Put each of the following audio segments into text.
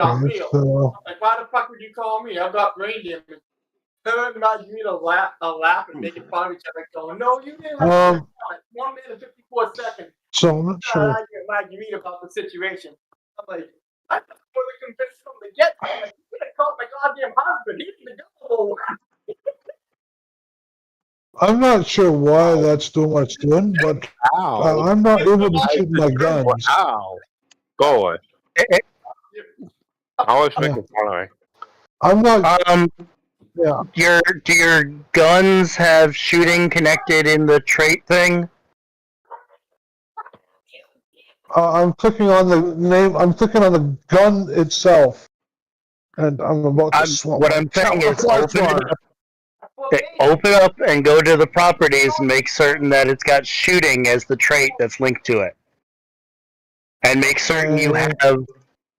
Real. Like, why the fuck would you call me? I've got brain damage. Her and Magneto laugh and making fun of each other, going, "No, you didn't." 1 minute and 54 seconds. So I'm not sure. I get Magneto about the situation. I'm like, I just want to convince him to get. I'm like, you gonna call my goddamn husband? He's the go. I'm not sure why that's doing what it's doing, but I'm not able to shoot my guns. Ow. Go away. I was making fun of me. I'm not. Do your guns have shooting connected in the trait thing? I'm clicking on the name. I'm clicking on the gun itself, and I'm about to swap. What I'm saying is open up and go to the properties and make certain that it's got shooting as the trait that's linked to it. And make certain you have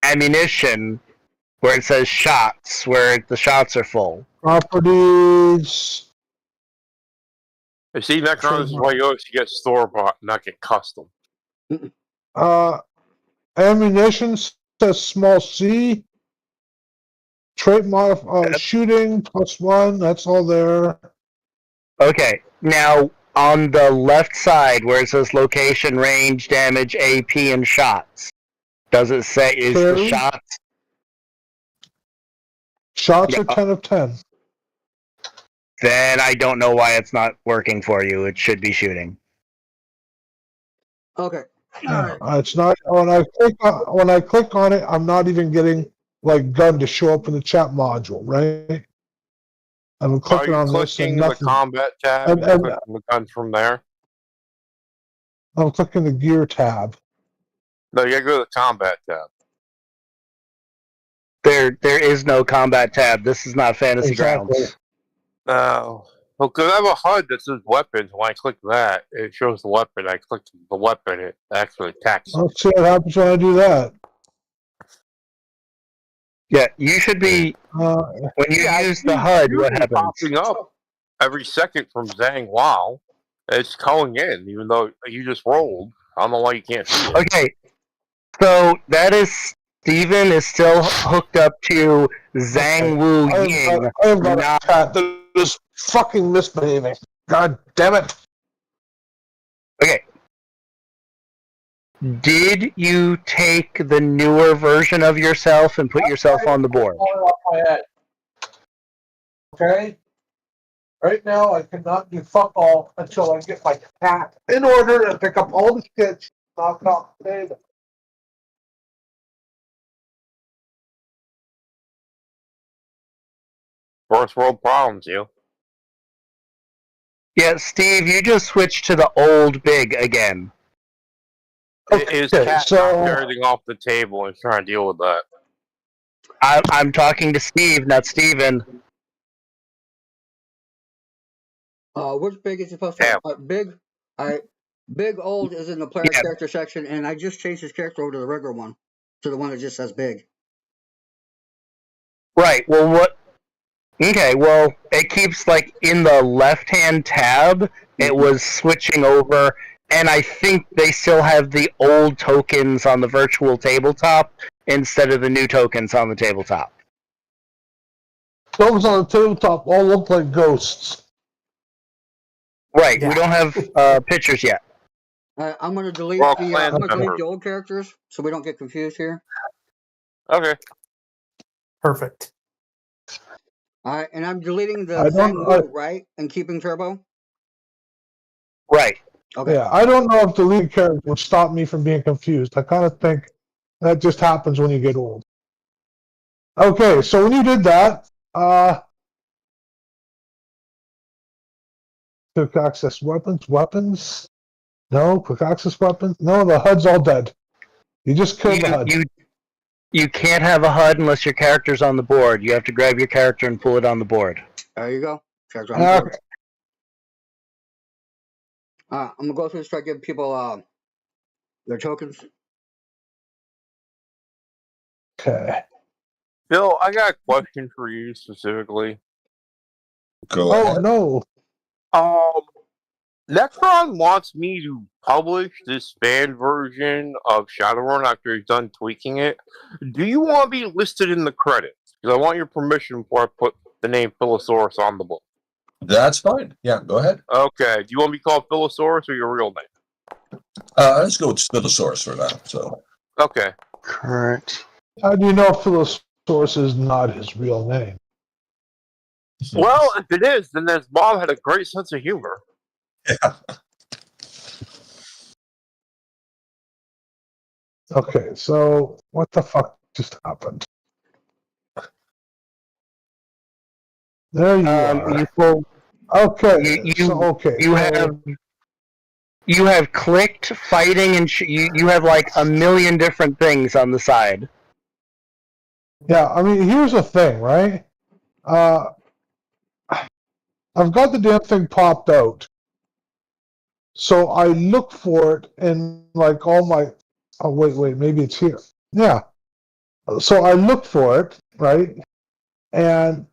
ammunition where it says shots, where the shots are full. Properties. You see, next round, this is why you always get store-bought, not get custom. Ammunition says small C. Trait shooting +1. That's all there. Okay, now on the left side where it says location, range, damage, AP, and shots, does it say the shots? Shots are 10 of 10. Then I don't know why it's not working for you. It should be shooting. Okay. It's not when I click on it. I'm not even getting gun to show up in the chat module, right? I'm clicking on this and nothing. The combat tab and clicking the guns from there. I'm clicking the gear tab. No, you gotta go to the combat tab. There is no combat tab. This is not Fantasy Grounds. Oh. Well, because I have a HUD that says weapons. When I click that, it shows the weapon. I click the weapon, it actually attacks. Let's see what happens when I do that. Yeah, you should be. When you use the HUD, what happens? Popping up every second from Zhang Wow. It's going in, even though you just rolled. I don't know why you can't see it. Okay, so that is Steven is still hooked up to Zhang Wu Ying. I've got a cat that is fucking misbehaving. God damn it. Okay. Did you take the newer version of yourself and put yourself on the board? Okay? Right now, I cannot do fuck all until I get my cat in order and pick up all the shit knocked off the table. First world problems, you. Yeah, Steve, you just switched to the old big again. His cat knocked everything off the table and trying to deal with that. I'm talking to Steve, not Steven. Which big is supposed to big? Big old is in the player character section, and I just changed his character over to the regular one, to the one that just says big. Right. Well, what? Okay. Well, it keeps in the left-hand tab. It was switching over, and I think they still have the old tokens on the virtual tabletop instead of the new tokens on the tabletop. Those on the tabletop all look like ghosts. Right. Yeah. We don't have pictures yet. I'm going to delete the old characters so we don't get confused here. Okay. Perfect. All right, and I'm deleting the Zhang Wu, right? And keeping Turbo? Right. Okay. Yeah, I don't know if deleting character would stop me from being confused. I kind of think that just happens when you get old. Okay, so when you did that, quick access weapons? No, quick access weapons? No, the HUD's all dead. You just killed the HUD. You can't have a HUD unless your character's on the board. You have to grab your character and pull it on the board. There you go. Character on the board. I'm going to go through and start giving people their tokens. Okay. Bill, I got a question for you specifically. Go ahead. No. Necron wants me to publish this fan version of Shadowrun after he's done tweaking it. Do you want to be listed in the credits? Because I want your permission before I put the name Philosaurus on the book. That's fine. Yeah, go ahead. Okay. Do you want to be called Philosaurus or your real name? Let's go with Spinosaurus for now. So. Okay. Current. How do you know Philosaurus is not his real name? Well, if it is, then his mom had a great sense of humor. Yeah. Okay, so what the fuck just happened? There you are. Okay, You have clicked fighting and you have like a million different things on the side. Yeah, I mean, here's the thing, right? I've got the damn thing popped out. So I look for it in like all my. Oh, wait, maybe it's here. Yeah. So I look for it, right? And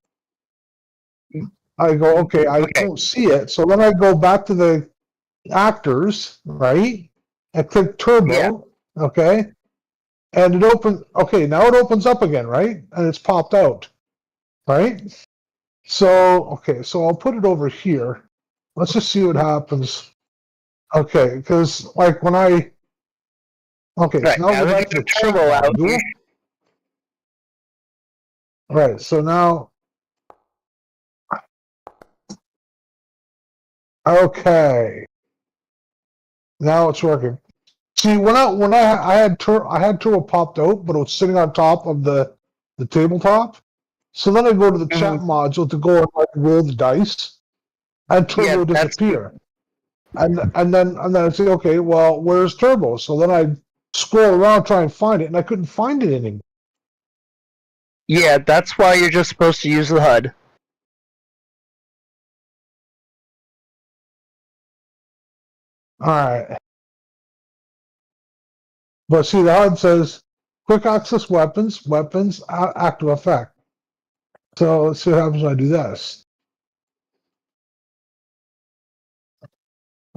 I go, okay, I don't see it. So then I go back to the actors, right? I click turbo, okay? And it opens, okay, now it opens up again, right? And it's popped out, right? So, okay, so I'll put it over here. Let's just see what happens. Okay, because like when I, okay, right, so now we're back to the turbo out. Right, so now, okay, now it's working. See, when I had turbo popped out, but it was sitting on top of the tabletop. So then I go to the chat module to go and like roll the dice, and turbo disappear. And then I say, okay, well, where's turbo? So then I scroll around try and find it, and I couldn't find it anymore. Yeah, that's why you're just supposed to use the HUD. All right. But see, the HUD says quick access weapons, active effect. So let's see what happens when I do this.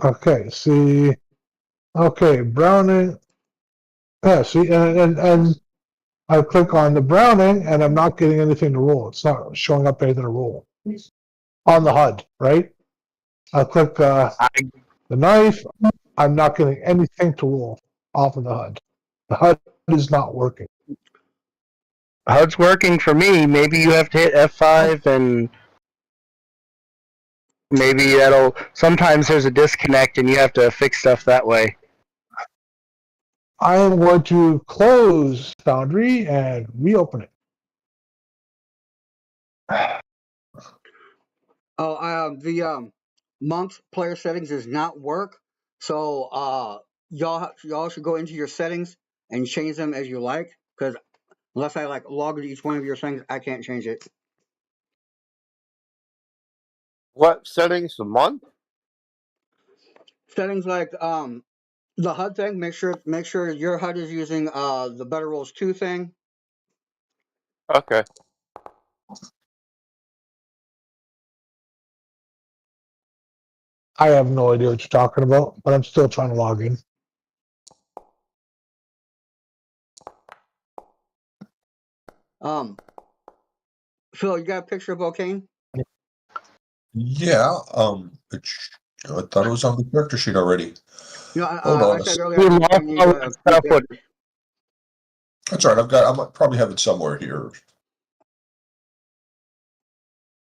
Okay, see. Okay, Browning. Yeah, see, and I click on the Browning, and I'm not getting anything to roll. It's not showing up anything to roll on the HUD, right? I click the knife. I'm not getting anything to roll off of the HUD. The HUD is not working. HUD's working for me. Maybe you have to hit F5 and maybe that'll. Sometimes there's a disconnect and you have to fix stuff that way. I am going to close Foundry and reopen it. The monk player settings does not work. So y'all should go into your settings and change them as you like. Because unless I like log into each one of your things, I can't change it. What settings a month? Settings like the HUD thing. Make sure your HUD is using the Better Rolls 2 thing. Okay. I have no idea what you're talking about, but I'm still trying to log in. Phil, you got a picture of Bocane? Yeah. I thought it was on the character sheet already. No, Hold on. I said earlier. That's right. I probably have it somewhere here.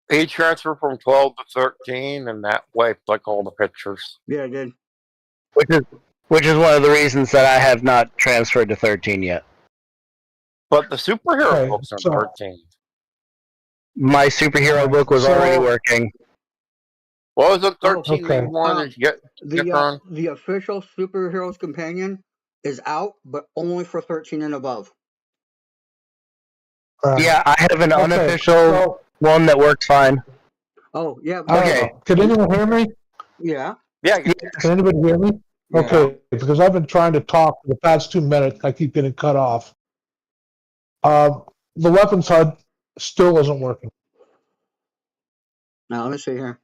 He transferred from 12 to 13, and that wiped like all the pictures. Yeah, I did. Which is one of the reasons that I have not transferred to 13 yet. But the superhero books are 13. My superhero book was already working. What was the 13 that you wanted to get on? The official Superheroes Companion is out, but only for 13 and above. Yeah, I have an unofficial one that works fine. Oh, yeah. Okay. Can anyone hear me? Yeah. Yeah. Can anybody hear me? Yeah. Okay, because I've been trying to talk for the past 2 minutes. I keep getting cut off. The weapons HUD still isn't working. Now, let me see here.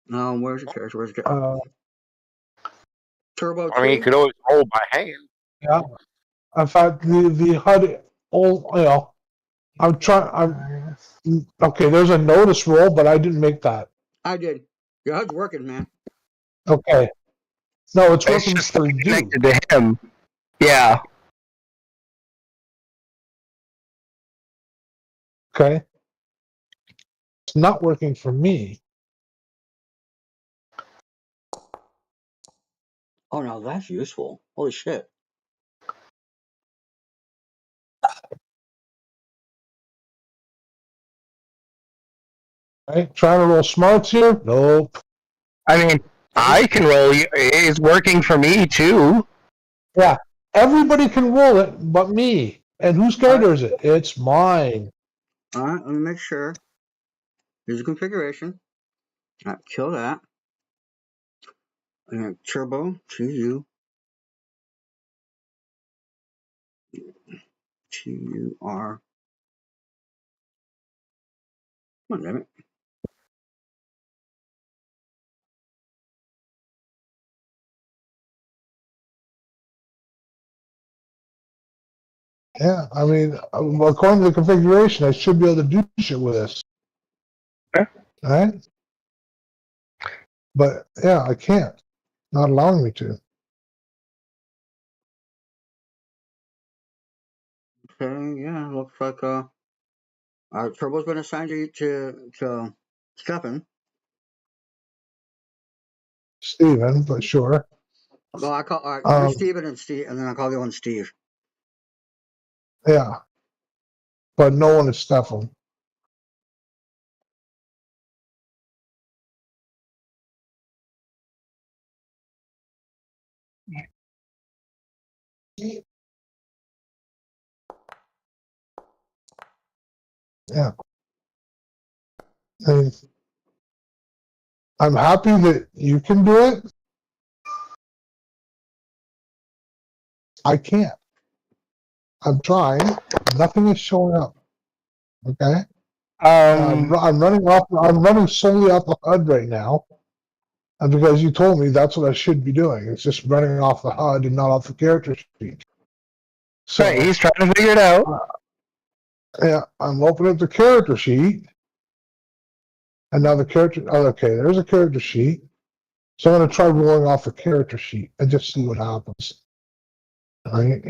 Where's the character? Turbo I mean, you 2. could always roll by hand. Yeah. In fact, the HUD, I'm trying. Okay. There's a notice roll, but I didn't make that. I did. Your HUD's working, man. Okay. No, it's It's working just for not you. connected to him. Yeah. Okay. It's not working for me. Oh, no, that's useful. Holy shit. Right? Trying to roll smarts here? Nope. I mean, I can roll. It's working for me too. Yeah. Everybody can roll it but me. And whose character is it? It's mine. All right, let me make sure. Here's the configuration. All right, kill that. And turbo TU TUR. Come on, damn it. Yeah. I mean, according to the configuration, I should be able to do shit with this. Okay. All right? But yeah, I can't. Not allowing me to. Okay, yeah, looks like turbo's been assigned to Stefan. Steven, but sure. Well, I call you're Um, Steven and Steve, and then I call the other one Steve. yeah. But no one is Stefan. Yeah. And I'm happy that you can do it. I can't. I'm trying. Nothing is showing up. Okay. I'm running off. I'm running solely off the HUD right now, and because you told me that's what I should be doing. It's just running off the HUD and not off the character sheet. So Right, he's trying to figure it out. yeah, I'm opening up the character sheet, and now the character. Oh, okay, there's a character sheet. So I'm going to try rolling off the character sheet and just see what happens. All right.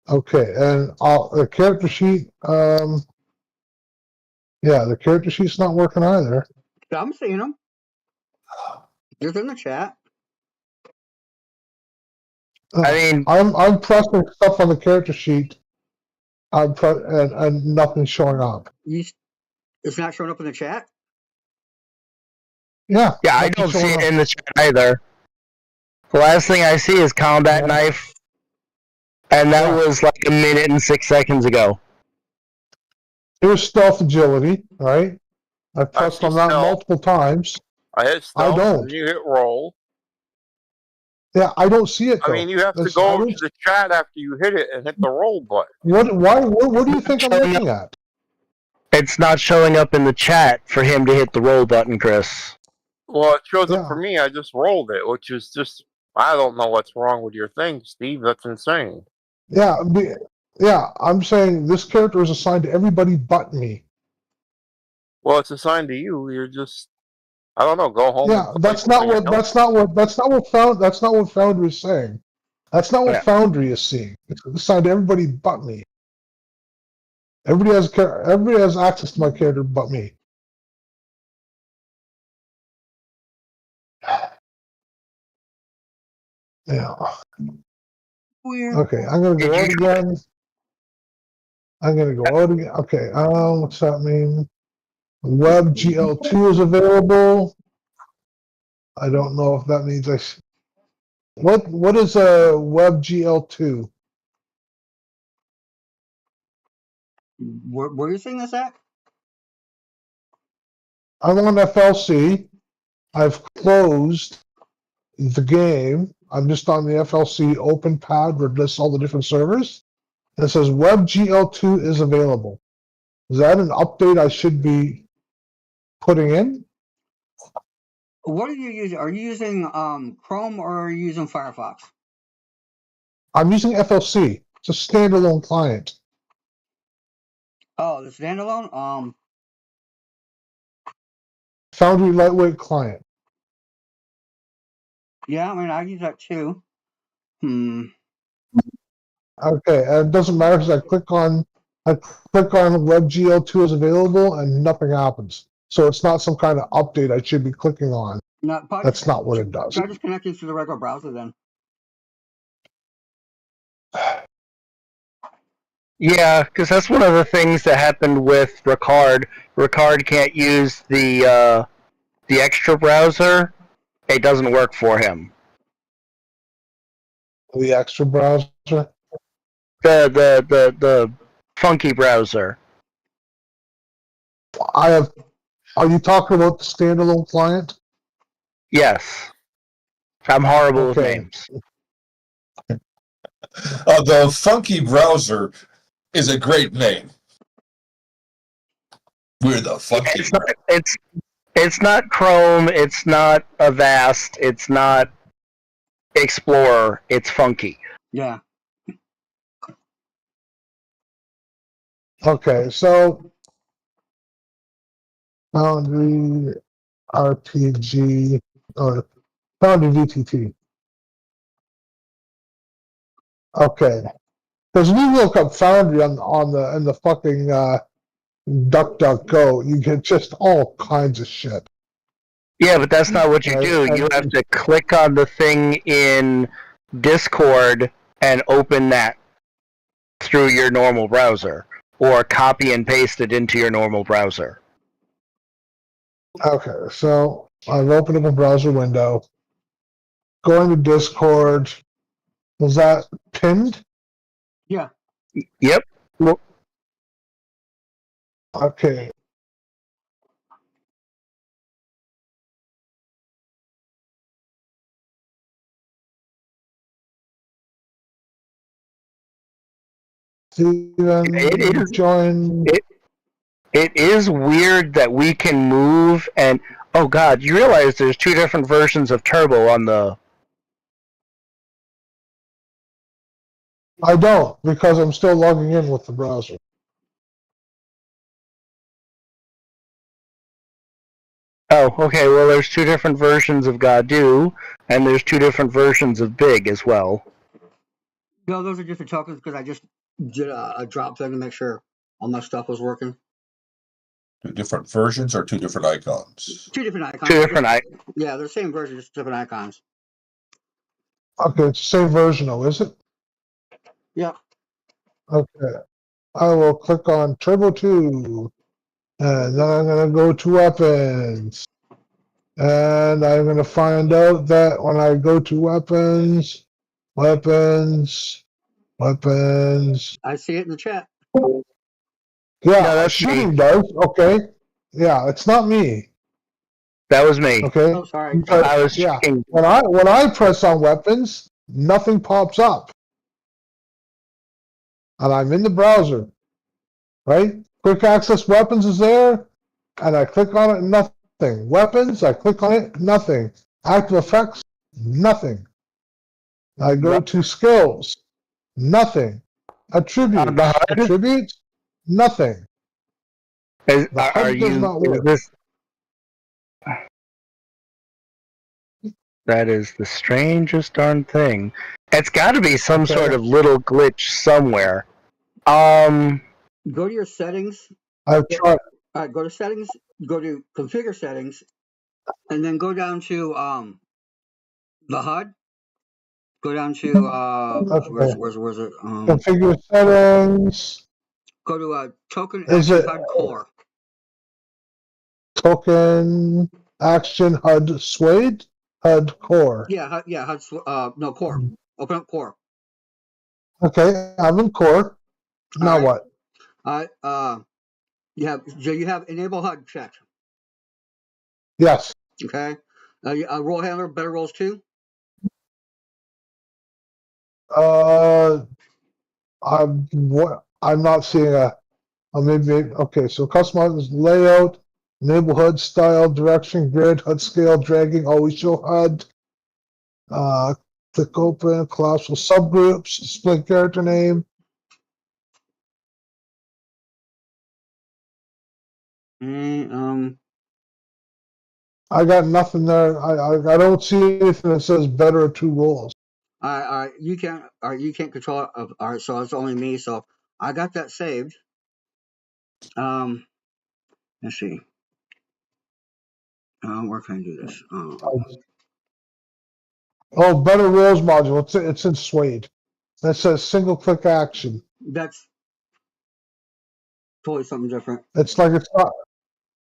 Okay, and the character sheet. Yeah, the character sheet's not working either. I'm seeing them. Just in the chat. I mean, I'm pressing stuff on the character sheet. And nothing's showing up. It's not showing up in the chat. Yeah. yeah, I don't see it in the chat either. The last thing I see is combat knife, and that was like a minute and 6 seconds ago. Here's stealth agility, right? I've I pressed see on that stealth. multiple times. I hit I stealth, don't. and you hit roll. Yeah, I don't see it though. I mean, you have to That's- go I over don't- to the chat after you hit it and hit the roll button. What do you think I'm looking at? It's not showing up in the chat for him to hit the roll button, Chris. Well, it shows Yeah. up for me. I just rolled it, which is just, I don't know what's wrong with your thing, Steve. That's insane. Yeah, I'm saying this character is assigned to everybody but me. Well, it's assigned to you. You're just, I don't know. Go home. Yeah, and that's play not something what else. that's not what Foundry is saying. That's not what Yeah. Foundry is seeing. It's assigned to everybody but me. Everybody has access to my character but me. Yeah. Weird. Okay, I'm gonna go out again. I'm gonna go out again. Okay, what's that mean? Web GL2 is available. I don't know if that means what is a Web GL2? Where are you seeing this at? I'm on FLC. I've closed the game. I'm just on the FLC open pad where it lists all the different servers. And it says Web GL2 is available. Is that an update I should be putting in? What are you using? Are you using Chrome or are you using Firefox? I'm using FLC. It's a standalone client. Oh, the standalone. Foundry lightweight client. Yeah, I mean I use that too. Okay, and it doesn't matter because I click on WebGL2 is available and nothing happens. So it's not some kind of update I should be clicking on. No, That's not what it does. try just connecting to the regular browser then. Yeah, because that's one of the things that happened with Ricard. Ricard can't use the extra browser. It doesn't work for him. The extra browser. The funky browser. Are you talking about the standalone client? Yes. I'm horrible with Okay. names. The funky browser is a great name. We're the funky. It's not Chrome. It's not Avast. It's not Explorer. It's funky. Yeah. Okay, so Foundry RPG or Foundry VTT. Okay, because when you look up Foundry on the fucking DuckDuckGo, you get just all kinds of shit. Yeah, but that's not what you do. You have to click on the thing in Discord and open that through your normal browser, or copy and paste it into your normal browser. Okay, so I've opened up a browser window. Going to Discord. Was that pinned? Yeah. Yep. Well, Okay. Steven, join. It is weird that we can move and oh god, you realize there's two different versions of Turbo on the. I don't, because I'm still logging in with the browser. Oh, okay. Well, there's two different versions of Gadu, and there's two different versions of Big as well. No, those are different tokens because I just did a drop thing to make sure all my stuff was working. Two different versions or two different icons? Two different icons. Two different icons. Yeah, they're the same version, just different icons. Okay, it's the same version though, is it? Yep. Okay. I will click on Turbo 2. And then I'm going to go to weapons. And I'm going to find out that when I go to weapons. I see it in the chat. Yeah, No, that's shooting me. does. Okay. Yeah, it's not me. That was me. Okay. Oh, sorry. I was Yeah. checking. When I press on weapons, nothing pops up. And I'm in the browser. Right? Quick access weapons is there. And I click on it, nothing. Weapons, I click on it, nothing. Active effects, nothing. I go to skills, nothing. Attributes, nothing. The HUD does not work. That is the strangest darn thing. It's got to be some Okay. sort of little glitch somewhere. Go to your settings. I've tried. All right, go to settings. Go to configure settings, and then go down to the HUD. Go down to Okay. where's it? Configure settings. Go to token Is action it HUD core. token action HUD suede? HUD core. Yeah, HUD. No core. Open up core. Okay, I'm in core. Now All right. what? You have enable HUD checked. Yes. Okay. Roll handler, better rolls 2. I'm not seeing maybe okay. So customize layout, Enable HUD style, direction, grid, HUD scale, dragging, always show HUD. Click open, collapsible subgroups, display character name. I got nothing there. I don't see anything that says better 2 roles. You can't control it. All right, so it's only me. So I got that saved. Let's see. Where can I do this? Oh, better roles module. It's in Suede. That says single click action. That's totally something different. It's like it's not.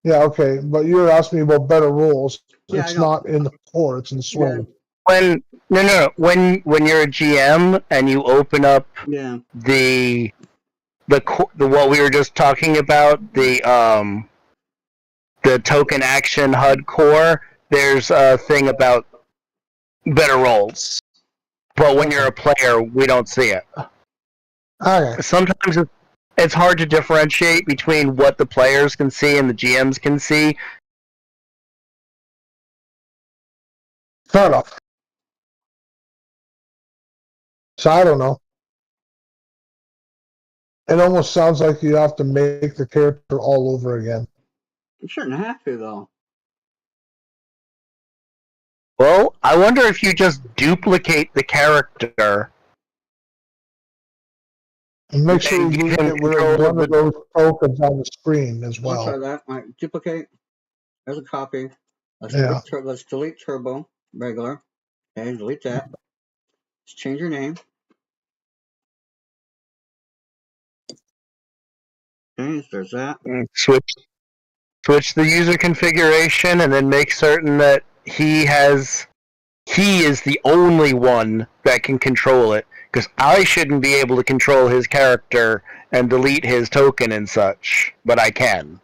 Yeah, okay, but you're asking me about better rules. Yeah, It's I know. not in the core. It's in Suede. When when you're a GM and you open up Yeah. the what we were just talking about, the token action HUD core, there's a thing about better rolls. But when you're a player, we don't see it. Okay. Sometimes it's hard to differentiate between what the players can see and the GMs can see. Fair enough. So I don't know. It almost sounds like you have to make the character all over again. You shouldn't have to though. Well, I wonder if you just duplicate the character And make sure and you give get him rid control of of one of the. those tokens on the screen as I'll try well. that. All right, duplicate. There's a copy. Let's Yeah. let's delete turbo regular. Okay, delete that. Let's change your name. Okay, there's that. Switch the user configuration and then make certain that he is the only one that can control it, because I shouldn't be able to control his character and delete his token and such, but I can.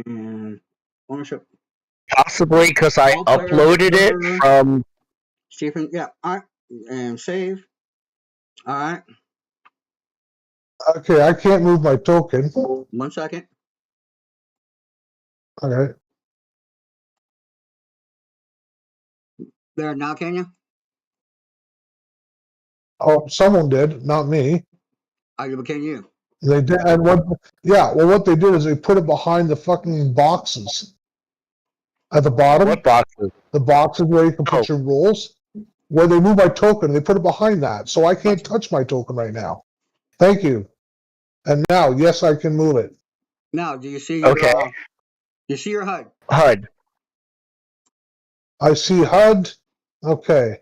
And ownership. Possibly because I All players uploaded it server. from. Stephen, yeah, all right, and save. All right, Okay, I can't move my token. 1 second. Okay. There, now can you? Oh, someone did, not me. Can you? They did, and what they did is they put it behind the fucking boxes at the bottom. What boxes? The boxes where you can put your rolls. Where they move my token, they put it behind that, so I can't touch my token right now. Thank you. And now, yes, I can move it. Now, do you see your? Okay. You see your HUD? HUD. I see HUD. Okay.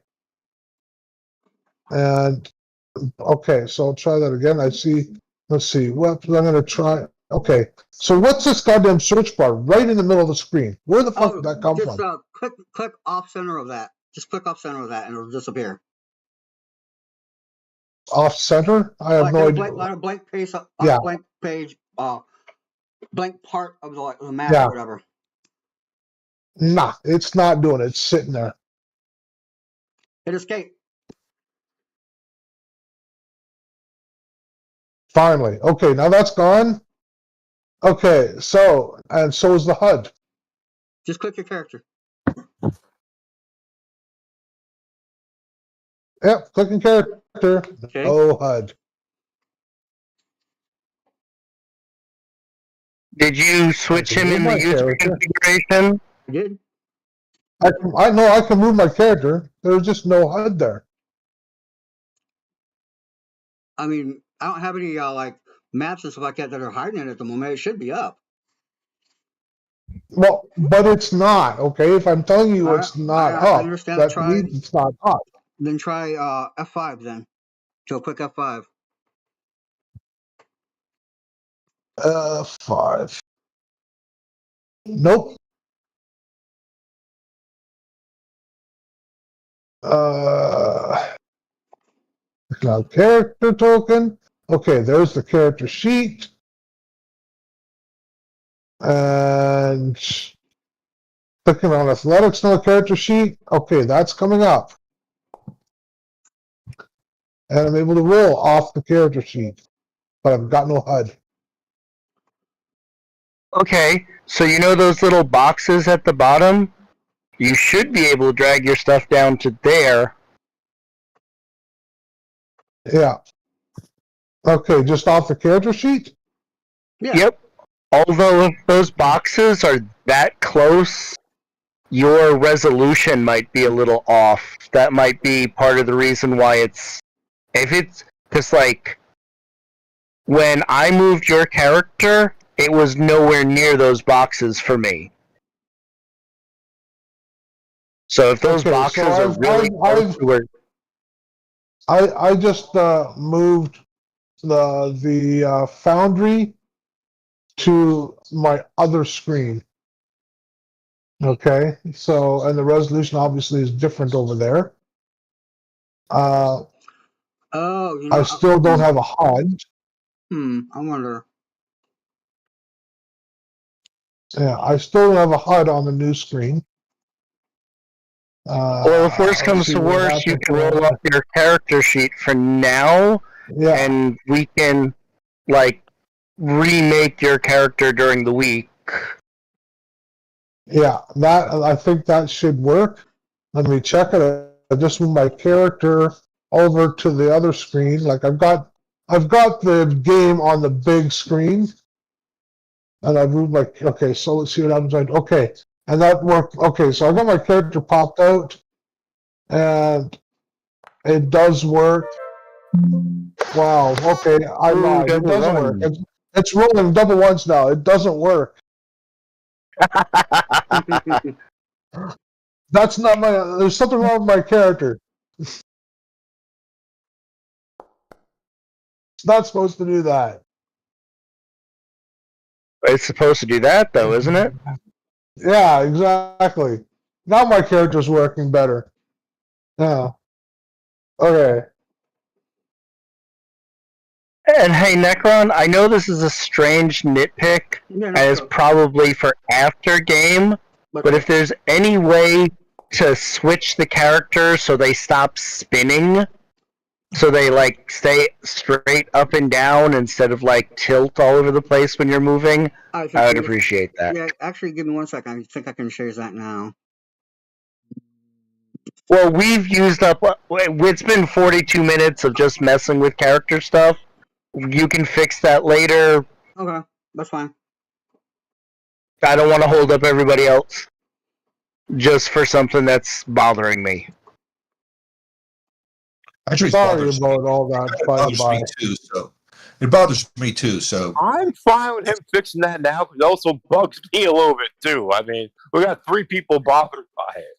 And okay, so I'll try that again. I see. Let's see. What I'm going to try. Okay. So what's this goddamn search bar right in the middle of the screen? Where the fuck did that come just, from? click off center of that. Just click off center of that, and it'll disappear. Off center? I have no idea. Like a blank page. Yeah. Blank page. Blank part of the map Yeah. or whatever. Nah, it's not doing it. It's sitting there. Hit escape. Finally. Okay, now that's gone. Okay, so is the HUD. Just click your character. Yep, clicking character. Okay. Oh, HUD. Did you switch him in the user configuration? You did. I know I can move my character. There's just no HUD there. I mean, I don't have any like maps and stuff like that are hiding it at the moment. It should be up. Well, but it's not, okay? If I'm telling you it's not I up, understand. that means it's not up. Then try F5 then. So click F5. 5. Nope. Cloud character token. Okay, there's the character sheet. And clicking on athletics no character sheet. Okay, that's coming up. And I'm able to roll off the character sheet. But I've got no HUD. Okay, so you know those little boxes at the bottom? You should be able to drag your stuff down to there. Yeah. Okay, just off the character sheet? Yeah. Yep. Although if those boxes are that close, your resolution might be a little off. That might be part of the reason why it's... If it's... Because, like, when I moved your character, it was nowhere near those boxes for me. So if those Okay, boxes so are really close to where... I just moved the Foundry to my other screen. Okay, so and the resolution obviously is different over there. Oh, I still don't have a HUD. I wonder. Yeah, I still don't have a HUD on the new screen. Well, if worse Let's comes see to what worse, you happens can when roll I- up your character sheet for now, Yeah, and we can, like, remake your character during the week. yeah, that I think that should work. Let me check it. I just moved my character over to the other screen. Like I've got the game on the big screen, and I moved my. Okay, so let's see what happens. Okay, and that worked. Okay, so I got my character popped out, and it does work. Wow. Okay, I Ooh, lied. It double doesn't work. run. It's rolling double ones now. It doesn't work. That's not my. There's something wrong with my character. It's not supposed to do that. It's supposed to do that, though, isn't it? Yeah, exactly. Now my character's working better. Yeah. Okay. And hey, Necron, I know this is a strange nitpick, Yeah, and no, it's sure. probably for after game, but if there's any way to switch the characters so they stop spinning, so they like stay straight up and down instead of like tilt all over the place when you're moving, I would appreciate that. Yeah, actually, give me 1 second. I think I can change that now. Well, we've used up. It's been 42 minutes of just messing with character stuff. You can fix that later. Okay, that's fine. I don't want to hold up everybody else just for something that's bothering me. Actually, Sorry about all that. it By the bothers by. me too. So it bothers me too. So I'm fine with him fixing that now because it also bugs me a little bit too. I mean, we got 3 people bothered by it.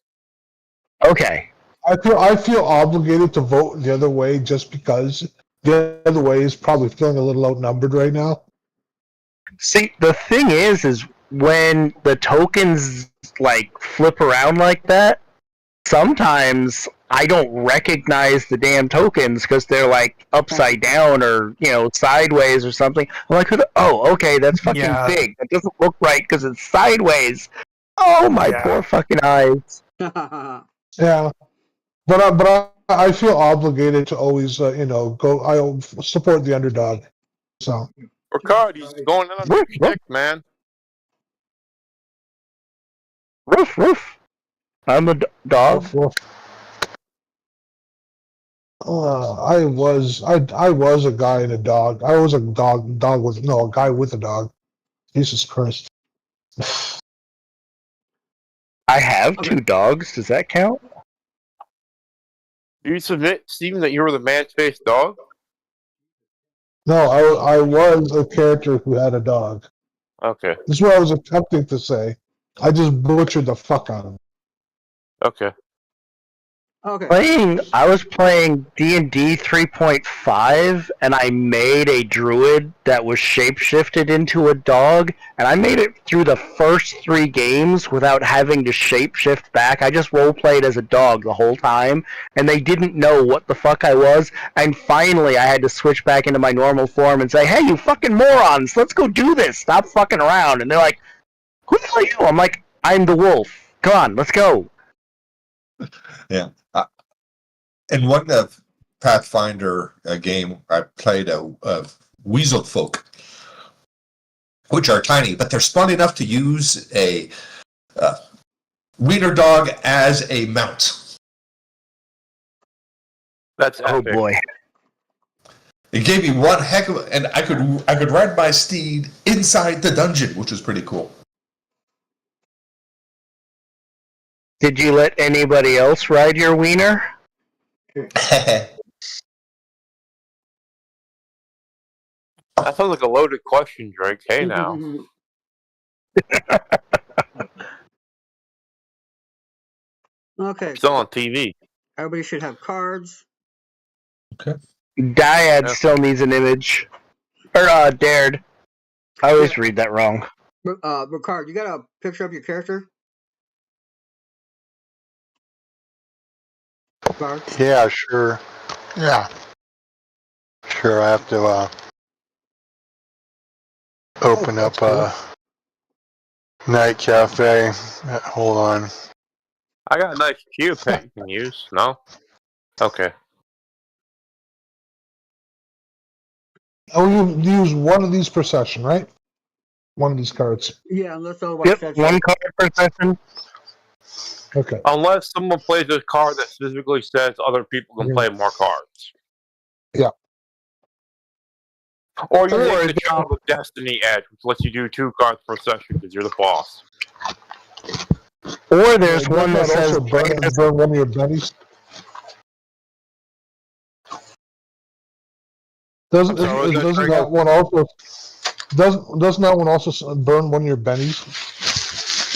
Okay. I feel obligated to vote the other way just because the other way is probably feeling a little outnumbered right now. See, the thing is when the tokens like flip around like that, sometimes I don't recognize the damn tokens because they're like upside down or sideways or something. I'm like, oh, okay, that's fucking big. That doesn't look right because it's sideways. Oh my poor fucking eyes. Yeah, but I feel obligated to always go. I support the underdog. So Ricard, he's going in on the stick, man. Roof, roof. I'm a dog. I was a guy and a dog. I was a guy with a dog. Jesus Christ. I have 2 dogs. Does that count? Do you submit, Steven, that you were the man-faced dog? No, I was a character who had a dog. Okay. This is what I was attempting to say. I just butchered the fuck out of it. Okay. I was playing D&D 3.5, and I made a druid that was shapeshifted into a dog, and I made it through the first 3 games without having to shapeshift back. I just roleplayed as a dog the whole time, and they didn't know what the fuck I was, and finally I had to switch back into my normal form and say, hey, you fucking morons, let's go do this, stop fucking around. And they're like, who the hell are you? I'm like, I'm the wolf. Come on, let's go. yeah. In one Pathfinder game, I played a Weasel Folk, which are tiny, but they're smart enough to use a wiener dog as a mount. That's Oh epic. boy. It gave me one heck of and I could ride my steed inside the dungeon, which was pretty cool. Did you let anybody else ride your wiener? That sounds like a loaded question, Drake. Hey now. Okay. Still on TV. Everybody should have cards. Dyad Yeah. still needs an image. Or, Dared. I always read that wrong. Ricard, you got a picture of your character? Ricard? Yeah, sure. Yeah. Sure, I have to open up Night Cafe. Hold on. I got a nice cube pet you can use. No? Okay. Oh, you use one of these per session, right? One of these cards. Yeah, unless otherwise Yep, said one so. card per session. Okay. Unless someone plays a card that specifically says other people can play more cards. Yeah. Or you Or take the the- Child of Destiny Edge, which lets you do 2 cards per session because you're the boss. Or there's Doesn't one that says also burn one of your bennies. Doesn't I'm sorry, doesn't that one also doesn't that one also burn one of your bennies?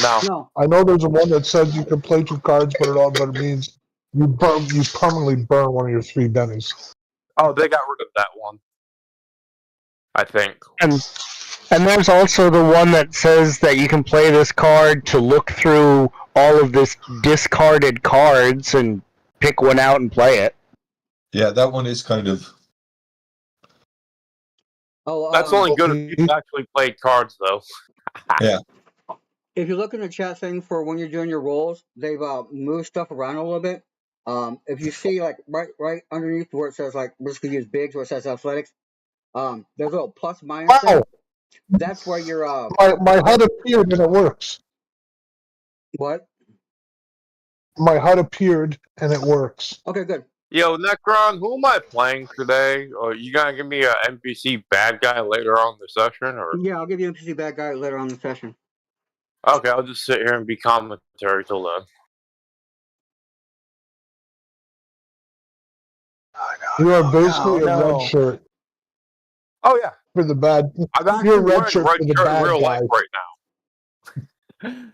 No. No. I know there's a one that says you can play 2 cards, but it means you permanently burn one of your 3 bennies. Oh, they got rid of that one. I think. And there's also the one that says that you can play this card to look through all of this discarded cards and pick one out and play it. Yeah, that one is kind of. Oh, That's only good if you've actually played cards, though. Yeah. If you look in the chat thing for when you're doing your rolls, they've moved stuff around a little bit. If you see like right underneath where it says like we're just gonna use bigs, where it says athletics, there's a little plus minus thing. Wow! That's where your My HUD appeared and it works. what? My HUD appeared and it works. Okay, good. Yo, Necron, who am I playing today? Or you gonna give me an NPC bad guy later on in the session? Or Yeah, I'll give you an NPC bad guy later on in the session. okay, I'll just sit here and be commentary till then. You are basically a no. red shirt Oh yeah, for the bad. I'm actually You're a red wearing shirt red for the shirt in bad real guy. life right now.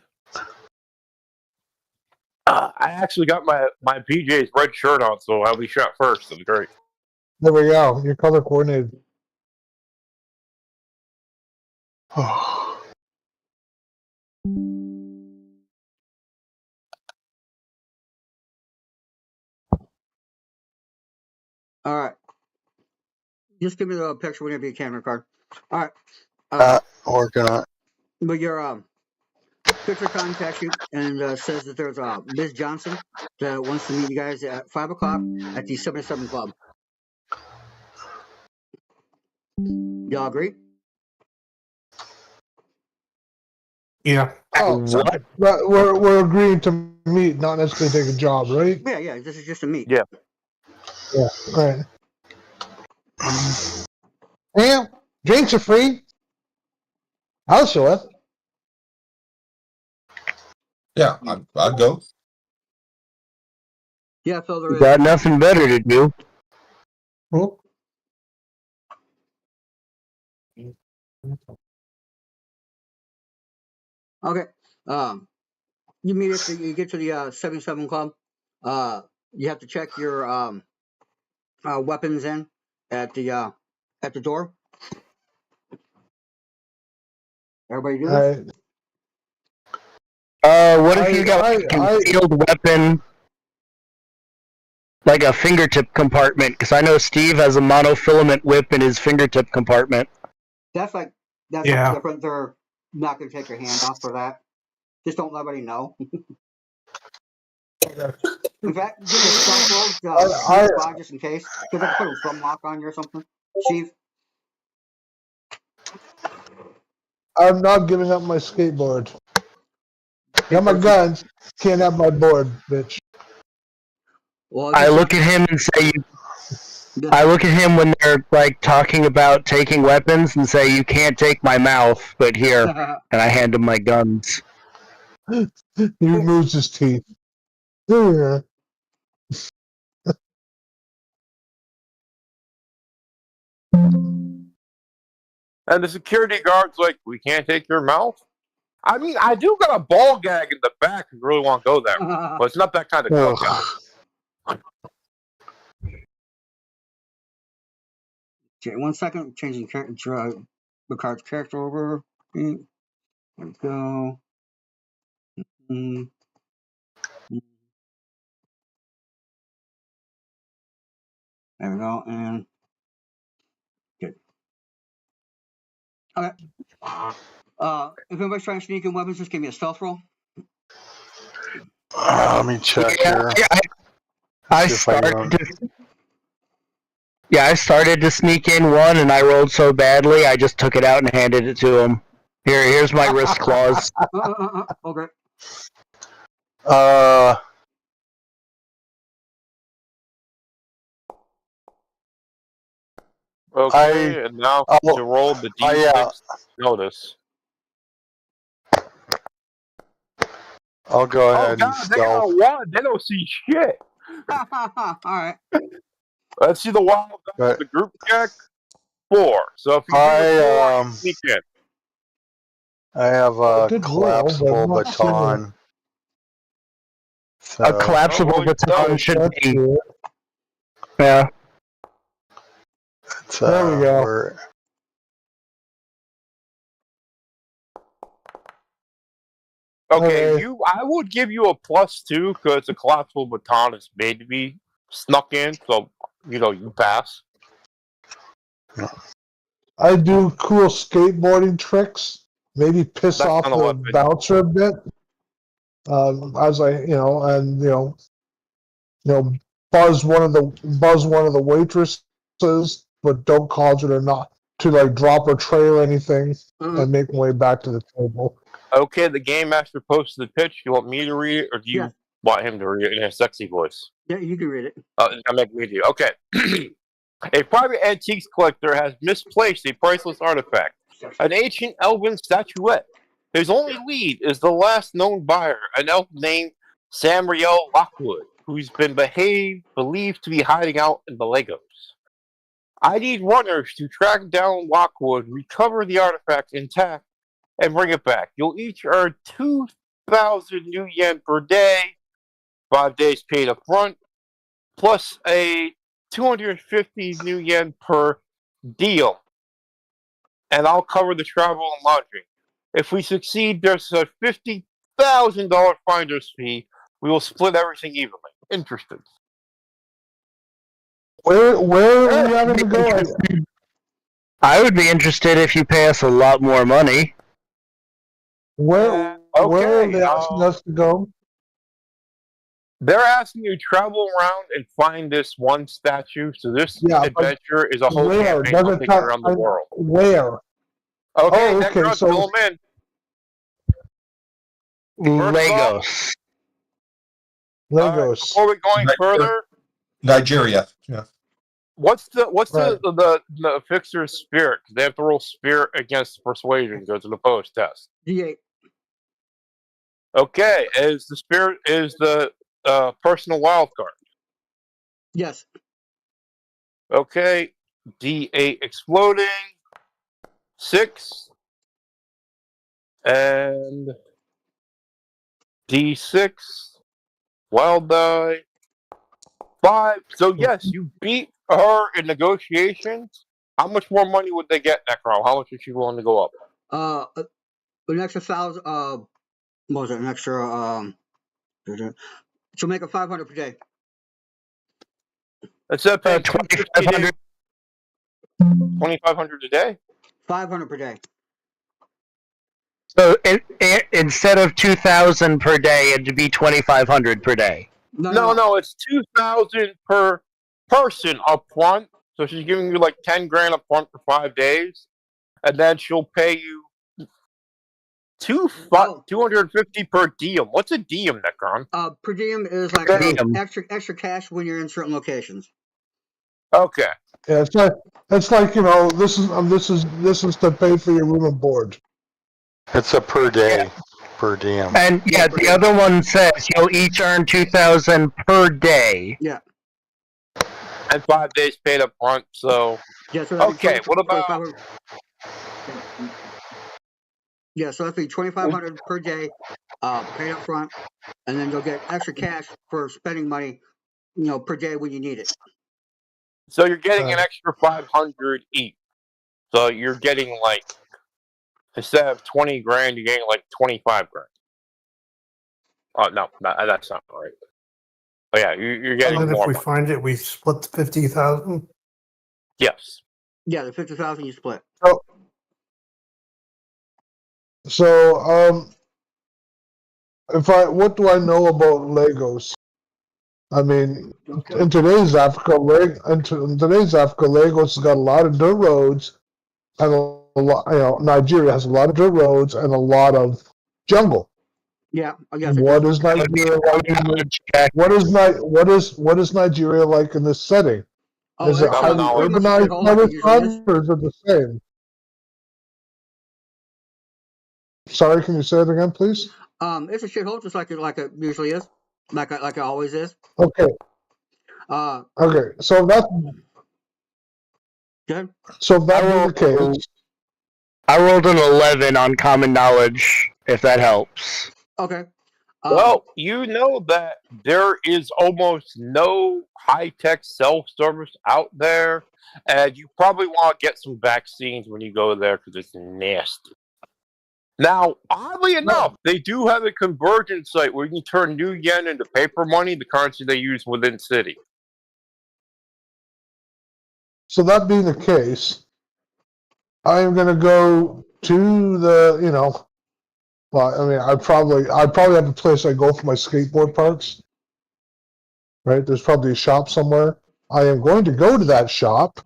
I actually got my PJ's red shirt on, so I'll be shot first. That's great. There we go. You're color coordinated. All right. Just give me the picture whenever you can, Ricard. All right. Working on it. But your picture contacts you and says that there's Ms. Johnson that wants to meet you guys at 5 o'clock at the 77 Club. Y'all agree? Yeah. Oh, What? we're agreeing to meet, not necessarily take a job, right? Yeah. This is just a meet. Yeah. Yeah. Right. Yeah. Drinks are free. I'll show it. Yeah, I'd go. Yeah, so there You is. got nothing better to do. Oh. Okay. You meet at you get to the 77 Club. You have to check your weapons in at the door. Everybody do this? What if you got like a concealed weapon, like a fingertip compartment? Because I know Steve has a monofilament whip in his fingertip compartment. That's Yeah. different. They're not going to take your hand off for that. Just don't let anybody know. In fact, give me a stealth roll just in case. Because I can put a thumb lock on you or something. Chief? I'm not giving up my skateboard. Got my guns. Can't have my board, bitch. Well, I look at him and say, I look at him when they're like talking about taking weapons and say, "You can't take my mouth, but here," and I hand him my guns. He removes his teeth. Yeah. And the security guard's like, "We can't take your mouth." I mean, I do got a ball gag in the back if you really want to go there, but it's not that kind of gun guy. Okay, 1 second. Changing the card's character over. There we go. There we go. And good. Okay. If anybody's trying to sneak in weapons, just give me a stealth roll. Let me check here. I started to sneak in one, and I rolled so badly, I just took it out and handed it to him. Here's my wrist claws. Okay. Okay, and now to roll the D6 notice. I'll go ahead God, and stealth. they don't see shit. All right. Let's see the wild guy. The group check 4. So if you do a 4, sneak in. I have a collapsible baton. A collapsible baton should be. Yeah. There we go. Okay, I would give you a +2 because a collapsible baton is made to be snuck in, so you pass. I do cool skateboarding tricks. Maybe piss off the bouncer a bit. As I, buzz one of the waitresses, but don't cause her to like drop her tray or anything, and make my way back to the table. Okay, the game master posted the pitch. You want me to read it, or do you want him to read it in a sexy voice? Yeah, you can read it. I'm making me do. Okay. A private antiques collector has misplaced a priceless artifact, an ancient elven statuette. His only lead is the last known buyer, an elf named Samriel Lockwood, who's been believed to be hiding out in the Legos. I need runners to track down Lockwood, recover the artifact intact, and bring it back. You'll each earn 2,000 new yen per day, 5 days paid up front, plus a 250 new yen per deal. And I'll cover the travel and lodging. If we succeed, there's a $50,000 finder's fee. We will split everything evenly. Interested? Where are we having to go? I would be interested if you pay us a lot more money. Where are they asking us to go? They're asking you to travel around and find this one statue. So this adventure is a whole campaign of taking around the world. Where? Okay, okay, so fill them in. Legos. Before we're going further, Nigeria. Yeah. What's the fixer's spirit? They have to roll spirit against persuasion. Go to the post test. D8. Okay, is the personal wild card? Yes. Okay, D8 exploding. 6 and D6 wild die 5. So yes, you beat her in negotiations. How much more money would they get, Necro? How much is she willing to go up? An extra 1,000. What was it? An extra. She'll make it 500 per day. Instead of paying 2,500. 2,500 a day. 500 per day. So instead of 2,000 per day, it'd be 2,500 per day. No, it's 2,000 per person up front. So she's giving you like 10 grand up front for 5 days, and then she'll pay you 250 per diem. What's a diem, Necron? Per diem is like Diem. extra cash when you're in certain locations. Okay. Yeah, it's like this is to pay for your room and board. It's a per day, per diem. And yeah, the other one says you'll each earn 2,000 per day. Yeah. And 5 days paid up front, so... Yeah, so that'd be Okay, what about... 2,500. Yeah, so that'd be 2,500 per day, paid up front, and then you'll get extra cash for spending money, per day when you need it. So you're getting an extra 500 each. So you're getting like, instead of 20 grand, you're getting like 25 grand. Oh, no, that's not right. Oh, yeah, you're getting And then more if we money. find it, we split the 50,000. Yes. Yeah, the 50,000 you split. So, what do I know about Legos? I mean, in today's Africa, Legos has got a lot of dirt roads, and a lot. Nigeria has a lot of dirt roads and a lot of jungle. Yeah, I guess. What is Nigeria like? What is Nigeria like in this setting? Is it highly urbanized, or is it the same? Sorry, can you say it again, please? It's a shithole, just like it usually is, like it always is. Okay. Okay, so that's good. So if that being the case, I rolled an 11 on common knowledge, if that helps. Okay. Well, you know that there is almost no high-tech self-service out there, and you probably want to get some vaccines when you go there because it's nasty. Now, oddly enough, they do have a conversion site where you can turn new yen into paper money, the currency they use within city. So that being the case, I am going to go to the, well, I mean, I probably have a place I go for my skateboard parts. Right? There's probably a shop somewhere. I am going to go to that shop,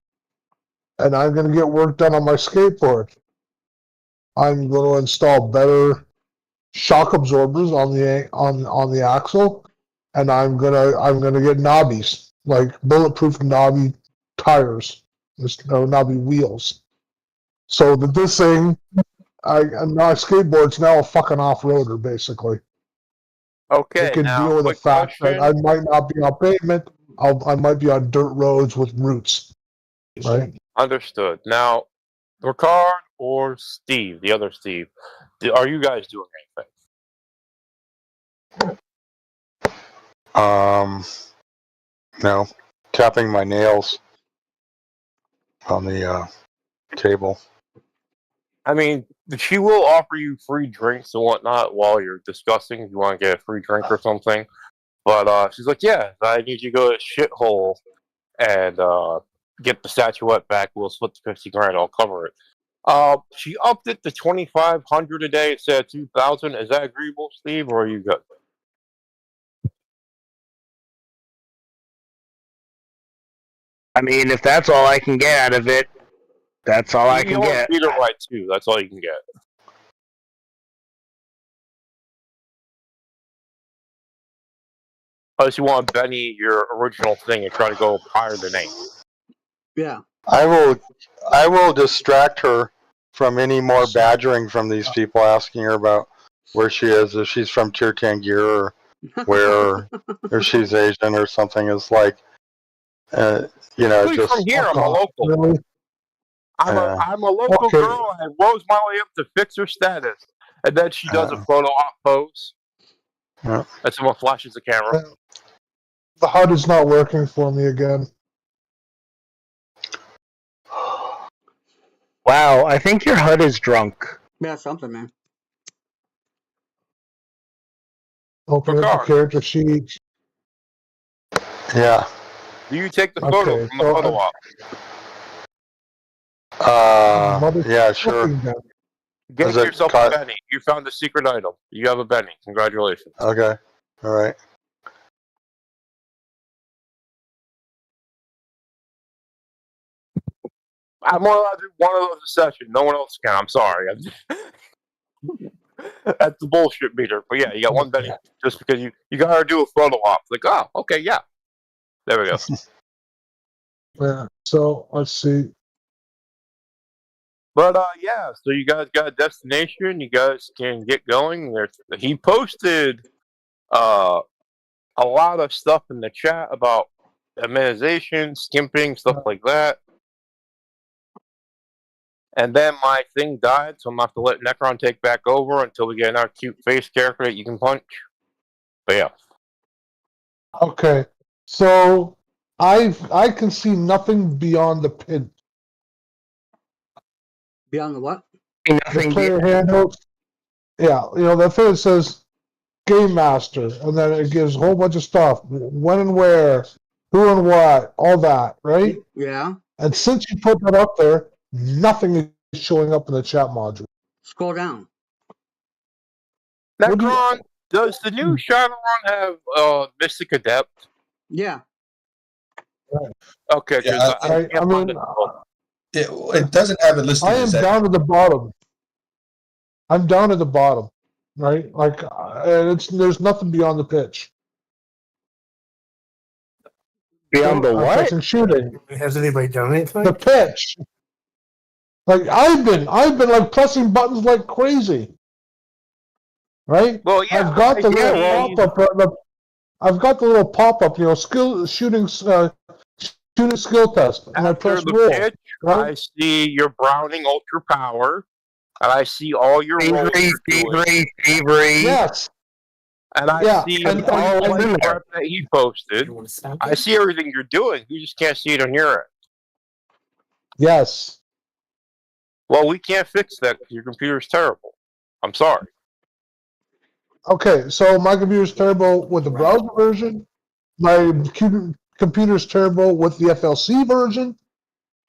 and I'm going to get work done on my skateboard. I'm going to install better shock absorbers on the axle, and I'm gonna get knobbies, like bulletproof knobby tires, or knobby wheels, so that this thing, my skateboard's now a fucking off-roader basically. Okay, it can now, deal with the fact that I might not be on pavement. I might be on dirt roads with roots. Right. Understood. Now, Ricard or Steve, the other Steve, are you guys doing anything? No, tapping my nails on the table. I mean, she will offer you free drinks and whatnot while you're discussing if you want to get a free drink or something. But she's like, yeah, I need you to go to shithole and get the statuette back. We'll split the 50 grand. I'll cover it. She upped it to 2,500 a day instead of 2,000. Is that agreeable, Steve, or are you good? I mean, if that's all I can get out of it, that's all I can get. You don't right too. That's all you can get. Unless you want Benny your original thing and try to go higher than 8. Yeah. I will distract her from any more badgering from these people asking her about where she is, if she's from Tier 10 Gear or where, if she's Asian or something. Is like, just from here. I'm a local. Really? I'm a local girl, and I rose my way up to fix her status, and then she does a photo op pose. Yeah. And someone flashes the camera. The HUD is not working for me again. Wow, I think your HUD is drunk. Yeah, something, man. Open up the character sheet. Yeah. Do you take the photo from the photo op? Yeah, sure. Get yourself a Benny. You found the secret item. You have a Benny. Congratulations. Okay. All right. I'm only allowed to do one of those a session. No one else can. I'm sorry. That's the bullshit meter. But yeah, you got one penny just because you gotta do a photo op. Like, oh, okay, yeah. There we go. Yeah. So let's see. But yeah, so you guys got a destination. You guys can get going. He posted a lot of stuff in the chat about amenization, skimping, stuff like that. And then my thing died, so I'm gonna have to let Necron take back over until we get another cute face character that you can punch. But yeah. Okay. So I can see nothing beyond the pin. Beyond the what? The Nothing. player handbook. Yeah, that thing that says Game Master, and then it gives a whole bunch of stuff, when and where, who and what, all that, right? Yeah. And since you put that up there, nothing is showing up in the chat module. Scroll down. What do you- Necron, does the new Shadowrun have Mystic Adept? Yeah. Okay, because Yeah, I can't find it. It doesn't have it listed I am as that. down at the bottom. I'm down at the bottom, right? Like, and there's nothing beyond the pitch. Beyond the I'm what? pressing shooting. Has anybody done anything? The pitch. Like I've been like pressing buttons like crazy. Right? Well, yeah, I've got the yeah, little pop-up. I've got the little pop-up, shooting skill test, and I after press the roll. pitch, Right? I see your Browning Ultra Power, and I see all your rolls you're doing, Yes. and I Yeah, see and all I- the prep that he posted. I see everything you're doing. You just can't see it on your end. Yes. Well, we can't fix that because your computer's terrible. I'm sorry. Okay, so my computer's terrible with the browser version. My computer's terrible with the FLC version.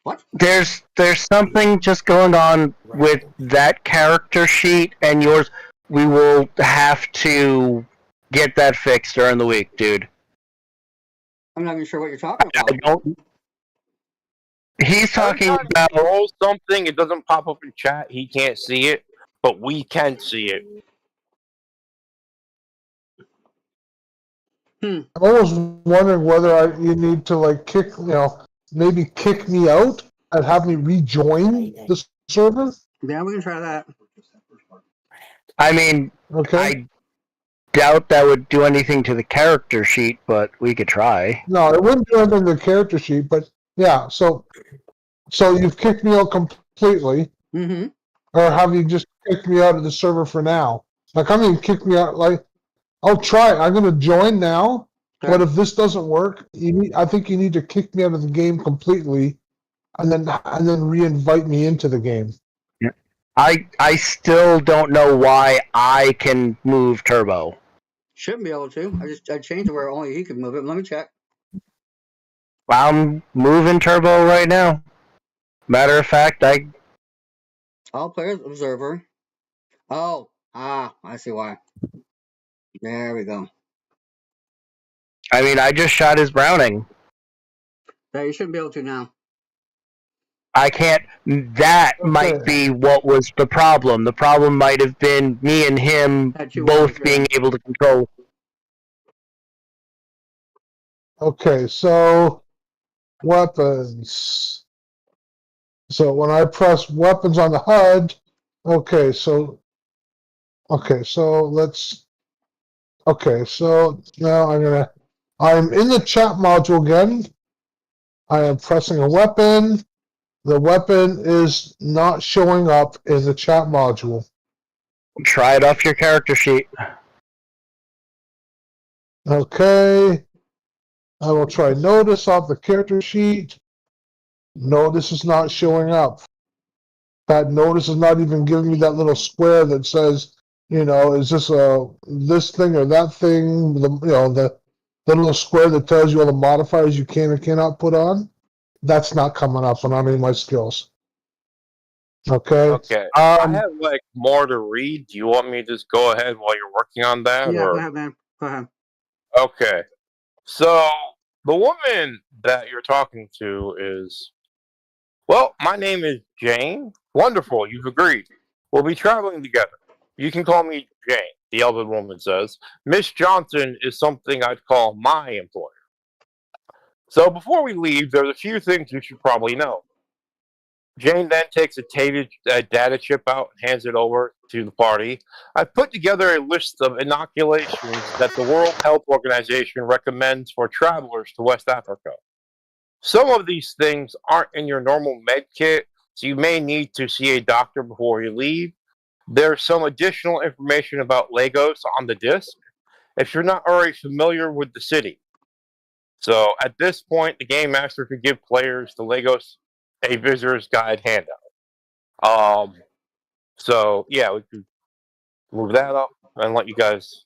What? There's something just going on with that character sheet and yours. We will have to get that fixed during the week, dude. I'm not even sure what you're talking I about. don't. He's talking Every time about. he rolls something, it doesn't pop up in chat. He can't see it, but we can see it. I'm almost wondering whether you need to maybe kick me out and have me rejoin the server. Yeah, we can try that. I mean, Okay. I doubt that would do anything to the character sheet, but we could try. No, it wouldn't do anything to the character sheet, but yeah. So you've kicked me out completely, Mm-hmm. or have you just kicked me out of the server for now? Like, I mean, kick me out. Like, I'll try. I'm going to join now. Okay. But if this doesn't work, I think you need to kick me out of the game completely, and then re-invite me into the game. I still don't know why I can move Turbo. Shouldn't be able to. I changed it where only he could move it. Let me check. I'm moving Turbo right now. Matter of fact, All players observer. Oh, I see why. There we go. I just shot his Browning. Yeah, you shouldn't be able to now. I can't. That might be what was the problem. The problem might have been me and him both being able to control. Okay, so weapons. So when I press weapons on the HUD, okay, so let's. Okay, so now I'm in the chat module again. I am pressing a weapon. The weapon is not showing up in the chat module. Try it off your character sheet. Okay. I will try notice off the character sheet. Notice is not showing up. That notice is not even giving me that little square that says, is this this thing or that thing? The little square that tells you all the modifiers you can and cannot put on. That's not coming up when I'm in my skills. Okay. Okay. I have more to read. Do you want me to just go ahead while you're working on that? Yeah, or? go ahead, man. Go ahead. Okay. So the woman that you're talking to is, well, my name is Jane. Wonderful. You've agreed. We'll be traveling together. You can call me Jane, the elven woman says. Miss Johnson is something I'd call my employer. So before we leave, there's a few things you should probably know. Jane then takes a data chip out and hands it over to the party. I've put together a list of inoculations that the World Health Organization recommends for travelers to West Africa. Some of these things aren't in your normal med kit, so you may need to see a doctor before you leave. There's some additional information about Lagos on the disc, if you're not already familiar with the city. So at this point, the Game Master could give players the Lagos a visitor's guide handout. So yeah, we could move that up and let you guys.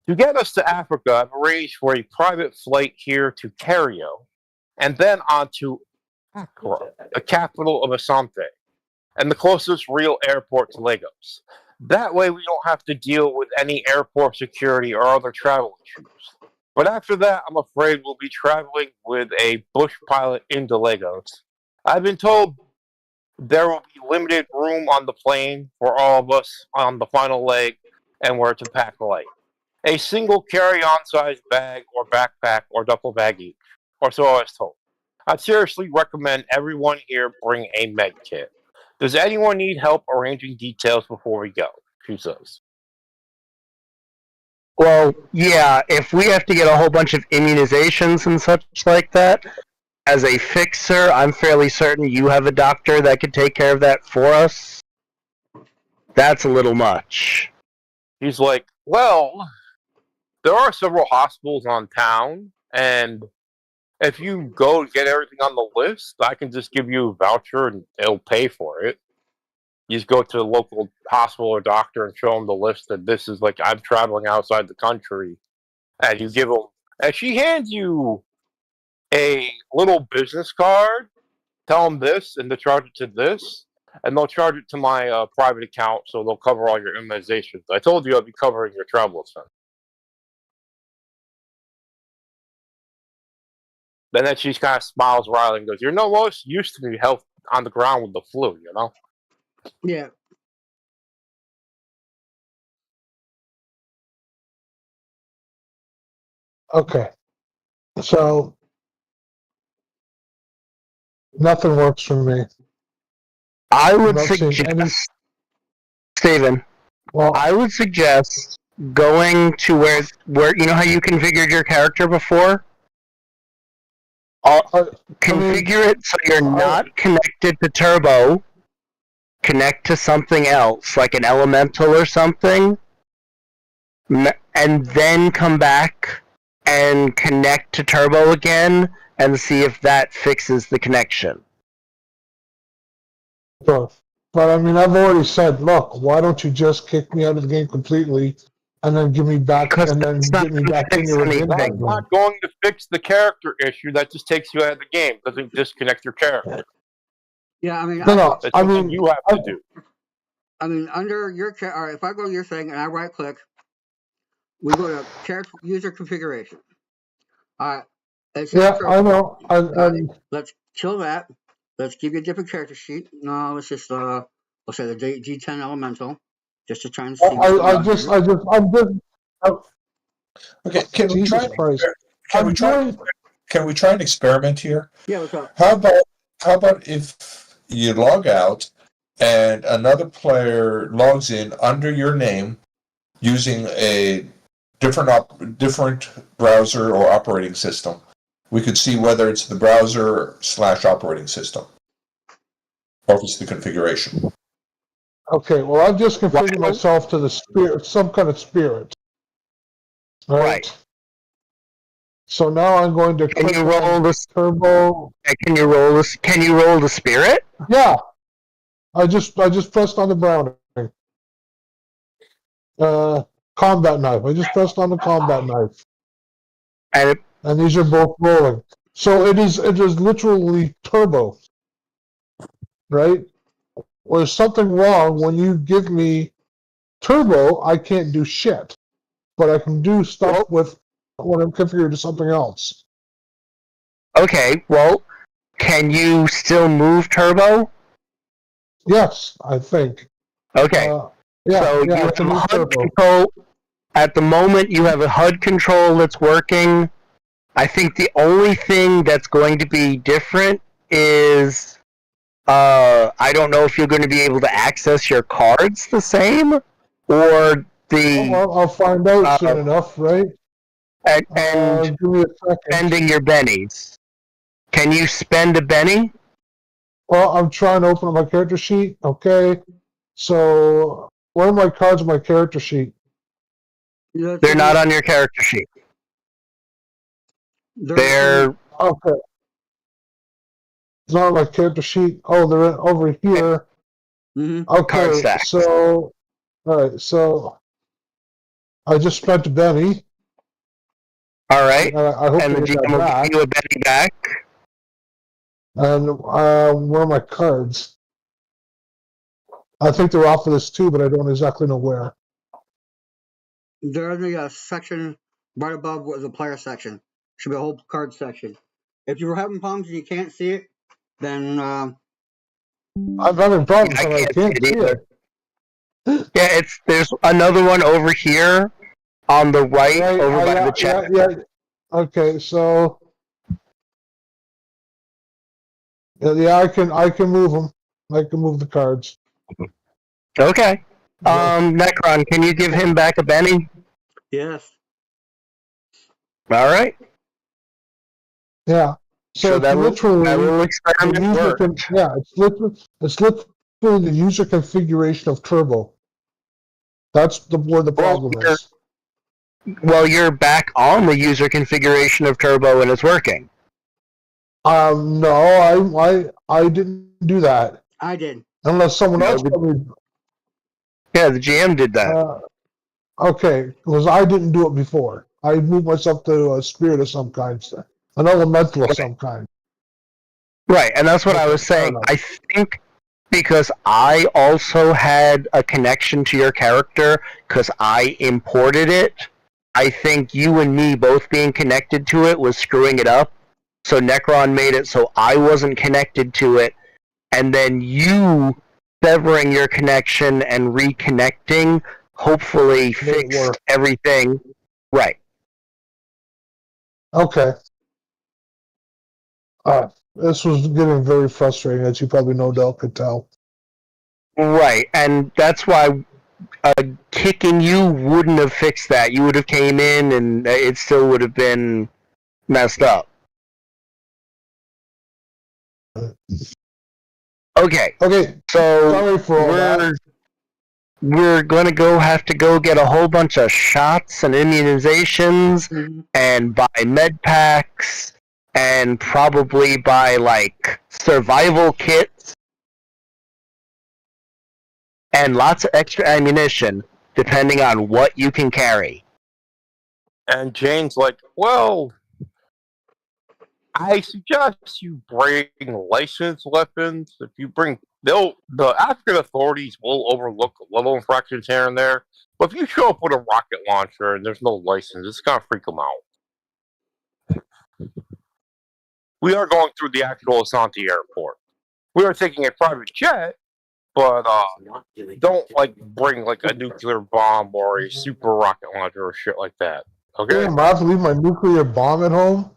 To get us to Africa, I've arranged for a private flight here to Cairo, and then on to Accra, the capital of Asante, and the closest real airport to Lagos. That way we don't have to deal with any airport security or other travel issues. But after that, I'm afraid we'll be traveling with a bush pilot into Lagos. I've been told there will be limited room on the plane for all of us on the final leg, and we're to pack light. A single carry-on size bag or backpack or duffel bag each, or so I was told. I'd seriously recommend everyone here bring a med kit. Does anyone need help arranging details before we go? She says. Well, yeah, if we have to get a whole bunch of immunizations and such like that, as a fixer, I'm fairly certain you have a doctor that could take care of that for us. That's a little much. He's like, well, there are several hospitals on town, and if you go and get everything on the list, I can just give you a voucher and it'll pay for it. You just go to the local hospital or doctor and show them the list that this is like, I'm traveling outside the country. And you give them, and she hands you a little business card. Tell them this, and they charge it to this, and they'll charge it to my private account, so they'll cover all your immunizations. I told you I'd be covering your travel expense. Then she kind of smiles wryly and goes, "You're no most used to me health on the ground with the flu, you know?" Yeah. Okay. So nothing works for me. I would not seeing suggest, any- Steven, Well, I would suggest going to where you know how you configured your character before? Configure it so you're not connected to Turbo. Connect to something else, like an elemental or something, and then come back and connect to Turbo again and see if that fixes the connection. But I mean, I've already said, look, why don't you just kick me out of the game completely, and then give me back, Because and then it's not get me gonna back in fix your anything. agenda I'm not going to fix the character issue. That just takes you out of the game. Doesn't disconnect your character. Yeah, I mean, No, That's I something mean, you have to do. I mean, under your all right, if I go to your thing and I right click, we go to character user configuration. All right. yeah, I know. Let's kill that. Let's give you a different character sheet. No, let's just let's say the G10 elemental, just to try and see. I'm just. Okay, can we Jesus try? Christ. Can we try an experiment here? Yeah, what's up? How about if you log out and another player logs in under your name using a different browser or operating system? We could see whether it's the browser / operating system, or if it's the configuration. Okay, well, I've just configured myself to the spirit, some kind of spirit. Right. So now I'm going to. Can you roll the Turbo? Can you roll this? Can you roll the spirit? Yeah. I just pressed on the Browning. Combat knife. I just pressed on the combat knife. And these are both rolling. So it is literally turbo. Right? Well, there's something wrong when you give me turbo, I can't do shit. But I can do stuff with when I'm configured to something else. Okay, well, can you still move Turbo? Yes, I think. Okay. Yeah, So yeah, you have it's a new HUD turbo. control. At the moment, you have a HUD control that's working. I think the only thing that's going to be different is I don't know if you're going to be able to access your cards the same, or the Well, I'll find out soon enough, right? and Give me a second. spending your bennies. Can you spend a benny? Well, I'm trying to open up my character sheet. Okay. So, where are my cards on my character sheet? They're not on your character sheet. They're Okay. It's not on my character sheet. Oh, they're over here. Mm-hmm. Card Okay, stacks. so, alright, so, I just spent a Benny. All right. I hope And to the get GM that will back. give you a benny back. And where are my cards? I think they're off of this too, but I don't exactly know where. They're in the section right above the player section. Should be a whole card section. If you were having problems and you can't see it, then I'm having problems, I but I can't can't see see it it. Yeah, there's another one over here on the right, Right, over by the chat. yeah. Okay, so yeah, I can move them. I can move the cards. Okay. Yeah. Necron, can you give him back a benny? yes. All right. Yeah. So it's that literally little the experiment user worked. it's literally the user configuration of Turbo. That's where the problem is. Well, you're back on the user configuration of Turbo and it's working. No, I didn't do that. I did. Unless someone else told me. Yeah, the GM did that. Okay, because I didn't do it before. I moved myself to a spirit of some kind, an elemental of some kind. Right, and that's what I Okay, was fair saying. enough. I think because I also had a connection to your character because I imported it, I think you and me both being connected to it was screwing it up. So Necron made it so I wasn't connected to it, and then you severing your connection and reconnecting hopefully Made it fixed work. everything. Right. Okay. This was getting very frustrating, as you probably no doubt could tell. Right, and that's why kicking you wouldn't have fixed that. You would have came in, and it still would have been messed up. Okay, Okay, so sorry for all that. we're going to have to go get a whole bunch of shots and immunizations, Mm-hmm. and buy med packs, and probably buy like survival kits, and lots of extra ammunition, depending on what you can carry. And Jane's like, well, I suggest you bring licensed weapons. If you bring, the African authorities will overlook little infractions here and there. But if you show up with a rocket launcher and there's no license, it's gonna freak them out. We are going through the actual Asante airport. We are taking a private jet, but don't like bring like a nuclear bomb or a super rocket launcher or shit like that. Okay. Damn, I have to leave my nuclear bomb at home.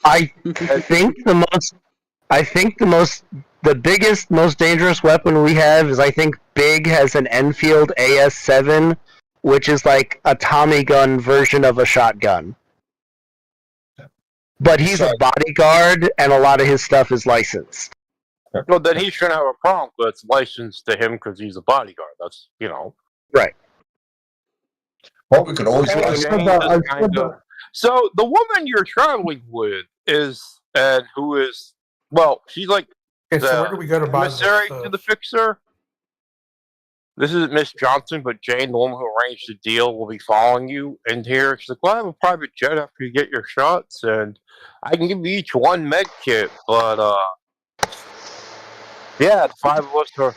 I think the biggest, most dangerous weapon we have is I think Big has an Enfield AS7, which is like a Tommy gun version of a shotgun. But he's a bodyguard, and a lot of his stuff is licensed. Well, then he shouldn't have a problem, but it's licensed to him because he's a bodyguard. That's, Right. Well, we could always I ask. said that. So the woman you're traveling with is, and who is, well, she's like Okay, so where do we go to buy emissary this? to the fixer. This isn't Miss Johnson, but Jane, the woman who arranged the deal, will be following you in here. She's like, well, I have a private jet after you get your shots, and I can give you each one med kit, but, yeah, the five of us are,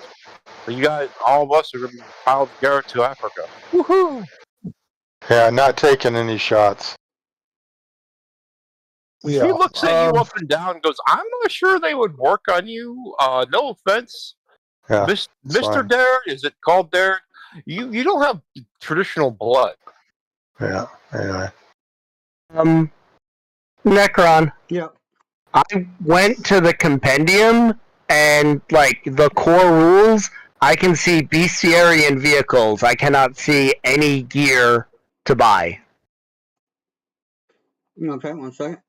you guys, all of us are going to be piled together to Africa. Woohoo! Yeah, not taking any shots. Yeah, She looks at you up and down and goes, I'm not sure they would work on you. No offense. Yeah, Mr. fine. Derek, is it called Derek? You don't have traditional blood. Yeah. Anyway. Necron. Yep. I went to the compendium and like the core rules. I can see bestiary and vehicles. I cannot see any gear to buy. Okay, 1 second.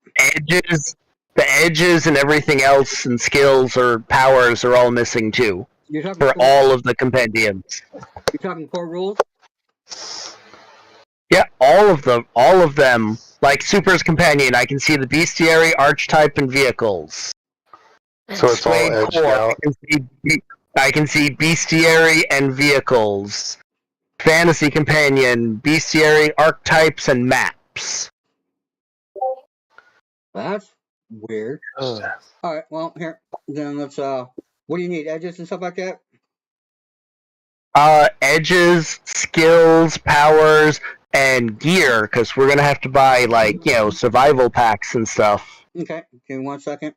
The edges and everything else and skills or powers are all missing too You're talking for core, all of the compendiums. you're talking core rules? Yeah, all of them. Like Super's Companion, I can see the bestiary, archetype, and vehicles. So it's all Swayed edged core, out. I can see bestiary and vehicles. Fantasy Companion, bestiary, archetypes, and maps. That's weird. Alright, well, here. Then let's, what do you need? Edges and stuff like that? Edges, skills, powers, and gear, because we're gonna have to buy, like, survival packs and stuff. Okay, give me 1 second.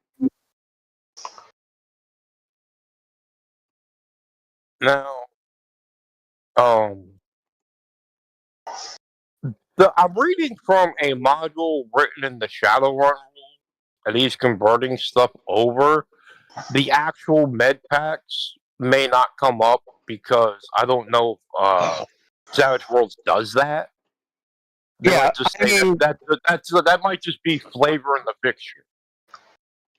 Now, I'm reading from a module written in the Shadowrun, and he's converting stuff over. The actual med packs may not come up because I don't know if Savage Worlds does that. They might just say that might just be flavor in the fixture.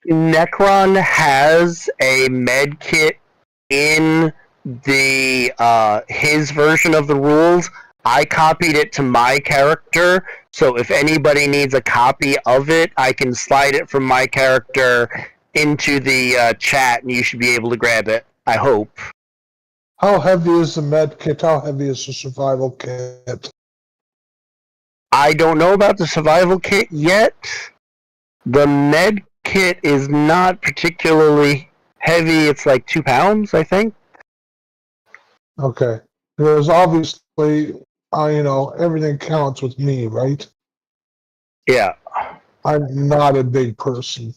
Necron has a med kit in the his version of the rules. I copied it to my character, so if anybody needs a copy of it, I can slide it from my character into the chat, and you should be able to grab it. I hope. How heavy is the med kit? How heavy is the survival kit? I don't know about the survival kit yet. The med kit is not particularly heavy. It's like 2 pounds, I think. Okay. Because obviously, everything counts with me, right? Yeah. I'm not a big person.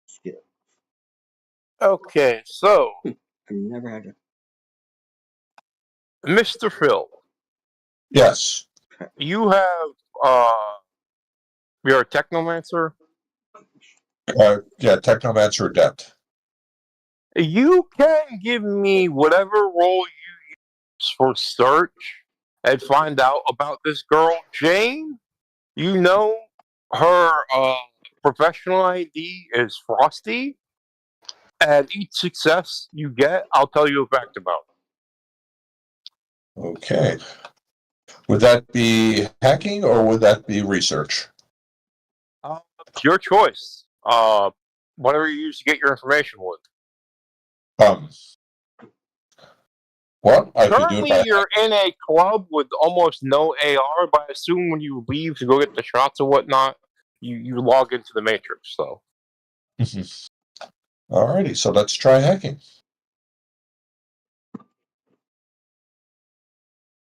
Skip. Okay, so I've never had to. Mr. Phil, Yes. you have you're a technomancer. Yeah, Technomancer Adept. You can give me whatever role you use for search and find out about this girl, Jane. You know her professional ID is Frosty, and each success you get, I'll tell you a fact about it. Okay. Would that be hacking or would that be research? It's your choice. Whatever you use to get your information with. Well, I could do it Currently, by you're in a club with almost no AR, but I assume when you leave to go get the shots or whatnot, you log into the Matrix, so. Alrighty, so let's try hacking.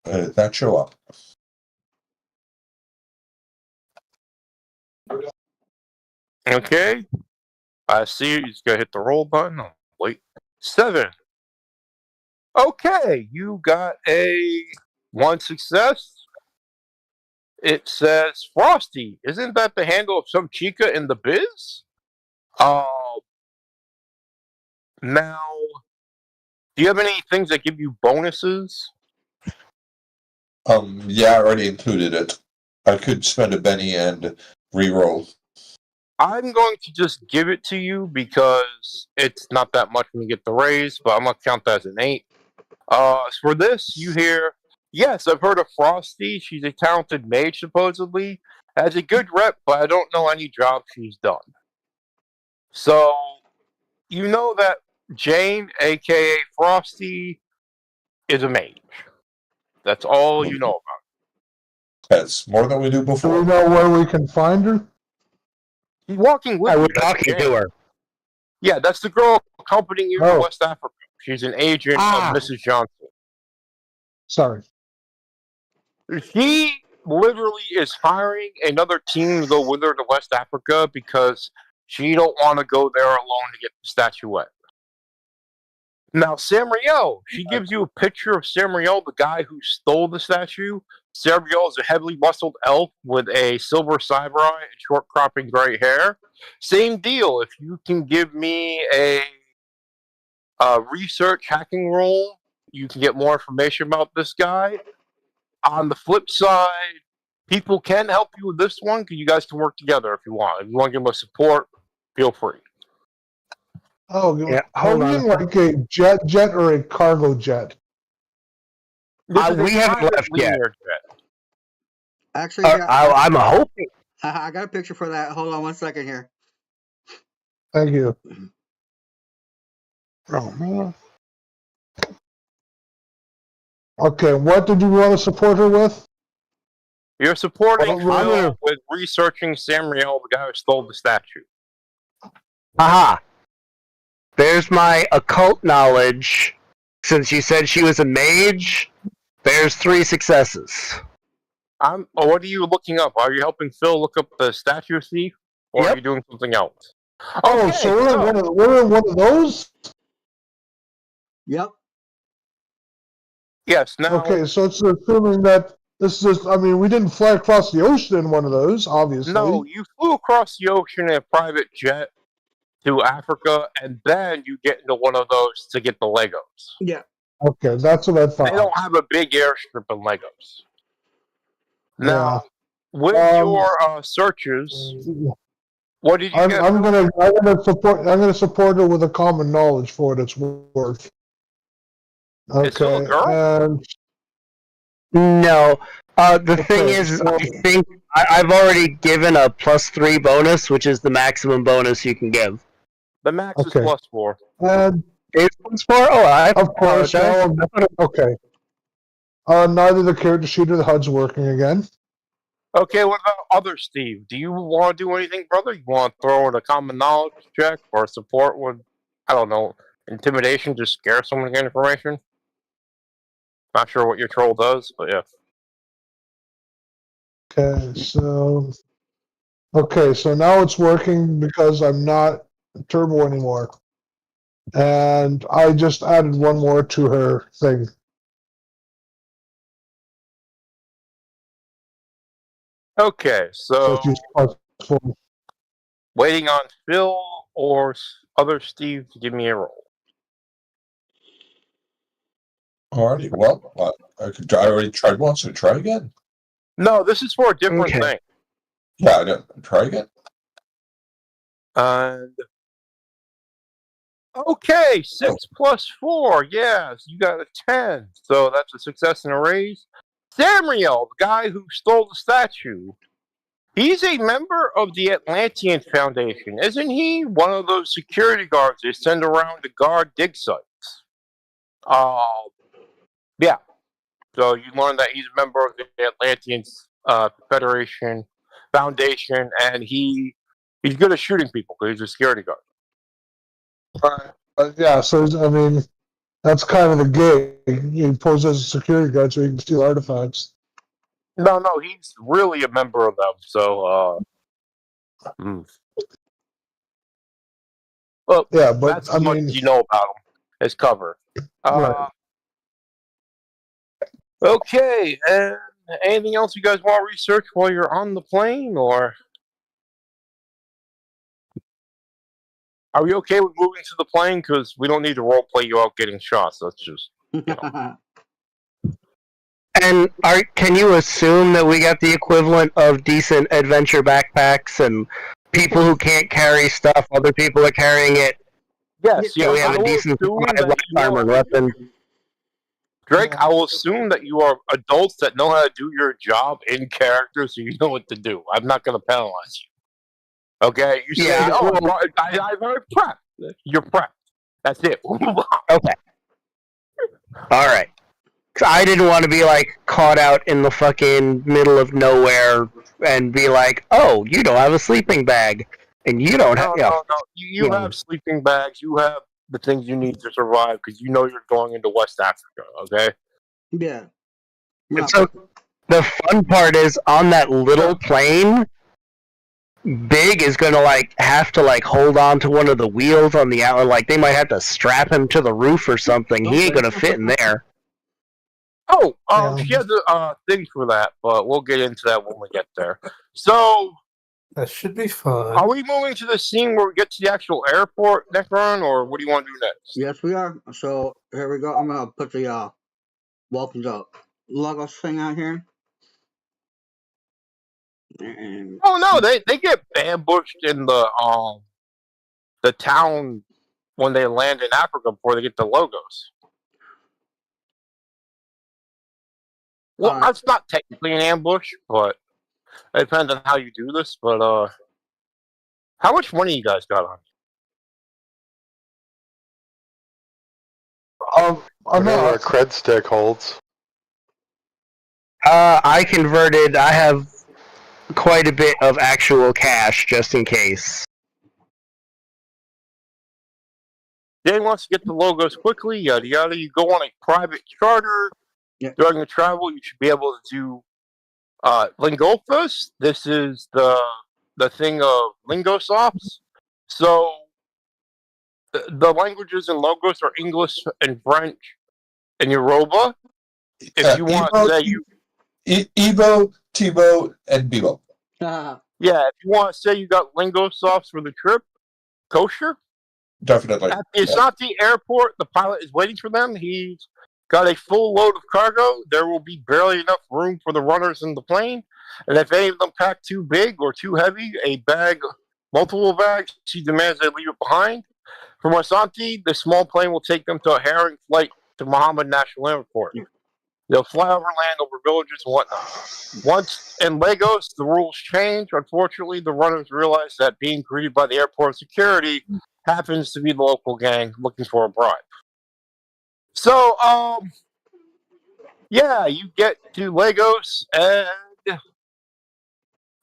Did that show up? Okay. I see you. You just gotta hit the roll button. Oh, wait. 7. Okay, you got a 1 success. It says Frosty. Isn't that the handle of some chica in the biz? Now, do you have any things that give you bonuses? Yeah, I already included it. I could spend a Benny and re-roll. I'm going to just give it to you because it's not that much when you get the raise, but I'm going to count that as an 8. For this, you hear, yes, I've heard of Frosty. She's a talented mage, supposedly. Has a good rep, but I don't know any job she's done. So, you know that Jane, a.k.a. Frosty, is a mage. That's all you know about. That's more than we do Do we before. know where we can find her? She's walking with I you. was That's talking Jane. to her. Yeah, that's the girl accompanying you to Oh. West Africa. She's an agent Ah. of Mrs. Johnson. Sorry. She literally is hiring another team to go with her to West Africa because She don't want to go there alone to get the statuette. Now, Samriel, she gives you a picture of Samriel, the guy who stole the statue. Samriel is a heavily muscled elf with a silver cyber eye and short cropping gray hair. Same deal. If you can give me a research hacking roll, you can get more information about this guy. On the flip side, people can help you with this one because you guys can work together if you want. If you want to give them a support, feel free. Oh, Yeah, are hold we on. in like a jet or a cargo jet? This is a We haven't private left yet. linear jet. Actually, yeah, I'm hoping. I got a picture for that. Hold on 1 second here. Thank you. Oh man. Okay, what did you want to support her with? You're supporting Well, Phil with researching Samriel, the guy who stole the statue. Aha. There's my occult knowledge. Since you said she was a mage, there's 3 successes. What are you looking up? Are you helping Phil look up the statue thief, or Yep. are you doing something else? Oh, Okay, so we're in one of those? Yep. yes. Now, Okay, so it's assuming that this is, I mean, we didn't fly across the ocean in one of those, obviously. no, you flew across the ocean in a private jet to Africa, and then you get into one of those to get the Legos. Yeah. Okay, that's what I thought. They don't have a big airstrip in Legos. Now, Yeah. with your searches, what did you I'm get? gonna support her with a common knowledge for what it's worth. Okay, It's still a girl? and No. The thing Okay, is, so- I think I've already given a +3 bonus, which is the maximum bonus you can give. The max is Okay. +4. and It's +4? Oh, I of course, apologize. okay. Neither the character sheet or the HUD's working again. Okay, what about other Steve? Do you want to do anything, brother? You want to throw in a common knowledge check or support with, I don't know, intimidation to scare someone to get information? Not sure what your troll does, but yeah. Okay, so now it's working because I'm not turbo anymore. And I just added one more to her thing. Okay, so So she's +4. waiting on Phil or other Steve to give me a roll. Alrighty, well, I already tried once, so try again. No, this is for a different Okay. thing. Yeah, I know. Try again. And okay, 6 plus 4. Yes, you got a 10. So that's a success and a raise. Samriel, the guy who stole the statue, he's a member of the Atlantean Foundation, isn't he? One of those security guards they send around to guard dig sites. Yeah. So you learn that he's a member of the Atlantean Federation Foundation, and he's good at shooting people because he's a security guard. Yeah, so I mean, that's kind of the gig. He poses as a security guard so he can steal artifacts. No, he's really a member of them. So, well, Yeah, but that's I what mean, you know about him. His cover. Right. Okay, and anything else you guys want to research while you're on the plane, or are we okay with moving to the plane? Because we don't need to role play you out getting shots. That's just And can you assume that we got the equivalent of decent adventure backpacks and people who can't carry stuff, other people are carrying it? yes. So we have I a will decent assume supply of that light you armor and weapons. Drake, I will assume that you are adults that know how to do your job in character, so you know what to do. I'm not going to penalize you. Okay? You say, Yeah, "Oh, well- I'm very prepped." You're prepped. That's it. Okay. All right. 'Cause I didn't want to be like caught out in the fucking middle of nowhere and be like, "Oh, you don't have a sleeping bag, and you don't have." No. You have sleeping bags. You have the things you need to survive because you know you're going into West Africa. Okay? Yeah. And so the fun part is on that little plane, Big is gonna have to hold on to one of the wheels on the out. Like they might have to strap him to the roof or something. He ain't gonna fit in there. Oh, Yeah. she has a thing for that, but we'll get into that when we get there. So, That should be fun. are we moving to the scene where we get to the actual airport, Necron, or what do you want to do next? Yes, we are. So here we go. I'm gonna put the welcome to Lagos thing out here. And Oh no, they get ambushed in the town when they land in Africa before they get to Logos. Well, that's not technically an ambush, but it depends on how you do this. But how much money you guys got on? Whatever a Enough. cred stick holds. I have quite a bit of actual cash just in case. Jay wants to get the Logos quickly, yada yada. You go on a private charter. Yeah. During the travel, you should be able to do Lingolfos. This is the thing of Lingosofts. So the languages in Logos are English and French and Yoruba. If you want to say you Evo, Tibo, and Bibo. yeah, if you want to say you got Lingosofts for the trip, kosher. Definitely. At the Asante airport, the pilot is waiting for them. He's got a full load of cargo. There will be barely enough room for the runners in the plane. And if any of them pack too big or too heavy, multiple bags, she demands they leave it behind. From Asante, the small plane will take them to a herring flight to Mohammed National Airport. They'll fly over land, over villages and whatnot. Once in Lagos, the rules change. Unfortunately, the runners realize that being greeted by the airport security happens to be the local gang looking for a bribe. So, yeah, you get to Lagos, and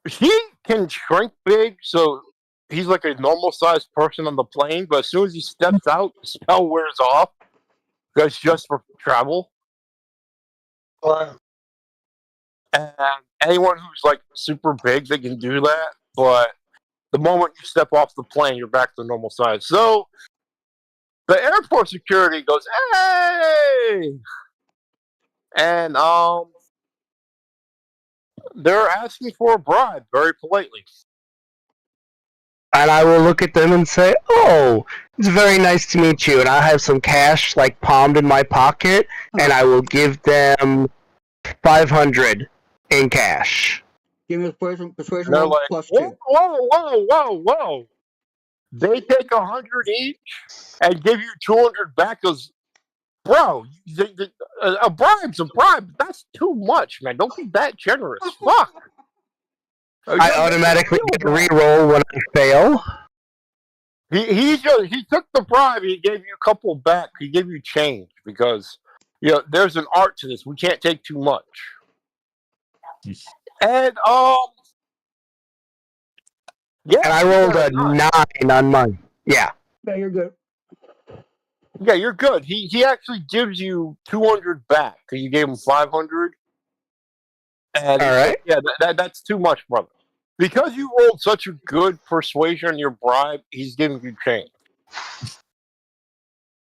he can shrink big, so he's like a normal-sized person on the plane, but as soon as he steps out, the spell wears off. That's just for travel. And anyone who's like super big, they can do that, but the moment you step off the plane, you're back to normal size. So the airport security goes, "Hey!" And they're asking for a bribe very politely. And I will look at them and say, "Oh, it's very nice to meet you." And I have some cash palmed in my pocket, and I will give them 500 in cash. give me a persuasion They're roll like, plus whoa, 2. whoa. They take 100 each and give you 200 back as, bro, a bribe's a bribe. That's too much, man. Don't be that generous. Fuck. I automatically get a reroll when I fail. He took the bribe. He gave you a couple back. He gave you change because there's an art to this. We can't take too much. And yeah. And I rolled a 9 on mine. Yeah. Yeah, you're good. Yeah, you're good. He actually gives you 200 back because you gave him 500. And all right. Yeah, that's too much, brother. Because you rolled such a good persuasion on your bribe, he's giving you change.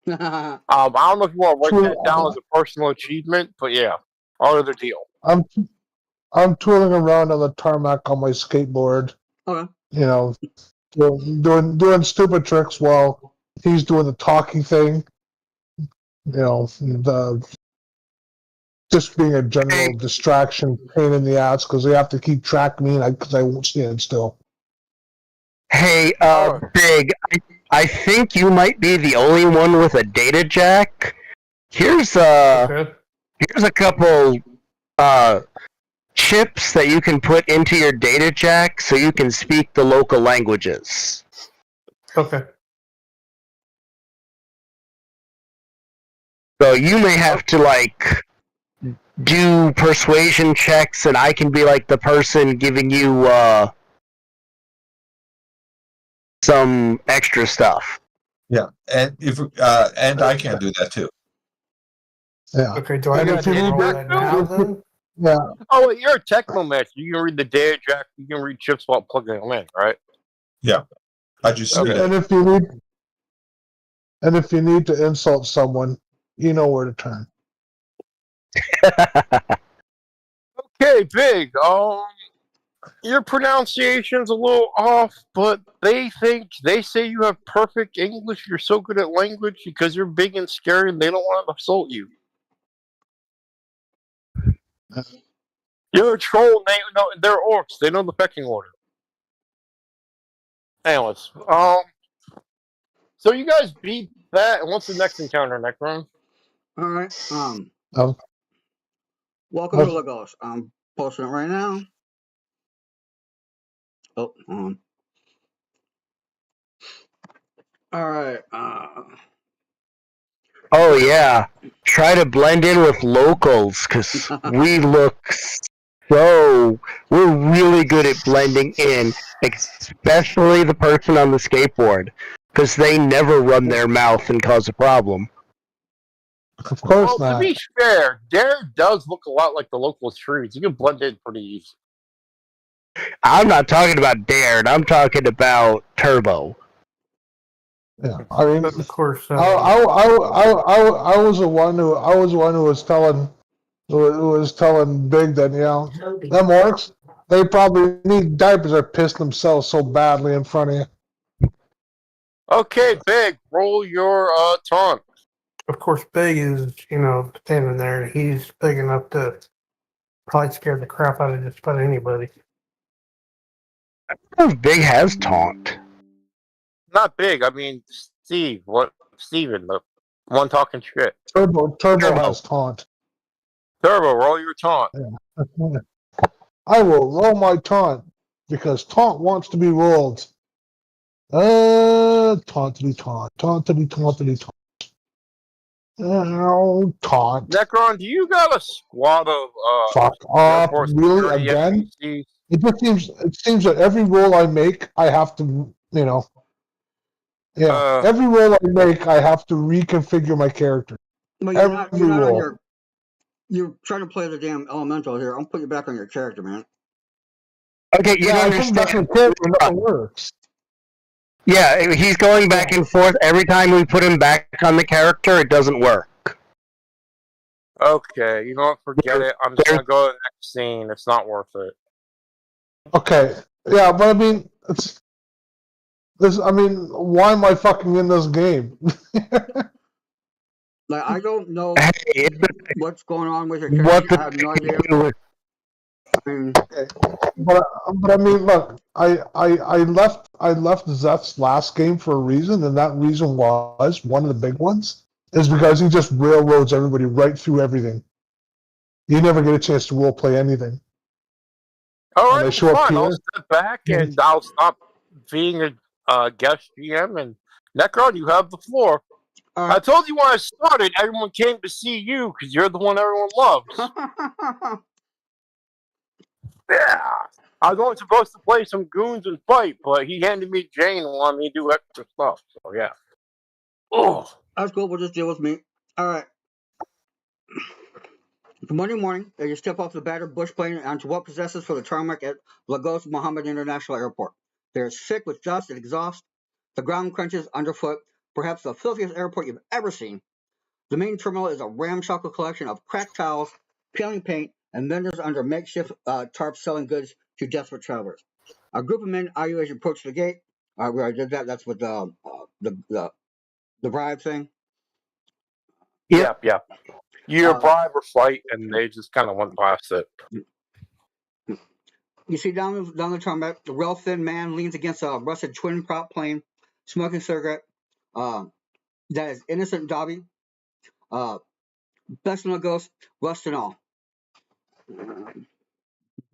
I don't know if you want to write that down as a personal achievement, but yeah, part of the deal. I'm twirling around on the tarmac on my skateboard. Okay. Doing stupid tricks while he's doing the talking thing. Just being a general distraction, pain in the ass, because they have to keep track of me, because I won't stand still. Hey, Big, I think you might be the only one with a data jack. Here's a couple chips that you can put into your data jack so you can speak the local languages. Okay. So you may have to do persuasion checks, and I can be the person giving you some extra stuff. Yeah, and I can do that too. Yeah. Okay, do I need to roll that now then? Yeah, Oh, wait, you're a technomancer. You can read the data jack. You can read chips while plugging them in, right? Yeah. I just see Okay. that. and if you need to insult someone, you know where to turn. Okay, Big. Your pronunciation's a little off, but they say you have perfect English. You're so good at language because you're big and scary, and they don't want to assault you. You're a troll. They're orcs. They know the pecking order. Anyways, so you guys beat that, and what's the next encounter, Necron? All right. Um, Welcome to I've- Lagos. I'm posting it right now. Oh, all right. Oh yeah, try to blend in with locals because we look so. We're really good at blending in, especially the person on the skateboard, because they never run their mouth and cause a problem. Of course Well, to not. be fair, Dare does look a lot like the local trees. You can blend in pretty easy. I'm not talking about Dared. I'm talking about Turbo. Yeah, I mean, But of course, I was the one who was telling Big that them orcs, they probably need diapers. They're pissing themselves so badly in front of you. Okay, Big, roll your taunt. of course, Big is standing there, and he's big enough to probably scare the crap out of just about anybody. I don't know if Big has taunt. Not Big. I mean Steve. What? Steven, the one talking shit. Turbo has taunt. Turbo, roll your taunt. I will roll my taunt because taunt wants to be rolled. Tauntity taunt. Oh, taunt. Necron, do you got a squad of Fuck off. airport Really? security Again? NPCs? It seems that every roll I make, I have to, every roll I make, I have to reconfigure my character. but you're not on your. You're trying to play the damn elemental here. I'm putting you back on your character, man. Okay, you don't I put back in understand. character, nothing works. Yeah, he's going back and forth. Every time we put him back on the character, it doesn't work. Okay, you know what? Forget it. I'm just gonna go to the next scene. It's not worth it. Okay. Yeah, but I mean, why am I fucking in this game? Like, I don't know Hey, what's going on with your what character. I have no idea. I mean, but I mean, look, I left Zeth's last game for a reason, and that reason was one of the big ones is because he just railroads everybody right through everything. You never get a chance to role play anything. All And I right, show up fine. I'll here. step back and I'll stop being a guest GM. And Necron, you have the floor. I told you when I started, everyone came to see you because you're the one everyone loves. Yeah. I was only supposed to play some goons and fight, but he handed me Jane and wanted me to do extra stuff. So yeah. Oh. That's cool. We'll just deal with me. All right. Monday morning, as you step off the battered bush plane onto what possesses for the tarmac at Lagos Mohammed International Airport. They're thick with dust and exhaust. The ground crunches underfoot, perhaps the filthiest airport you've ever seen. The main terminal is a ramshackle collection of cracked towels, peeling paint, and vendors under makeshift tarps selling goods to desperate travelers. A group of men eye you as you approach the gate. We already did that. That's with the bribe thing. Yep. You bribe or fight, and they just kind of went past it. You see down the tarmac, the rail-thin man leans against a rusted twin-prop plane, smoking a cigarette. That is innocent Dobby. Best in the ghost, rust and all.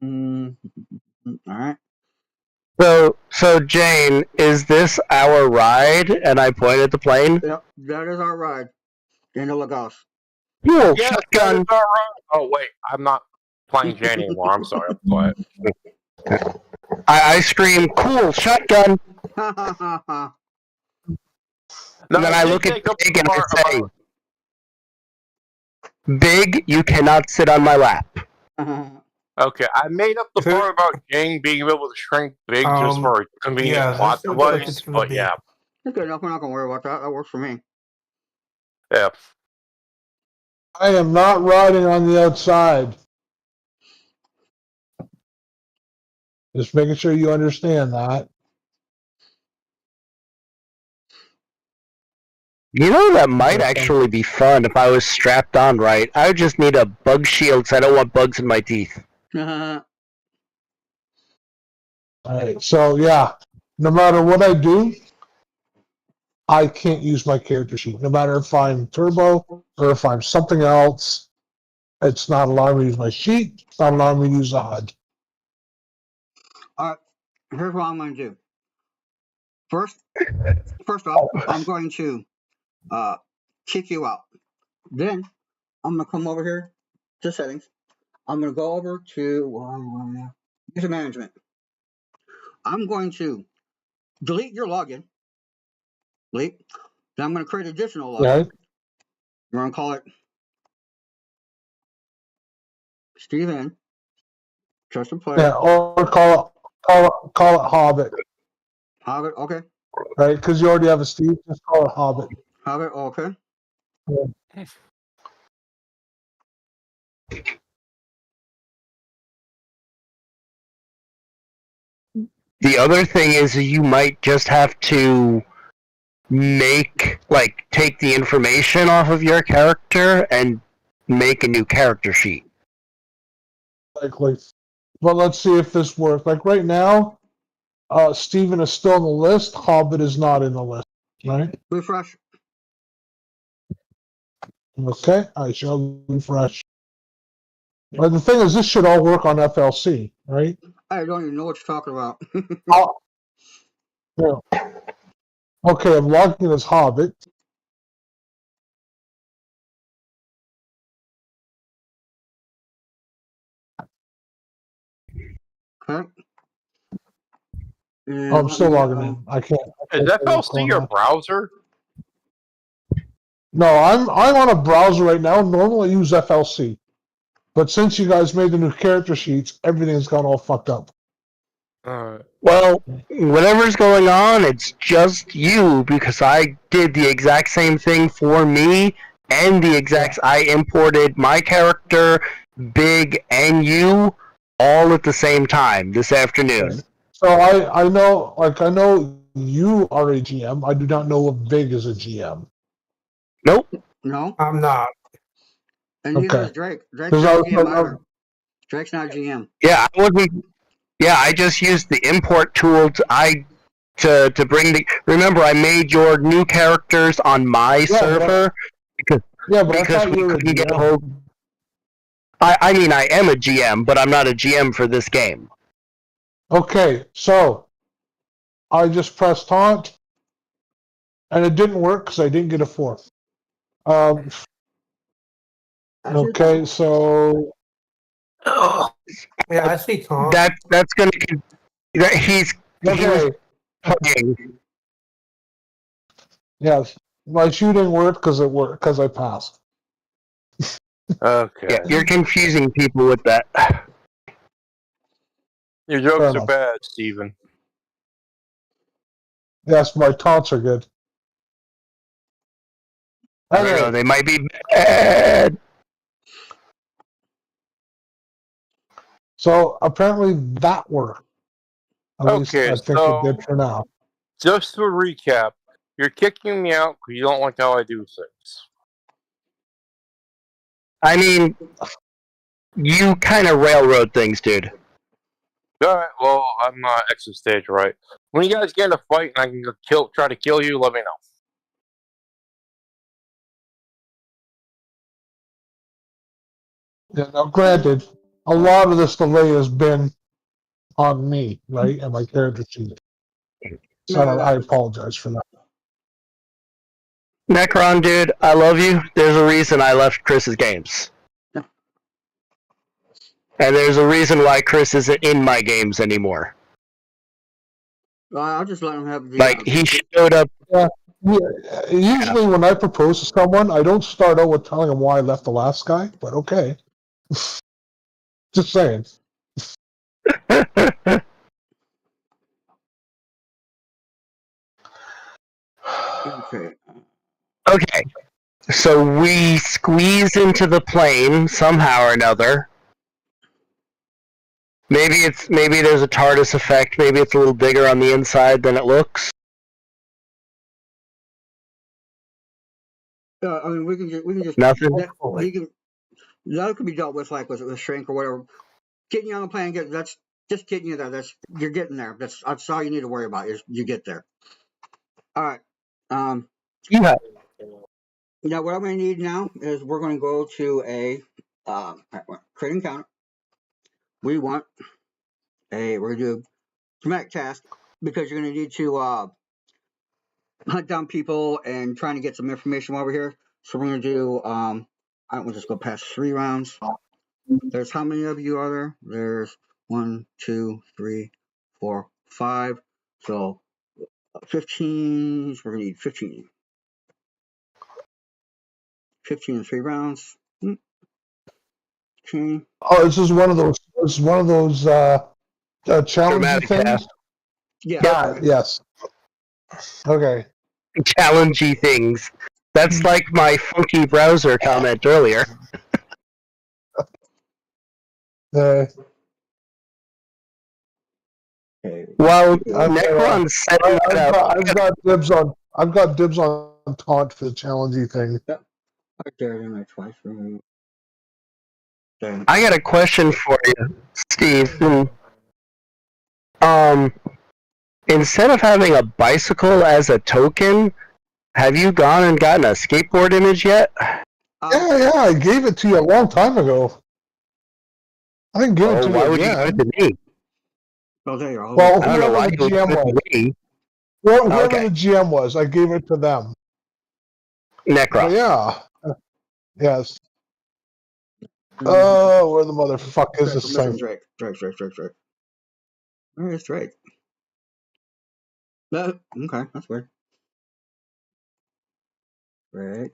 All right. So Jane, is this our ride? And I point at the plane. Yep, that is our ride into Lagos. Cool, Yes, shotgun. that is all right. Oh wait, I'm not playing Jane anymore. I'm sorry. I'm quiet. I scream, cool, shotgun. No, And then I look at Big and I say, Big, you cannot sit on my lap. Okay, I made up the part about Jane being able to shrink big just for a convenient plot that's what it looks like device, it's gonna but be. yeah. It's good enough. We're not gonna worry about that. That works for me. Yeah. I am not riding on the outside. Just making sure you understand that. You know, that might Okay. actually be fun if I was strapped on right. I would just need a bug shield because I don't want bugs in my teeth. All right. So yeah, no matter what I do, I can't use my character sheet. No matter if I'm turbo or if I'm something else, it's not allowing me to use my sheet. It's not allowing me to use the HUD. All right. Here's what I'm gonna do. First off, I'm going to kick you out. Then I'm gonna come over here to settings. I'm gonna go over to user management. I'm going to delete your login. Delete. Then I'm gonna create an additional login. Right? We're gonna call it Steven. Trusted player. Yeah. Or call it Hobbit. Hobbit. Okay. Right? Because you already have a Steve. Just call it Hobbit. Hobbit. Okay. Yeah. The other thing is you might just have to take the information off of your character and make a new character sheet. Likely. But let's see if this works. Like right now, Steven is still on the list. Hobbit is not in the list. Right? Refresh. Okay. I shall refresh. But the thing is, this should all work on FLC, right? I don't even know what you're talking about. Yeah. Okay, I'm logging in as Hobbit. Okay. Oh, I'm still logging in. I can't. Is FLC your browser? No, I'm on a browser right now. Normally I use FLC, but since you guys made the new character sheets, everything's gone all fucked up. Well, whatever's going on, it's just you, because I did the exact same thing for me, and the exact I imported my character, Big, and you all at the same time this afternoon. So I know you are a GM. I do not know if Big is a GM. Nope. No. I'm not. And neither Okay. is Drake. Drake's not GM either. Drake's not GM. Yeah, I wasn't. Yeah, I just used the import tool to bring the. Remember, I made your new characters on my server because we couldn't get a hold. I mean, I am a GM, but I'm not a GM for this game. Okay, so I just pressed taunt, and it didn't work because I didn't get a 4. Okay, so Yeah, I see Tom. That's gonna. He's playing. Yes, my shoe didn't work because it worked because I passed. Okay. Yeah, you're confusing people with that. Your jokes are bad, Steven. Yes, my taunts are good. I don't know, they might be bad. So apparently that worked. At least I think it did for now. Just to recap, you're kicking me out because you don't like how I do things. I mean, you kind of railroad things, dude. Alright, well, I'm not exit stage right. When you guys get in a fight and I can try to kill you, let me know. Yeah, now granted, a lot of this delay has been on me, right? And my character sheet. So I apologize for that. Necron, dude, I love you. There's a reason I left Chris's games. And there's a reason why Chris isn't in my games anymore. I'll just let him have the. Like, he showed up. Usually when I propose to someone, I don't start out with telling them why I left the last guy, but okay. Just saying. Okay. Okay. So we squeeze into the plane somehow or another. Maybe there's a TARDIS effect. Maybe it's a little bigger on the inside than it looks. I mean, we can just Nothing. that could be dealt with like with shrink or whatever. Getting you on the plane, that's just getting you there. You're getting there. That's all you need to worry about. Is you get there. All right. Yeah. Now what I'm going to need now is we're going to go to a create encounter. We're going to do a dramatic task because you're going to need to hunt down people and trying to get some information while we're here. So we're going to do we'll just go past 3 rounds. There's how many of you are there? There's 1, 2, 3, 4, 5. So 15. We're going to need 15. 15 in 3 rounds. Okay. Oh, this is one of those. This is one of those challenging Dramatic things. task. Yeah. Ah, yes. Okay. Challengey things. That's like my funky browser comment earlier. Okay. While I've Necron's setting that up, I've got dibs on taunt for the challenging thing. Yep. Right there, then like twice. Then I got a question for you, Steve. Instead of having a bicycle as a token, have you gone and gotten a skateboard image yet? Yeah, I gave it to you a long time ago. I didn't give it to Why you would you give again. it to me? Oh, there you are. Well, I don't know whoever why the you would give GM it was, to me. whoever Okay. the GM was, I gave it to them. But Necron. yeah, yes. Where the motherfucker is this thing? Drake. Where is Drake? Okay, that's weird. Drake.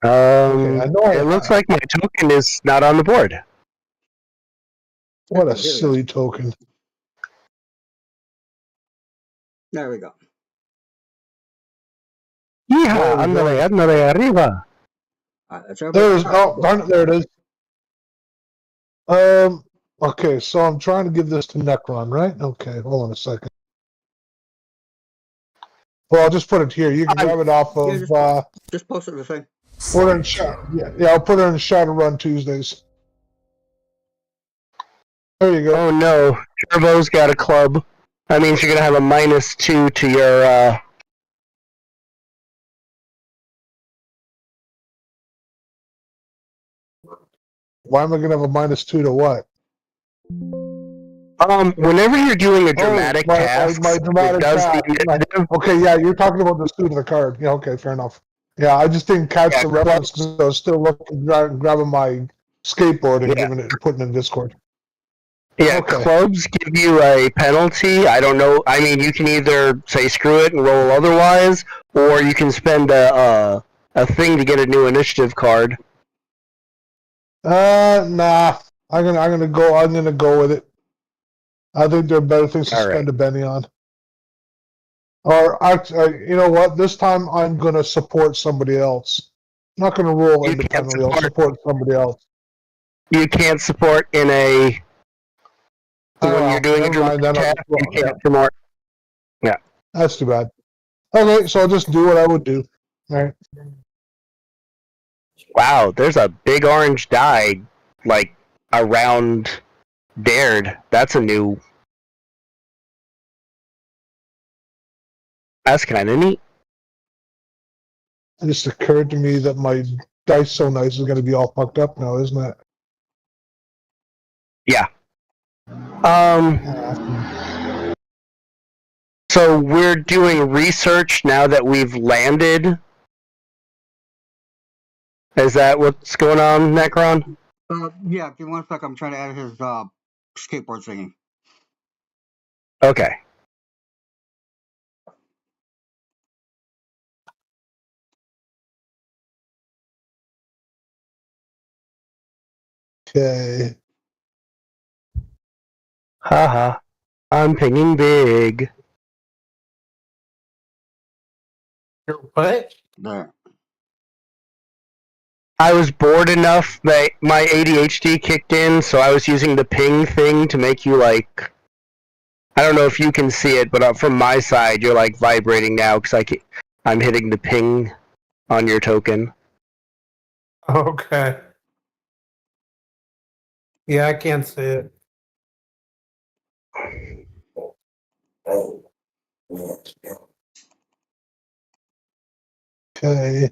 Okay, I know It looks like my token is not on the board. What a Here we go. silly token. There we go. Yeah, There we go. ándale arriba. That's There everybody. it is. Oh, darn it, there it is. Okay, so I'm trying to give this to Necron, right? Okay, hold on a second. Well, I'll just put it here. You can grab it off of. Just post it in the thing. Put it in yeah, I'll put it in Shadowrun Tuesdays. There you go. Oh no, Turbo's got a club. That means you're gonna have a -2 to your. Why am I gonna have a -2 to what? Whenever you're doing a dramatic task, my dramatic it does task. the initiative. Okay, yeah, you're talking about the suit of the card. Yeah, okay, fair enough. Yeah, I just didn't catch Yeah, the reference because I was still looking, grabbing my skateboard and Yeah. giving it, putting it in Discord. Yeah, Okay. clubs give you a penalty. I don't know. I mean, you can either say screw it and roll otherwise, or you can spend a thing to get a new initiative card. Nah. I'm gonna go with it. I think there are better things to All right. spend a penny on. Or you know what? This time I'm gonna support somebody else. I'm not gonna roll You can't independently. I'll support somebody else. You can't support in a when you're doing a never mind, dramatic then task. You can't support. Yeah. That's too bad. Okay, so I'll just do what I would do. All right. Wow, there's a big orange die like around Dared. That's a new. That's kind of neat. It just occurred to me that my Dice So Nice is going to be all fucked up now, isn't it? Yeah. So we're doing research now that we've landed. Is that what's going on, Necron? Yeah, give me 1 sec. I'm trying to add his skateboard singing. Okay. Okay. Haha. I'm pinging big. You're what? There. I was bored enough that my ADHD kicked in, so I was using the ping thing to make you like. I don't know if you can see it, but from my side, you're like vibrating now because I'm hitting the ping on your token. Okay. Yeah, I can't see it. Okay.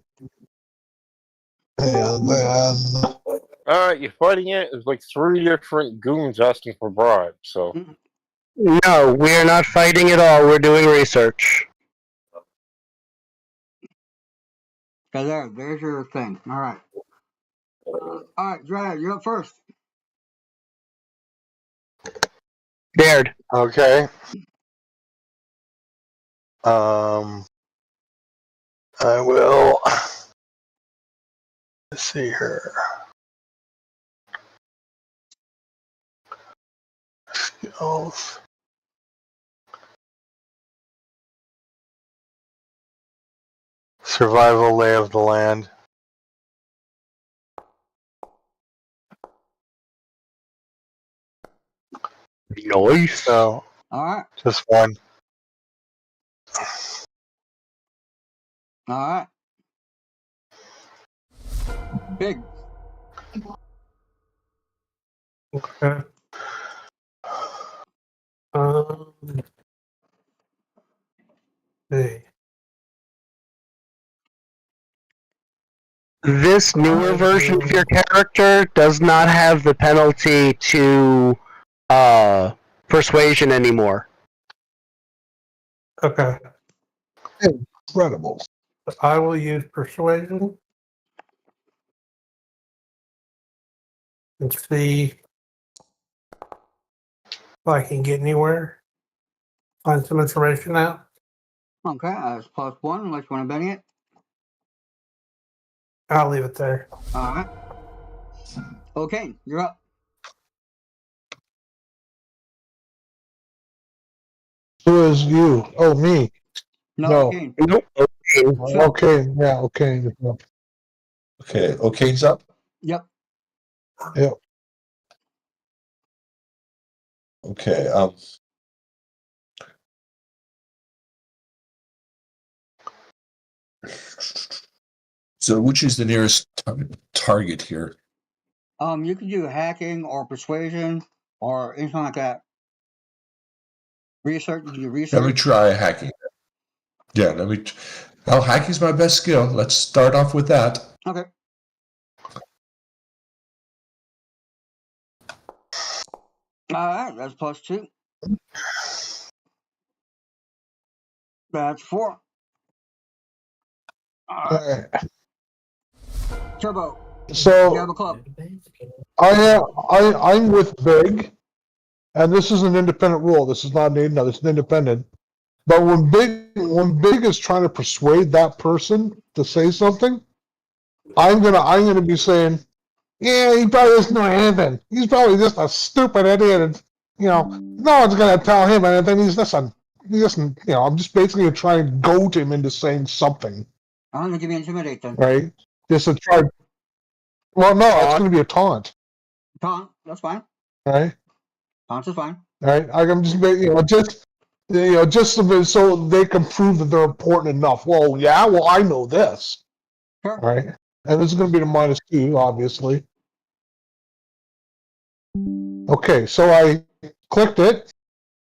And then Alright, you're fighting it. There's like 3 different goons asking for bribes, so. No, we're not fighting at all. We're doing research. So there's your thing. All right. All right, Dryad, you're up first. Dared. Okay. I will. Let's see here. Skills. Survival lay of the land. Nice. So All right. just one. All right. Big. Okay. Hey. This newer version of your character does not have the penalty to persuasion anymore. Okay. incredible. I will use persuasion and see if I can get anywhere. Find some information out. Okay, that's +1 unless you want to bang it. I'll leave it there. All right. Okay, you're up. Who is you? Oh, me. No. Okay. Nope. Okay. Yeah. Okay. Okay, okay's up. Yep. Yep. Okay. So, which is the nearest target here? You can do hacking or persuasion or anything like that. Research. You do research. Let me try hacking. Yeah, Oh, hacking's my best skill. Let's start off with that. Okay. All right, that's +2. That's 4. All right. All right. Turbo. So You have a club. I'm with Big, and this is an independent rule. This is not an no, it's an independent. But when Big is trying to persuade that person to say something, I'm gonna be saying, yeah, he probably doesn't know anything. He's probably just a stupid idiot, and no one's gonna tell him anything. He doesn't. I'm just basically trying to goad him into saying something. I'm gonna give you intimidate then. Right? Just to try. Well, no, it's going to be a taunt. Taunt. That's fine. Right? Taunt is fine. Right? I'm just just so they can prove that they're important enough. Well, yeah. Well, I know this. Sure. Right? And this is going to be the -2, obviously. Okay, so I clicked it.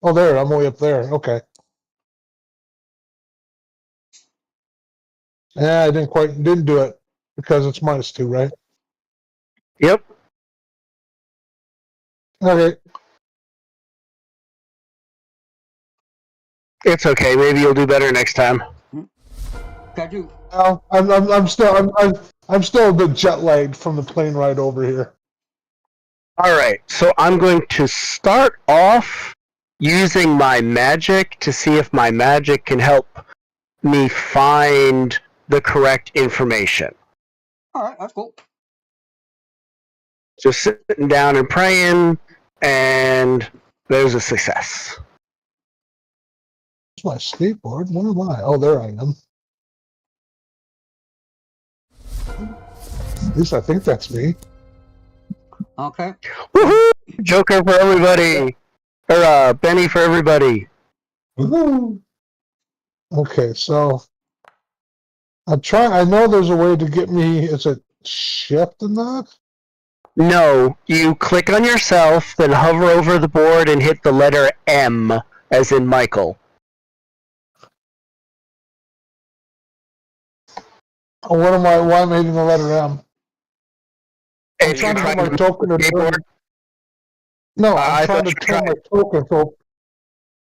Oh, there. I'm way up there. Okay. Yeah, I didn't do it because it's -2, right? Yep. Okay. It's okay. Maybe you'll do better next time. Got you. Well, I'm still a bit jet lagged from the plane ride over here. All right. So I'm going to start off using my magic to see if my magic can help me find the correct information. All right, that's cool. Just sitting down and praying, and There's a success. Where's my skateboard? Where am I? Oh, there I am. At least I think that's me. Okay. Woohoo! Joker for everybody. Or Benny for everybody. Woohoo! Okay, so I know there's a way to get me. Is it shift in that? No, you click on yourself, then hover over the board and hit the letter M, as in Michael. Oh, what am I? Why am I hitting the letter M? I'm If you're trying to trying get my to token to skateboard, turn. No, I'm I trying thought to you turn tried. my token. So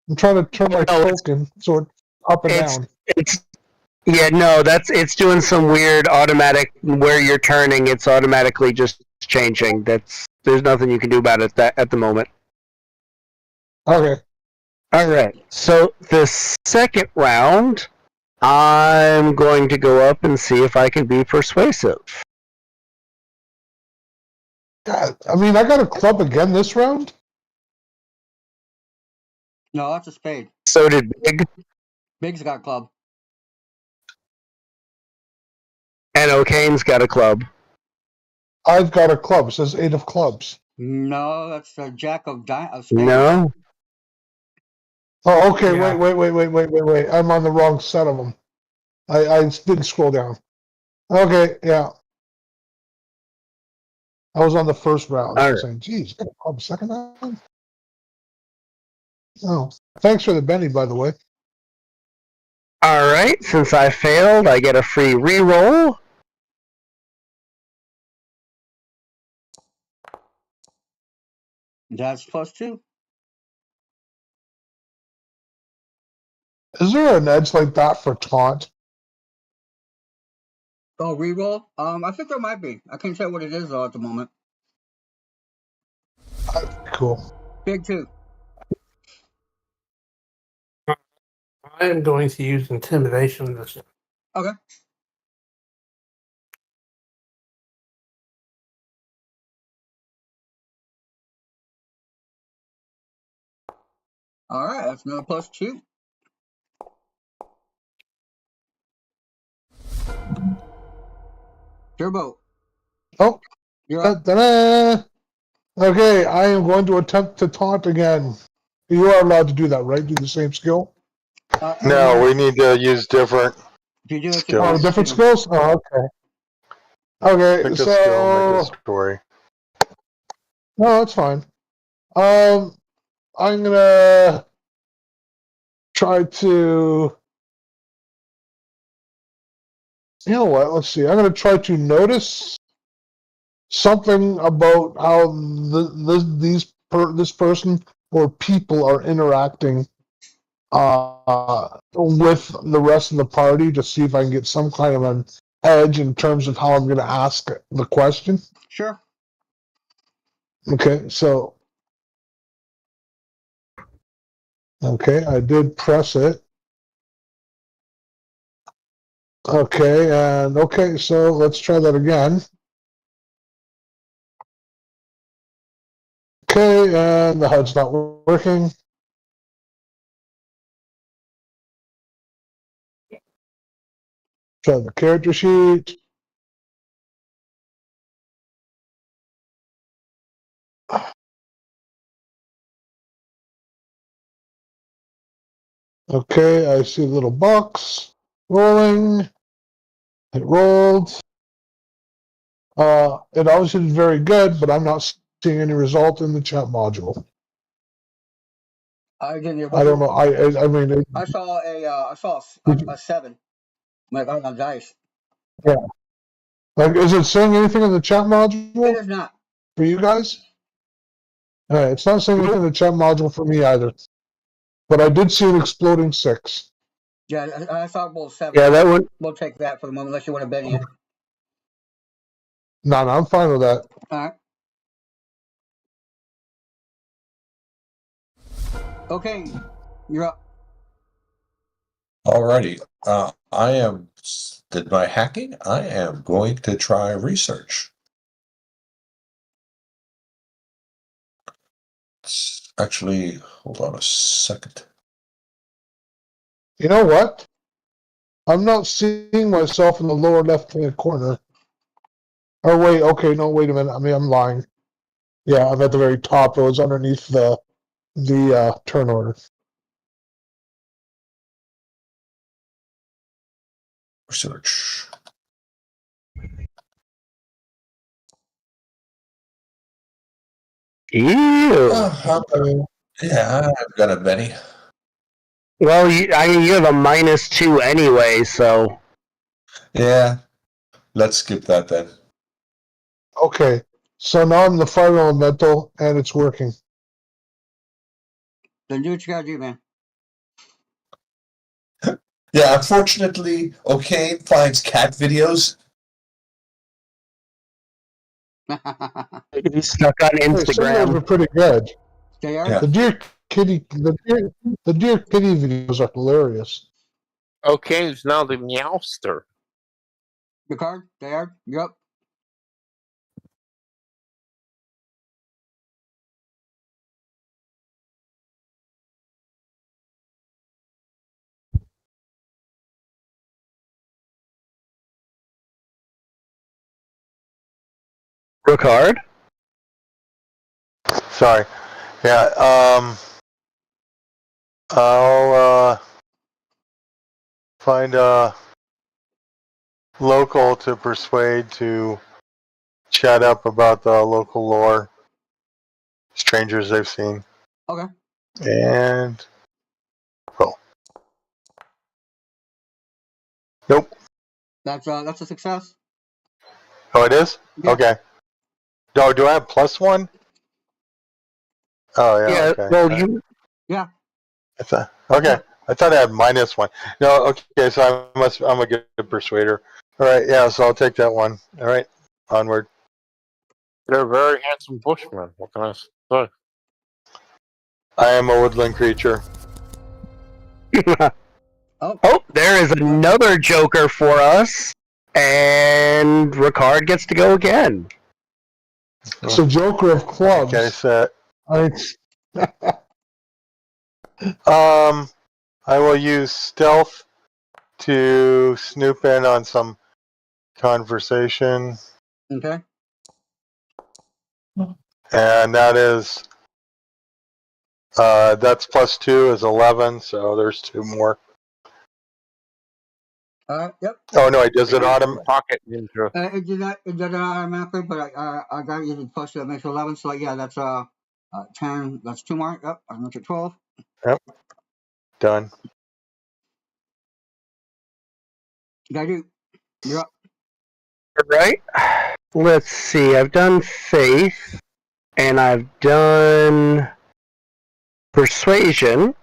I'm trying to turn my No, token so it's up and it's down. it's yeah, no, it's doing some weird automatic where you're turning. It's automatically just changing. There's nothing you can do about it at the moment. Okay. All right. So the second round, I'm going to go up and see if I can be persuasive. God, I mean, I got a club again this round. No, that's a spade. So did Big, Big's got club. and O'Kane's got a club. I've got a club. It says 8 of clubs. No, that's the jack of spades. No. Oh, okay. Yeah. Wait. I'm on the wrong set of them. I didn't scroll down. Okay, yeah. I was on the first round. All I right. was saying, geez, got a club second round? Oh, thanks for the Benny, by the way. All right. Since I failed, I get a free reroll. That's +2. Is there an edge like that for taunt? Oh, reroll? I think there might be. I can't tell what it is though at the moment. Cool. Big 2. I am going to use intimidation this time. Okay. All right, that's another +2. Turbo. Oh, You're up. da-da-da. Okay, I am going to attempt to taunt again. You are allowed to do that, right? Do the same skill? No, Yeah. we need to use different. If you do it, skills. Oh, different skills? Oh, okay. Okay, Pick a so... skill, make a story. No, that's fine. I'm gonna try to... You know what? Let's see. I'm gonna try to notice something about how this person or people are interacting with the rest of the party to see if I can get some kind of an edge in terms of how I'm going to ask the question. Sure. Okay, so I did press it. Okay, so let's try that again. Okay, and the HUD's not working. Try the character sheet. Okay, I see a little box rolling. It rolled. It obviously did very good, but I'm not seeing any result in the chat module. I didn't. I don't know. I mean, I saw a 7. Like on the dice. yeah. Like, is it saying anything in the chat It module is not. for you guys? All right, it's not saying anything in the chat module for me either. But I did see an exploding 6. Yeah, I saw both 7. Yeah, that one. We'll take that for the moment, unless you want to bet it. No, I'm fine with that. All right. Okay, you're up. Alrighty. Did my hacking? I am going to try research. Actually, hold on a second. You know what? I'm not seeing myself in the lower left-hand corner. Oh, wait, okay, no, wait a minute. I mean, I'm lying. Yeah, I'm at the very top. It was underneath the turn order. Research. Ew. Yeah, I've got a Benny. Well, I mean, you have a -2 anyway, so. Yeah, let's skip that then. Okay, so now I'm the fire elemental, and it's working. Then do what you gotta do, man. Yeah, unfortunately, O'Kane finds cat videos. He's stuck on Hey, some of those Instagram. are pretty good. They are? Yeah. The dear kitty videos are hilarious. Okay, it's now the Meowster. The card? They are? Yep. Ricard? Sorry. Yeah. I'll find a local to persuade to chat up about the local lore, strangers they've seen, Okay. and well, nope. That's a success. Oh, it is. Yeah. Okay. No, do I have +1? Oh yeah. Okay. Well, you. Yeah. Okay. I thought I had -1. No. Okay. So I'm a good persuader. All right. Yeah. So I'll take that one. All right. Onward. They're a very handsome bushman. What can I say? I am a woodland creature. Oh, there is another Joker for us, and Ricard gets to go again. It's a Joker of clubs. Okay. Set. I will use stealth to snoop in on some conversation, Okay. and that is that's +2 is 11. So there's 2 more. Yep. Oh no! Does it Pocket Ninja. It did not. It did not automatically, but I got you to plus that makes 11. So yeah, that's 10. That's 2 more. Yep. I'm at 12. Yep. Done. Got you. You're up. Right? Let's see. I've done Faith, and I've done Persuasion.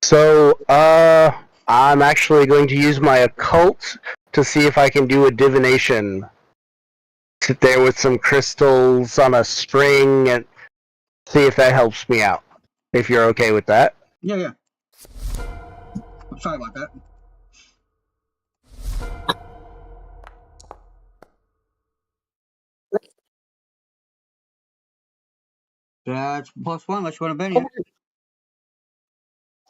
So, I'm actually going to use my Occult to see if I can do a divination. Sit there with some crystals on a string and see if that helps me out. If you're okay with that. Yeah. I'm sorry about that. That's +1. Unless you want to bet it.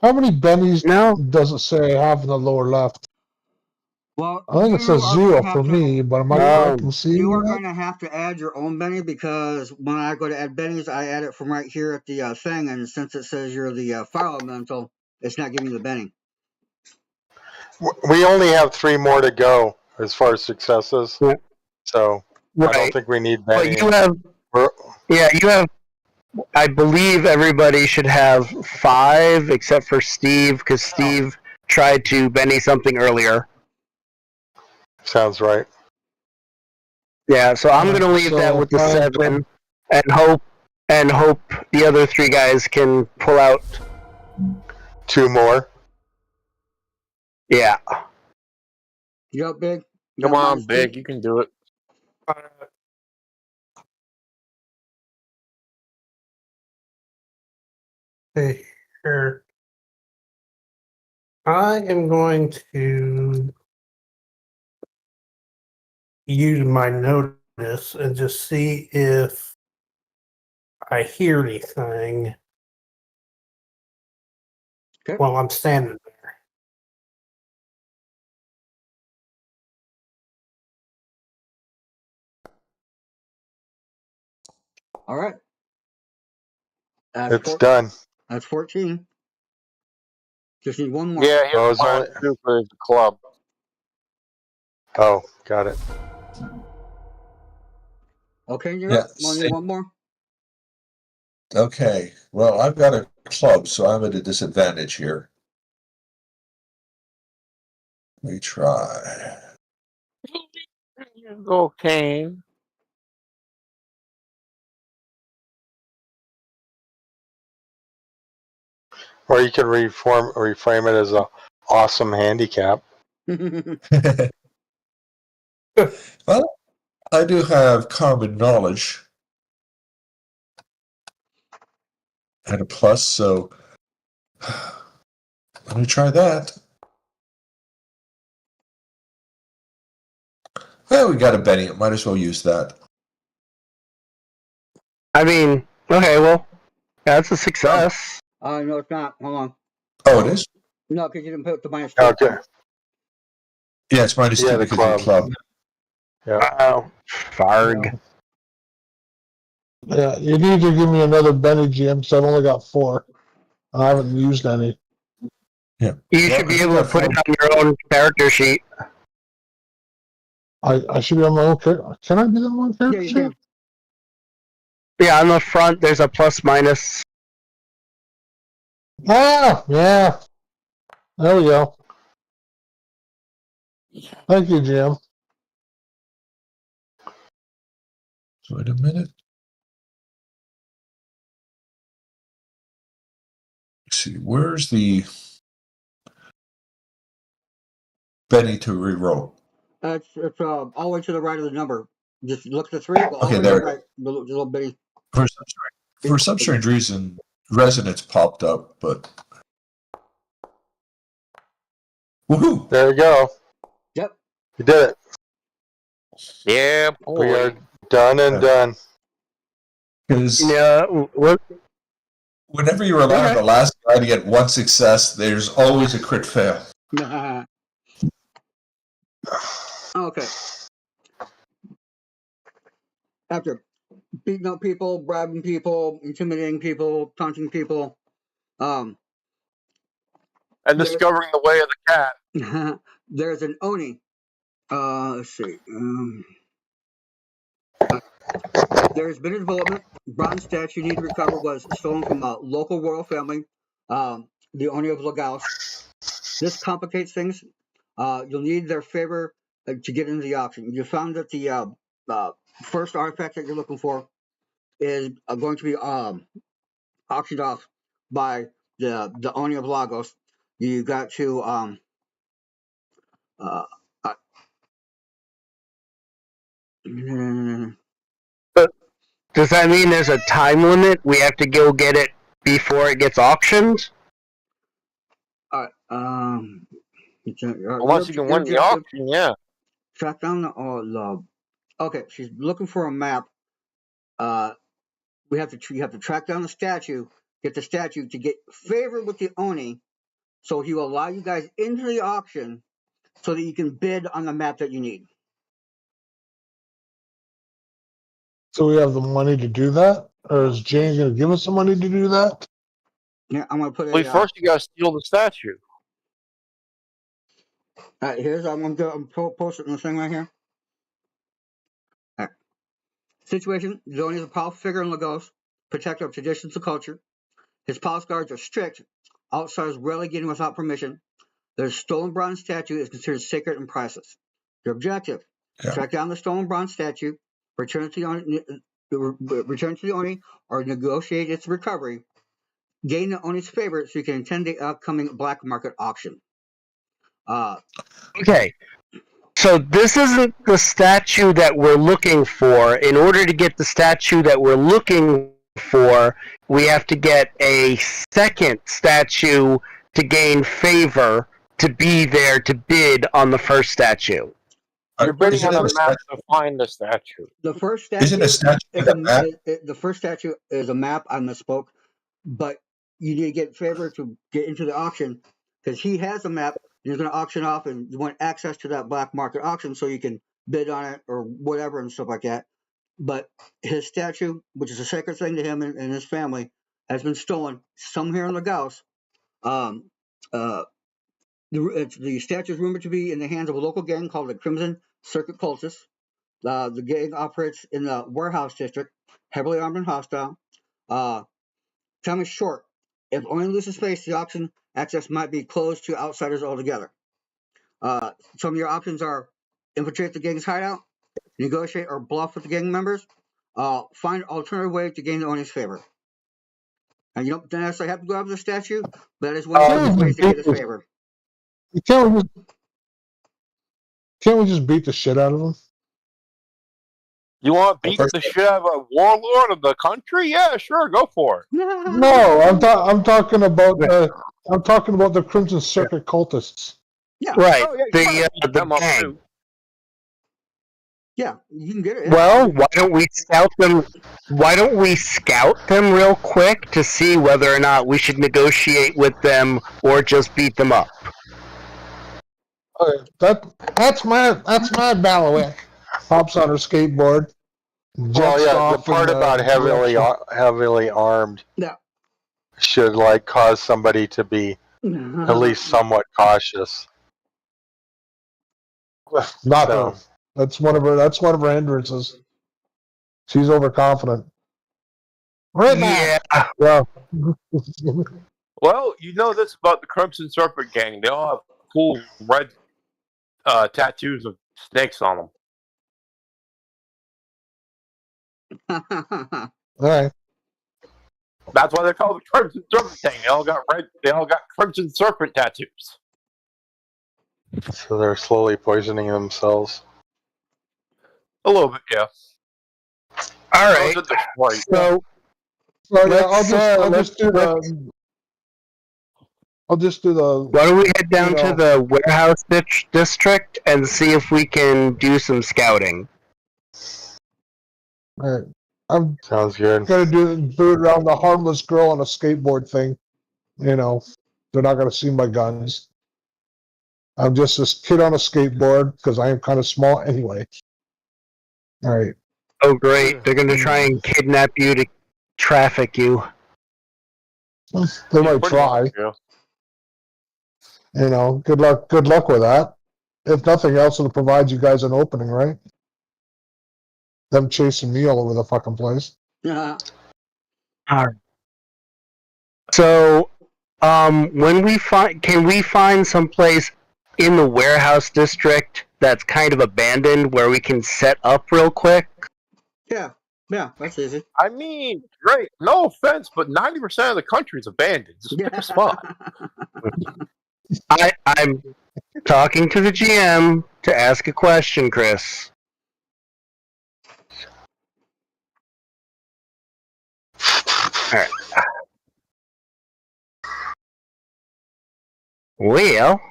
How many bennies No. does it say I have in the lower left? Well, I think it says are 0 gonna for have to- me, but am I No. correct in seeing You are that? going to have to add your own Benny because when I go to add Bennies, I add it from right here at the thing, and since it says you're the fire elemental, it's not giving you the Benny. We only have 3 more to go as far as successes. Yeah. So Right. I don't think we need But Benny. you have. Yeah, you have. I believe everybody should have 5 except for Steve, because Steve tried to Benny something earlier. Sounds right. Yeah, so I'm going to leave that with the 7 and hope the other 3 guys can pull out. 2 more. Yeah. You up, Big? Come on, Big. You can do it. See here. I am going to use my notice and just see if I hear anything Okay. while I'm standing there. All right. It's done. That's 14. Just need one more. Yeah, he Oh, has it's only- to do for his club. Oh, got it. Okay, you're Yeah, up. Only one more. Okay. Well, I've got a club, so I'm at a disadvantage here. Let me try. Okay. Or you can reframe it as a awesome handicap. Well, I do have common knowledge and a plus, so let me try that. Well, we got a Benny. Might as well use that. I mean, okay, well, that's a success. No, it's not. Hold on. Oh, it is? No, because you didn't put the -2. Okay. Yeah, it's minus Yeah, two the because of the club. Yeah. Oh, farg. Yeah, you need to give me another Benny GM because I've only got 4. I haven't used any. Yeah. You should be able to put it on your own character sheet. I should be on my own character. Can I be on my own character? Yeah, you can. Yeah, on the front, there's a plus minus. Ah, yeah. There we go. Thank you, Jim. Wait a minute. Let's see, where's the Benny to reroll? It's all the way to the right of the number. Just look at the 3. Go all Okay, the way to there the we go. right. The little bitty. For some strange reason, resonance popped up, but woohoo! There you go. Yep. You did it. Yeah, We boy. are done and done. Because Yeah, what? whenever you're allowed the last guy to get one success, there's always a crit fail. Okay. After beating up people, bribing people, intimidating people, taunting people, And discovering the way of the cat. there's an Oni. Let's see. There's been a development. Bronze statue you need to recover was stolen from a local royal family, the Oni of Lagos. This complicates things. You'll need their favor to get into the auction. You found that the first artifact that you're looking for is going to be auctioned off by the Oni of Lagos. You got to But does that mean there's a time limit? We have to go get it before it gets auctioned? Unless you can win the auction, yeah. Track down the okay, she's looking for a map. You have to track down the statue, get the statue to get favor with the Oni, so he will allow you guys into the auction so that you can bid on the map that you need. So we have the money to do that? Or is Jane going to give us the money to do that? Yeah, I'm going to put it. Well, first you gotta steal the statue. Here's I'm post it in the thing right here. Situation: Zoni is a powerful figure in Lagos, protector of traditions and culture. His palace guards are strict. Outsiders rarely get in without permission. The stolen bronze statue is considered sacred and priceless. Your objective: track down the stolen bronze statue, return it to the Oni, or negotiate its recovery. Gain the Oni's favor so you can attend the upcoming black market auction. Okay. So this isn't the statue that we're looking for. In order to get the statue that we're looking for, we have to get a second statue to gain favor to be there to bid on the first statue. You're bidding Isn't on it a a map statue? to find the statue. The first Isn't statue a statue is a map? the first statue is a map. I misspoke, but you need to get favor to get into the auction because he has a map. And he's going to auction off, and you want access to that black market auction so you can bid on it or whatever and stuff like that. But his statue, which is a sacred thing to him and his family, has been stolen somewhere in Lagos. The statue is rumored to be in the hands of a local gang called the Crimson Circuit Cultists. The gang operates in the warehouse district, heavily armed and hostile. Time is short. If only loses space, the auction access might be closed to outsiders altogether. Some of your options are infiltrate the gang's hideout, negotiate or bluff with the gang members, find an alternative way to gain the owner's favor. And you don't necessarily have to go after the statue, but that is one of the ways to get his favor. Can't we just beat the shit out of them? You want to beat the shit out of a warlord of the country? Yeah, sure, go for it. No, I'm talking about the Crimson Circuit cultists. Yeah. Right. Oh, yeah, The gang. Yeah, you can get it. Well, why don't we scout them? Why don't we scout them real quick to see whether or not we should negotiate with them or just beat them up? Okay, that's my Bailiwick. Hops on her skateboard. Well, yeah, the part about heavily armed Yeah. should cause somebody to be at least somewhat cautious. Not So. her. That's one of her hindrances. She's overconfident. Right now. Yeah. Yeah. Well, you know this about the Crimson Serpent Gang. They all have cool red tattoos of snakes on them. All right. That's why they're called the Crimson Serpent Gang. They all got Crimson Serpent tattoos. So they're slowly poisoning themselves. A little bit, yeah. All right. So I'll just do the. Why don't we head down to the warehouse district and see if we can do some scouting? All right. Sounds good. Gonna do it around the harmless girl on a skateboard thing. They're not gonna see my guns. I'm just this kid on a skateboard because I am kind of small anyway. All right. Oh, great! They're gonna try and kidnap you to traffic you. They might try. Much, yeah. Good luck with that. If nothing else, it'll provide you guys an opening, right? Them chasing me all over the fucking place. Yeah. All right. So, can we find some place in the warehouse district that's kind of abandoned where we can set up real quick? Yeah, that's easy. I mean, great. No offense, but 90% of the country is abandoned. Just pick a spot. I'm talking to the GM to ask a question, Chris. All right. Well,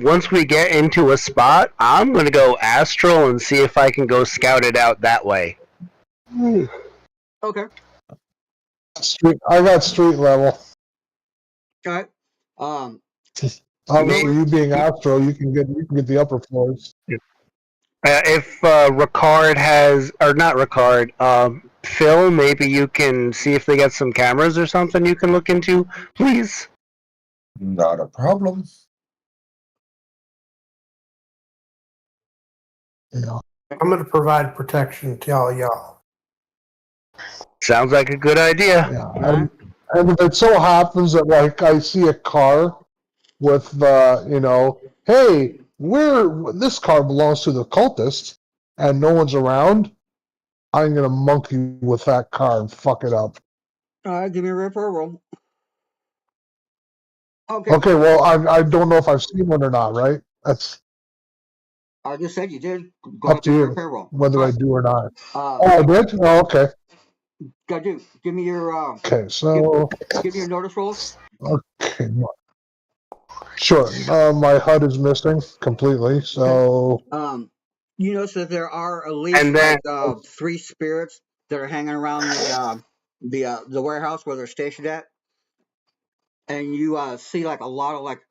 once we get into a spot, I'm going to go astral and see if I can go scout it out that way. Okay. I got street level. All right. Obviously, you being astral, you can get the upper floors. If Ricard has, or not Ricard, Phil, maybe you can see if they got some cameras or something you can look into, please. Not a problem. Yeah. I'm going to provide protection to all y'all. Sounds like a good idea. Yeah. And if it so happens that I see a car with hey, this car belongs to the cultist and no one's around, I'm gonna monkey with that car and fuck it up. All right, give me a repair roll. Okay, well I don't know if I've seen one or not, right? That's I just said you did. Go up to you repair roll. whether I do or not. Uh, I did? Oh, okay. Gotta give me your Okay, so give me your notice rolls. okay, sure. My HUD is missing completely, so You notice that there are at least And then, like 3 spirits that are hanging around the warehouse where they're stationed at, and you see like a lot of like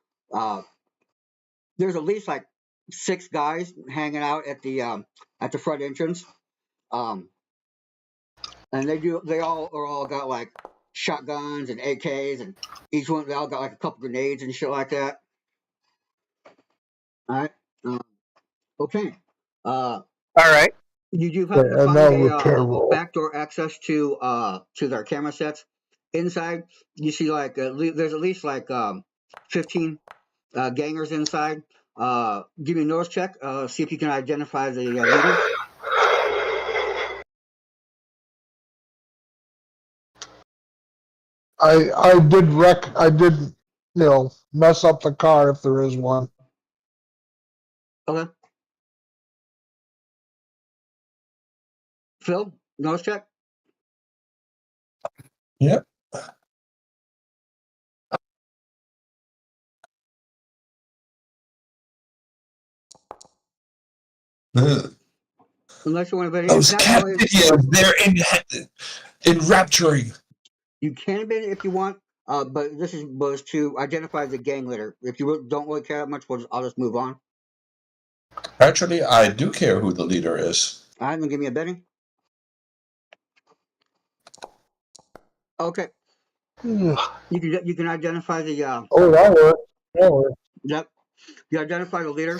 there's at least like 6 guys hanging out at the front entrance, um, and they all got like shotguns and AKs, and each one they all got like a couple grenades and shit like that. All right, okay. all right. You do okay, happen to and find now repair a roll. backdoor access to their camera sets. Inside, you see like there's at least like 15 gangers inside. Give me a notice check. See if you can identify the leader. I did mess up the car if there is one. Okay. Phil, notice check. Yep. Ugh. Unless you want to bet Those it. cat videos, they're enrapturing. You can bet it if you want. But this was to identify the gang leader. If you don't really care that much, I'll just move on. Actually, I do care who the leader is. All right, then give me a betting. Okay. You can identify the Oh, that worked. That worked. yep. You identify the leader.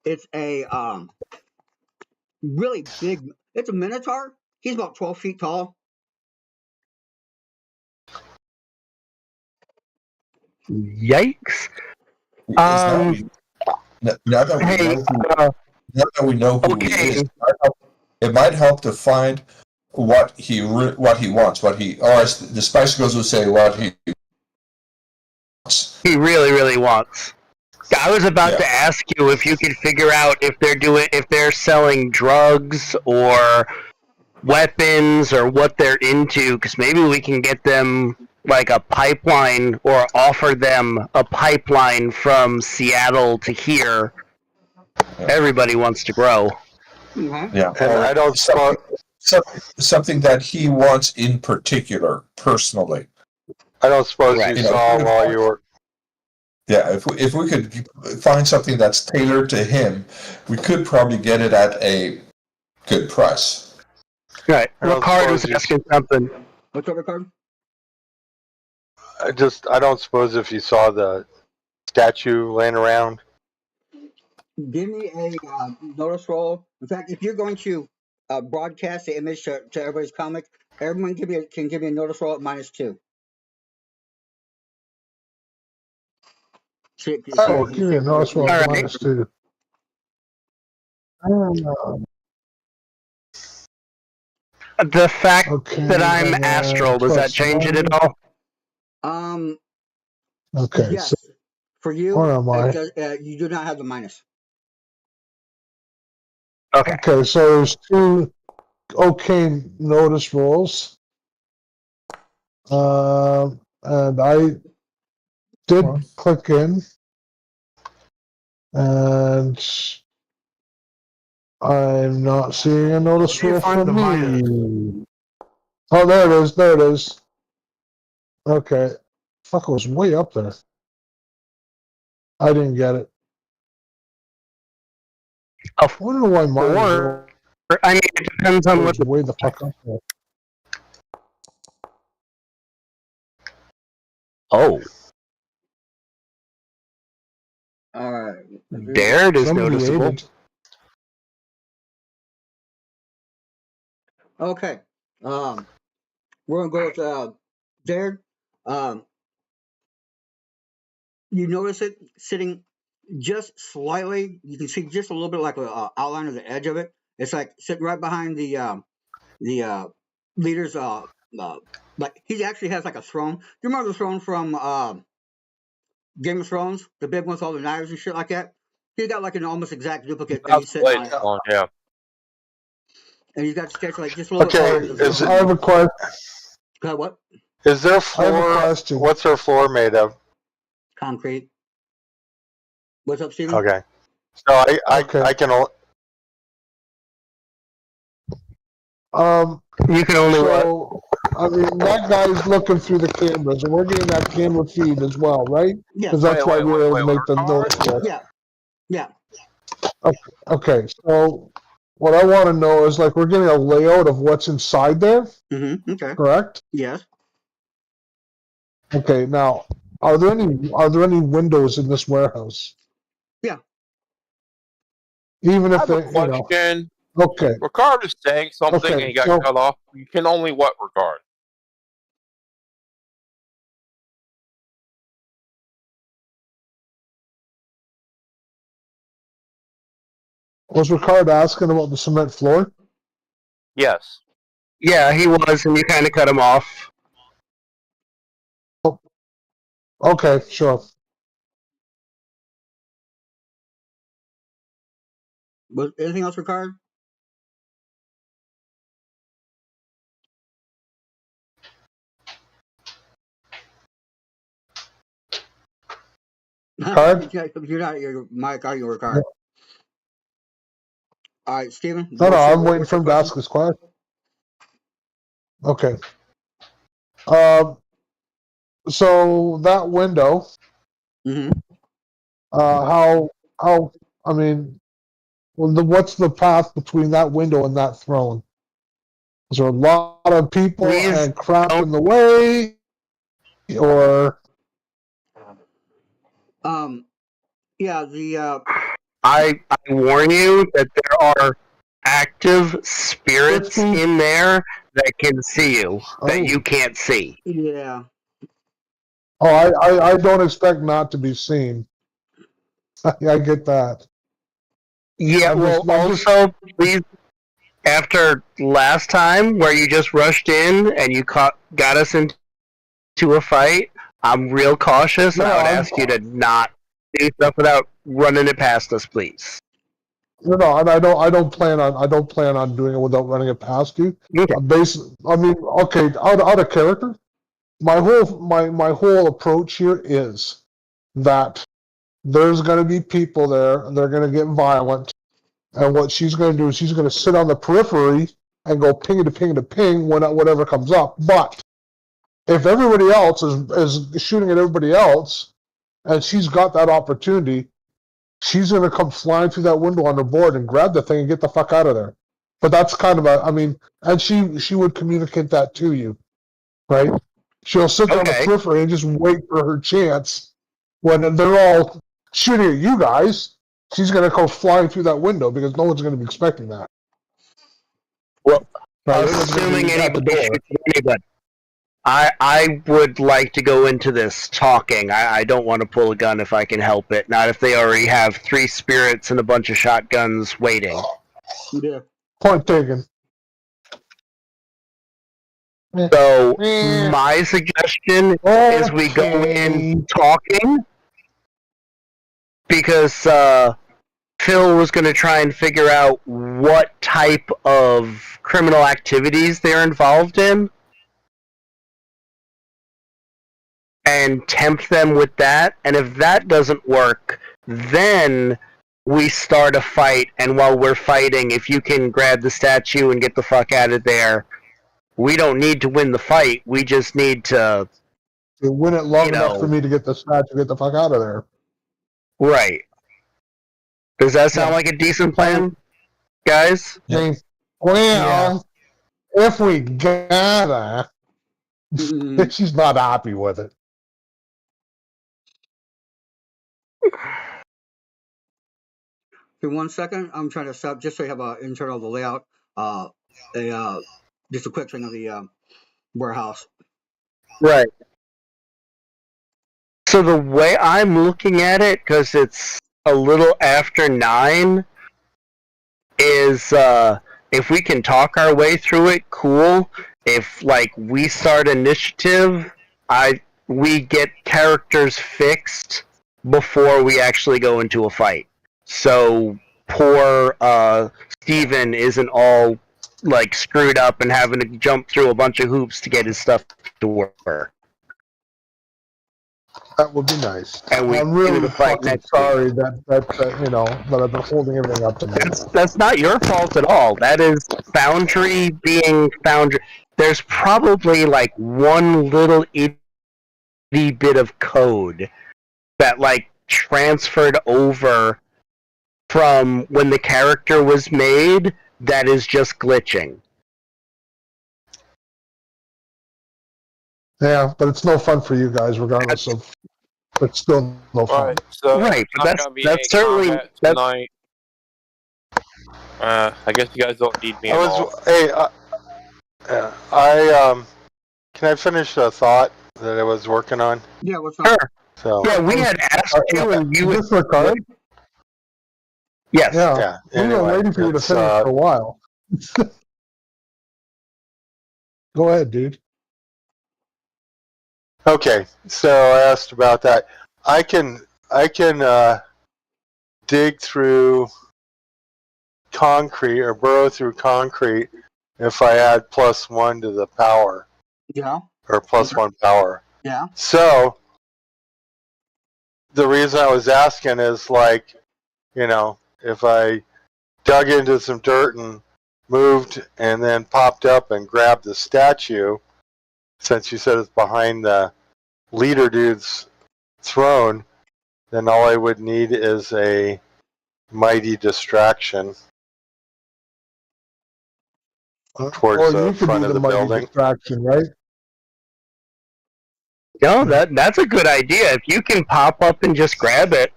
It's a really big. It's a minotaur. He's about 12 feet tall. Yikes. Now that we Hey, know who he okay. is, it might help to find what he wants, or as the Spice Girls would say, what he wants. He really, really wants. I was about Yeah. to ask you if you could figure out if they're selling drugs or weapons or what they're into, because maybe we can get them like a pipeline or offer them a pipeline from Seattle to here. Yeah. Everybody wants to grow. Okay. Yeah, And I don't something that he wants in particular, personally. suppose Right. you saw while you were. Yeah, if we could find something that's tailored to him, we could probably get it at a good price. Right. I don't Ricard was suppose you- asking something. What's up, Ricardo? I don't suppose if you saw the statue laying around. Give me a notice roll. In fact, if you're going to broadcast the image to everybody's comic, everyone can give me a notice roll at -2. Oh, give me a notice roll All right. -2. The fact Okay, that I'm and then astral, does that change it at all? Okay, Yes. so For you, where am I? you do not have the minus. Okay. Okay, so there's 2 okay notice rolls. And I did click in, and I'm not seeing a notice Where do you roll find for the minus? me. Oh, there it is. There it is. Okay. Fuck, it was way up there. I didn't get it. A I wonder why mine four. I mean, it depends on what was way the fuck up there. Oh, All right. there it is Somebody noticeable. aided. Okay. We're gonna go with Jared. You notice it sitting just slightly. You can see just a little bit like a outline of the edge of it. It's like sitting right behind the leader's like he actually has like a throne. You remember the throne from Game of Thrones, the big one with all the knives and shit like that? He's got like an almost exact duplicate, and he's sitting on it. Yeah. and he's got the statue like just a little Okay, bit. is I have a question. What? Is there I have a floor? question. What's her floor made of? Concrete. What's up, Steven? Okay. So Okay. I can. You can only So, I mean, that guy's looking through the cameras, and we're getting that camera feed as well, right? Yeah. Because that's why we were able to make the Ricard? notes here. Yeah. Yeah. Okay, so what I want to know is, like, we're getting a layout of what's inside there, Mm-hmm. Okay. correct? Yes. Okay, now, are there any windows in this warehouse? Yeah. Even I if have they, a question. okay, Ricard is saying something Okay, and he got so- cut off. You can only what, Ricard? was Ricard asking about the cement floor? Yes. Yeah, he was, and you kind of cut him off. Okay, sure. Was anything else, Ricard? Ricard? You're not your mic, are you, Ricard? Yeah. All right, Steven. No, I'm waiting what's for your him to ask question? his question. Okay. So that window, Mm-hmm. how, I mean, what's the path between that window and that throne? Is there a lot of people Please and crap don't- in the way, or Yeah. The I warn you that there are active spirits in there that can see you that you can't see. yeah. I don't expect not to be seen. I get that. Yeah, I'm well, just- also, please, after last time where you just rushed in and you got us into a fight, I'm real cautious, and I would ask you to not do stuff without running it past us, please. No, and I don't plan on doing it without running it past you. Okay. I mean, okay, out of character, my whole approach here is that there's going to be people there, and they're going to get violent, and what she's going to do is she's going to sit on the periphery and go ping to ping to ping when whatever comes up. But if everybody else is shooting at everybody else, and she's got that opportunity, she's going to come flying through that window on her board and grab the thing and get the fuck out of there. But that's kind of and she would communicate that to you, right? She'll sit there on the Okay. periphery and just wait for her chance. When they're all shooting at you guys, she's going to go flying through that window because no one's going to be expecting that. Well, Right? Everyone's gonna assuming be at the anybody door. shoots at anybody. I would like to go into this talking. I don't want to pull a gun if I can help it. Not if they already have 3 spirits and a bunch of shotguns waiting. Yeah. Point taken. So my suggestion is we go in talking, because Phil was going to try and figure out what type of criminal activities they're involved in and tempt them with that. And if that doesn't work, then we start a fight. And while we're fighting, if you can grab the statue and get the fuck out of there, we don't need to win the fight. We just need to... You win it long enough for me to get the statue, get the fuck out of there. Right. Does that sound like a decent plan, guys? Well, if we get her, she's not happy with it. For 1 second, I'm trying to stop just so you have an internal of the layout. Just a quick thing of the warehouse. Right. So the way I'm looking at it, because it's a little after 9, is if we can talk our way through it, cool. If we start initiative, we get characters fixed before we actually go into a fight. So poor Steven isn't all like screwed up and having to jump through a bunch of hoops to get his stuff to work. That would be nice. And we I'm do really the fight fucking next week. sorry that I've been holding everything up to me. That's not your fault at all. That is Foundry being Foundry. There's probably like one little itty bit of code that like transferred over from when the character was made that is just glitching. Yeah, but it's no fun for you guys, regardless of. But still no fun. Alright, so Right, but not gonna be any that's certainly combat tonight. I guess you guys don't need me at all. Can I finish a thought that I was working on? Yeah, what's up? sure. So Yeah, we had asked you and you Is this the card? yes. Yeah. We were anyway, waiting for you to it's, finish for a while. Go ahead, dude. okay, so I asked about that. I can dig through concrete or burrow through concrete if I add +1 to the power Yeah, or +1 power. yeah. So the reason I was asking is like, if I dug into some dirt and moved and then popped up and grabbed the statue, since you said it's behind the leader dude's throne, then all I would need is a mighty distraction towards Or the you could front be of the the mighty building. distraction, right? No, that's a good idea. If you can pop up and just grab it,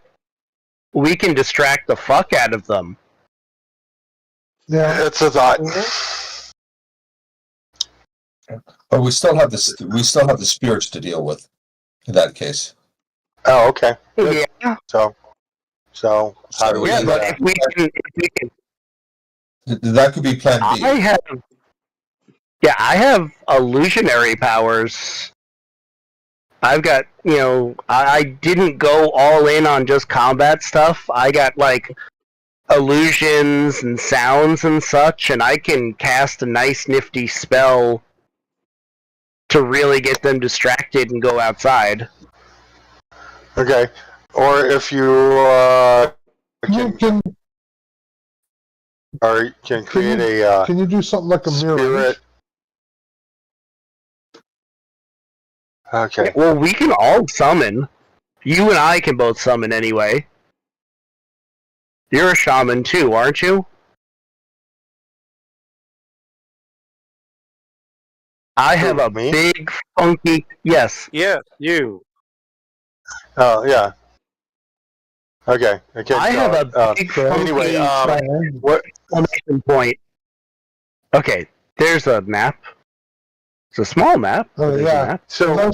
we can distract the fuck out of them. Yeah. It's a thought. But we still have the spirits to deal with in that case. Oh, okay. Good. Yeah. So how do we Yeah, do but that? if we can That could be Plan B. I have illusionary powers. I've got, I didn't go all in on just combat stuff. I got like illusions and sounds and such, and I can cast a nice nifty spell to really get them distracted and go outside. Okay. Or if you can create a Can you do something like a mirror? spirit. Okay. Well, we can all summon. You and I can both summon anyway. You're a shaman too, aren't you? I have a Me? big funky yes. Yeah, you. Oh yeah. Okay. Okay. I have a big funky anyway, what? exclamation point. Okay, there's a map. It's a small map. Oh, There's yeah. a map. So I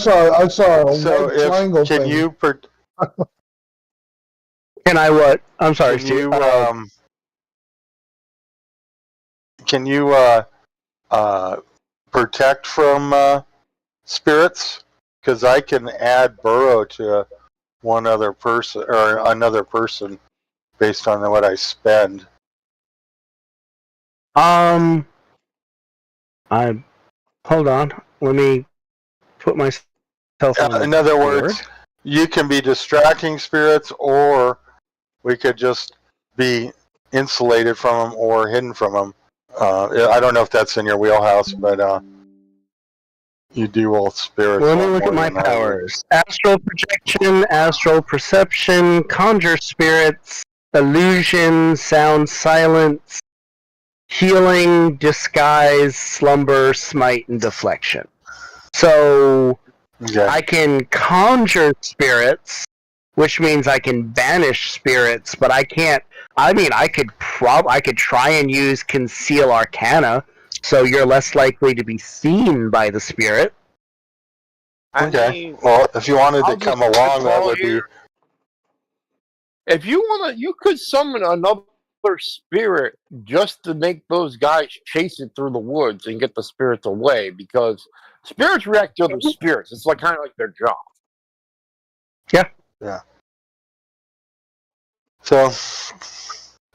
saw a so white triangle if can thing. you Can I what? I'm sorry, can Steve. you protect from spirits? Because I can add burrow to one other person or another person based on what I spend. Hold on. Let me put myself on In other board. words, you can be distracting spirits, or we could just be insulated from them or hidden from them. I don't know if that's in your wheelhouse, but you do both spirits. Let me look more at my than I would. powers. Astral projection, astral perception, conjure spirits, illusion, sound silence, healing, disguise, slumber, smite, and deflection. So Okay. I can conjure spirits, which means I can banish spirits, but I can't. I mean, I could try and use conceal arcana, so you're less likely to be seen by the spirit. Okay. Well, if you wanted to I'll come just along, that call would be. here. If you want to, you could summon another spirit just to make those guys chase it through the woods and get the spirits away, because spirits react to other spirits. It's like kind of like their job. Yeah. So,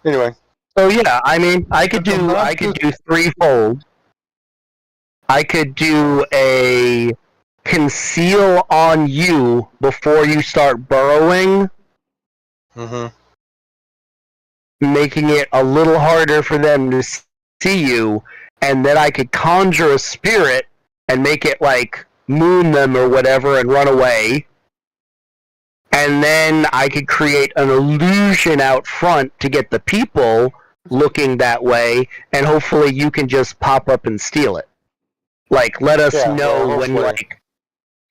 anyway. So yeah, I mean, I could But the do map threefold. I could do a conceal on you before you start burrowing, Mm-hmm. making it a little harder for them to see you, and then I could conjure a spirit and make it like moon them or whatever and run away. And then I could create an illusion out front to get the people looking that way, and hopefully you can just pop up and steal it. Like, let us Yeah, know well, when, hopefully.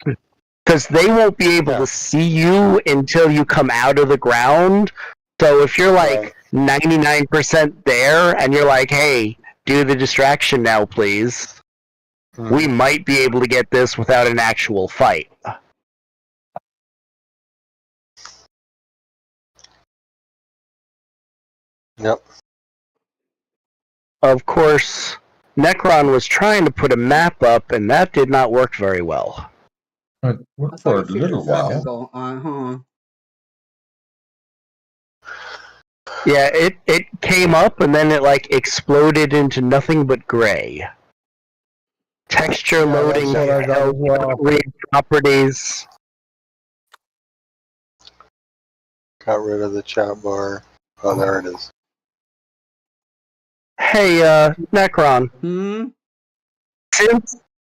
like, because they won't be able Yeah. to see you until you come out of the ground. So if you're like Right. 99% there and you're like, hey, do the distraction now, please, we Mhm. might be able to get this without an actual fight. Yep. Of course, Necron was trying to put a map up, and that did not work very well. It worked I thought for a you figured little this out while. ago. Uh-huh. Yeah, it came up and then it like exploded into nothing but gray. Texture Yeah, loading that's what I got failed, as well. couldn't read properties. Got rid of the chat bar. Oh, there it is. Hey, Necron,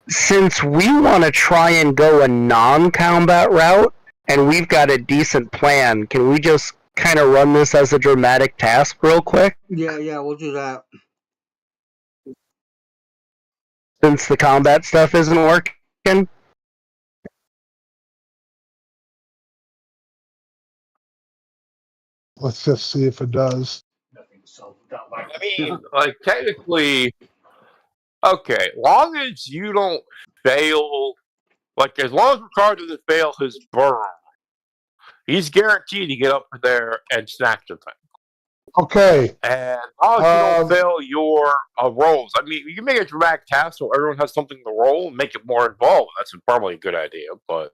since we want to try and go a non-combat route, and we've got a decent plan, can we just kind of run this as a dramatic task real quick? Yeah, we'll do that. Since the combat stuff isn't working? Let's just see if it does. I mean, like, technically, okay, long as you don't fail, like, as long as Ricardo doesn't fail his burn, he's guaranteed to get up there and snatch the thing. Okay. And as long as you don't fail your rolls, I mean, you can make a dramatic task so everyone has something to roll and make it more involved. That's probably a good idea, but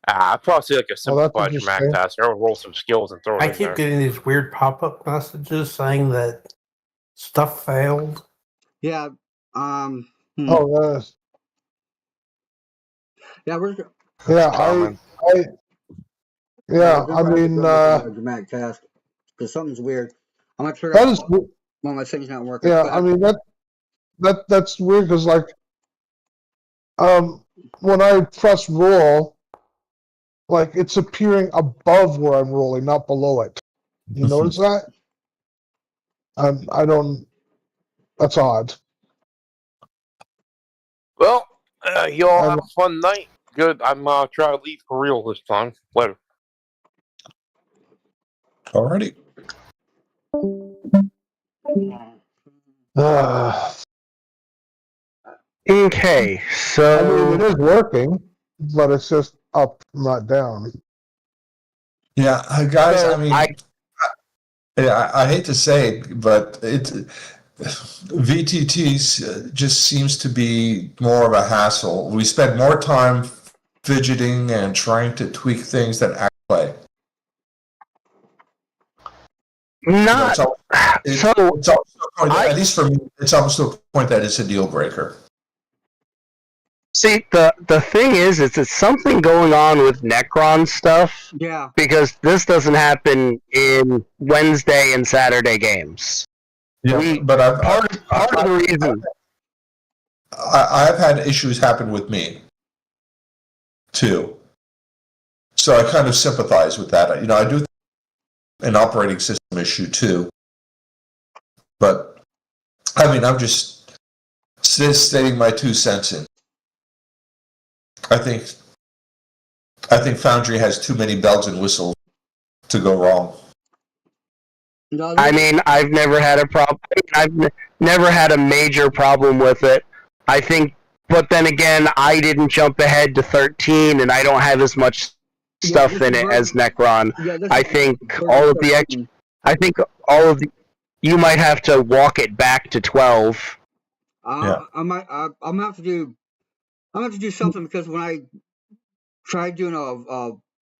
I'd probably say like a simplified dramatic task. Everyone roll some skills and throw it I in keep there. getting these weird pop-up messages saying that stuff failed. Yeah. Oh, Yeah, we're. yeah. Common. I mean, a dramatic task because something's weird. I'm not sure. that is. Well, my thing's not working. Yeah, I mean that's weird because like, when I press roll, like it's appearing above where I'm rolling, not below it. You notice that? I don't. That's odd. Well, you all have a fun night. Good. I'm trying to leave for real this time. Later. Alrighty. Okay, so I mean, it is working, but it's just up, not down. Yeah, guys. So I mean, I hate to say it, but VTTs just seems to be more of a hassle. We spend more time fidgeting and trying to tweak things than actually play. not It's almost to a point that, at least for me, it's almost to a point that it's a deal breaker. See, the thing is, it's something going on with Necron stuff. Yeah. Because this doesn't happen in Wednesday and Saturday games. Yeah, but part of the reason I've had issues happen with me too, so I kind of sympathize with that. You know, I do think an operating system issue too, but I mean, I'm just stating my 2 cents in. I think Foundry has too many bells and whistles to go wrong. I mean, I've never had a problem. I've never had a major problem with it. I think, but then again, I didn't jump ahead to 13, and I don't have as much stuff in it as Necron. I think all of the extra. I think all of the. You might have to walk it back to 12. I'm gonna have to do. I'm gonna have to do something because when I tried doing a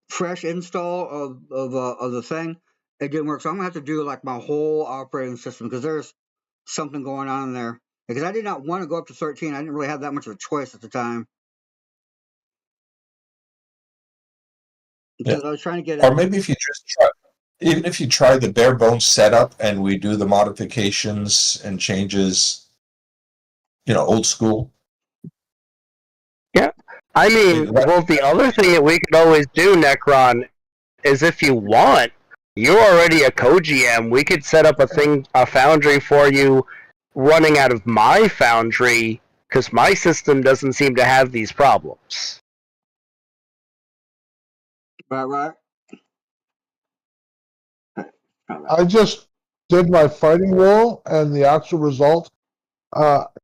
fresh install of the thing, it didn't work. So I'm gonna have to do like my whole operating system because there's something going on there. Because I did not want to go up to 13. I didn't really have that much of a choice at the time. Because I was trying to get Or maybe if you just try, even if you try the bare bones setup and we do the modifications and changes, old school. Yeah. I mean, well, the other thing that we could always do, Necron, is if you want, you're already a co-GM. We could set up a foundry for you running out of my foundry, because my system doesn't seem to have these problems. Right. I just did my fighting roll, and the actual result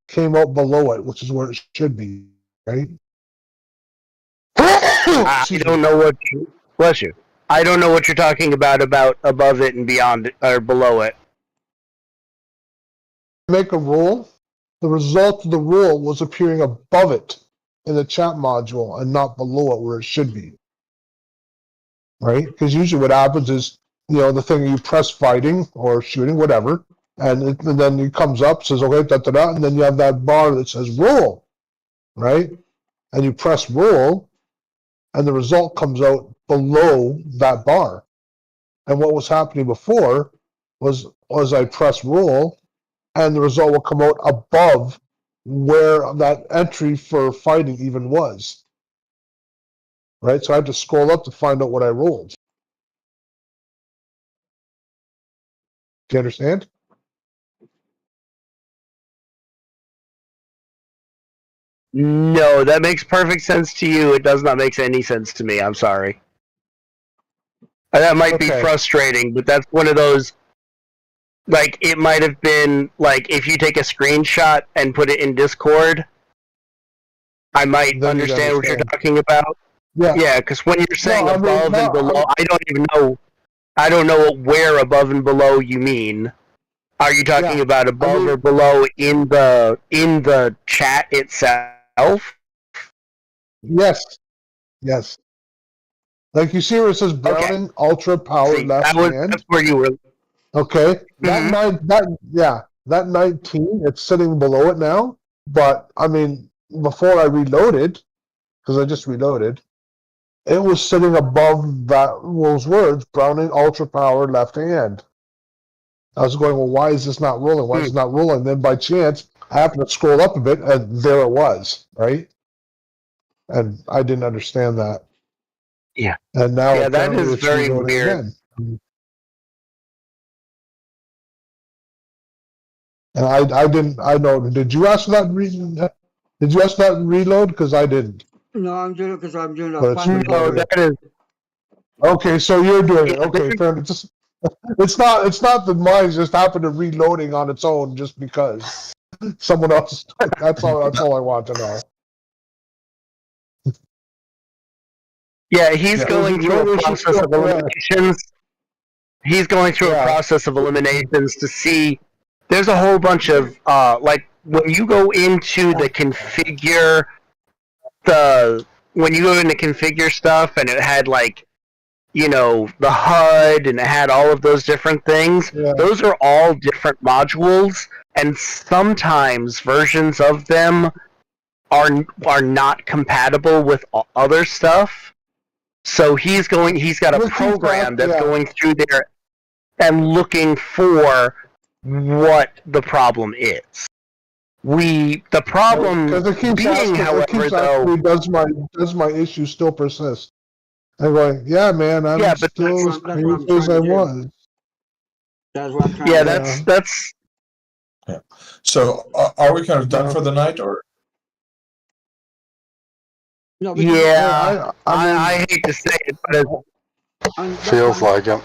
came out below it, which is where it should be, right? I don't know what you... Bless you. I don't know what you're talking about above it and beyond it, or below it. Make a roll. The result of the roll was appearing above it in the chat module and not below it where it should be. Right? Because usually what happens is, the thing you press fighting or shooting, whatever, and then it comes up, says, okay, da-da-da, and then you have that bar that says roll, right? And you press roll, and the result comes out below that bar. And what was happening before was I press roll, and the result will come out above where that entry for fighting even was. Right? So I had to scroll up to find out what I rolled. Do you understand? No, that makes perfect sense to you. It does not make any sense to me. I'm sorry. That might be frustrating, but that's one of those, like, it might have been, like, if you take a screenshot and put it in Discord, I might Then understand what you're talking about. Yeah, because when you're saying No, I mean, above no, and below, I don't know where above and below you mean. Are you talking about above or below in the chat itself? Yes. Like you see where it says Browning Ultra Power See, left hand. that's where you were. Okay. That 19, it's sitting below it now. But I mean, before I reloaded, because I just reloaded, it was sitting above those words, Browning Ultra Power left hand. I was going, well, why is this not rolling? Why is it not rolling? Then by chance, I happened to scroll up a bit, and there it was, right? And I didn't understand that. Yeah. And now that apparently is it's very reloading weird. again. And I know, did you ask for that reason? Did you ask that reload? Because I didn't. No, I'm doing it because I'm doing But a it's final. reloading. that is. Okay, so you're doing it. Okay, fair enough. It's not that mine just happened to reloading on its own just because someone else. That's all I want to know. Yeah, he's going through a process of eliminations. He's going through a process of eliminations to see. There's a whole bunch of like when you go into the configure stuff, and it had like the HUD and it had all of those different things. Yeah. Those are all different modules, and sometimes versions of them are not compatible with other stuff. So he's got a program that's going through there and looking for what the problem is. The problem being, however, though, does my issue still persist? I'm going, yeah, man, I'm still as crazy as I was. That's what I'm trying to do. that's. Yeah. So are we kind of done for the night, or? No, I hate to say it, but feels like it.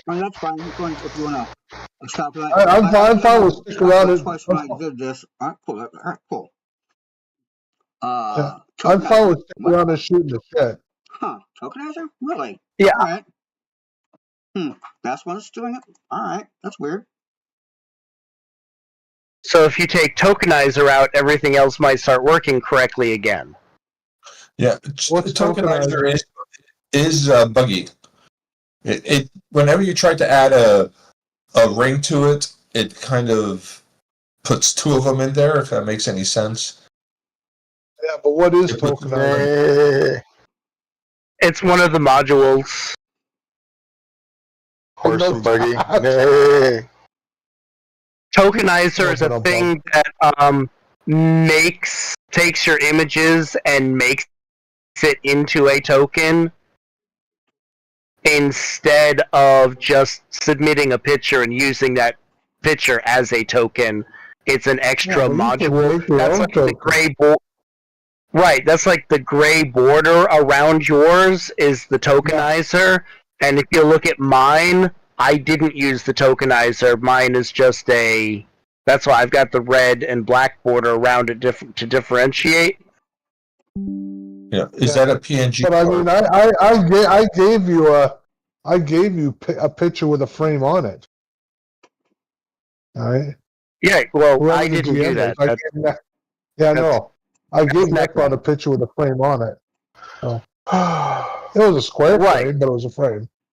I mean, that's fine. If you want to stop that. I'm fine with sticking around. Twice when I did this. All right, cool. I'm fine with sticking around and shooting the shit. Huh? Tokenizer? Really? Yeah. All right. That's what's doing it. All right. That's weird. So if you take tokenizer out, everything else might start working correctly again. Yeah, What's tokenizer is buggy. It whenever you try to add a ring to it, it kind of puts two of them in there. If that makes any sense. Yeah, but what is It puts- tokenizing? Nay. It's one of the modules. Horse know and buggy. that. Nay. Tokenizer is a Bum-bum-bum. thing that takes your images and makes it into a token instead of just submitting a picture and using that picture as a token. It's an extra Yeah, but you can module. make your That's own like the token. gray border. Right, that's like the gray border around yours is the tokenizer. And if you look at mine, I didn't use the tokenizer. Mine is just a. That's why I've got the red and black border around it to differentiate. Yeah, is that a PNG? But I mean, I gave you a picture with a frame on it. All right. Yeah, well, Whoever I the didn't do GM that. is, I gave Necron- yeah, no. I gave Necron a picture with a frame on it. So, it was a square Right. frame, but it was a frame.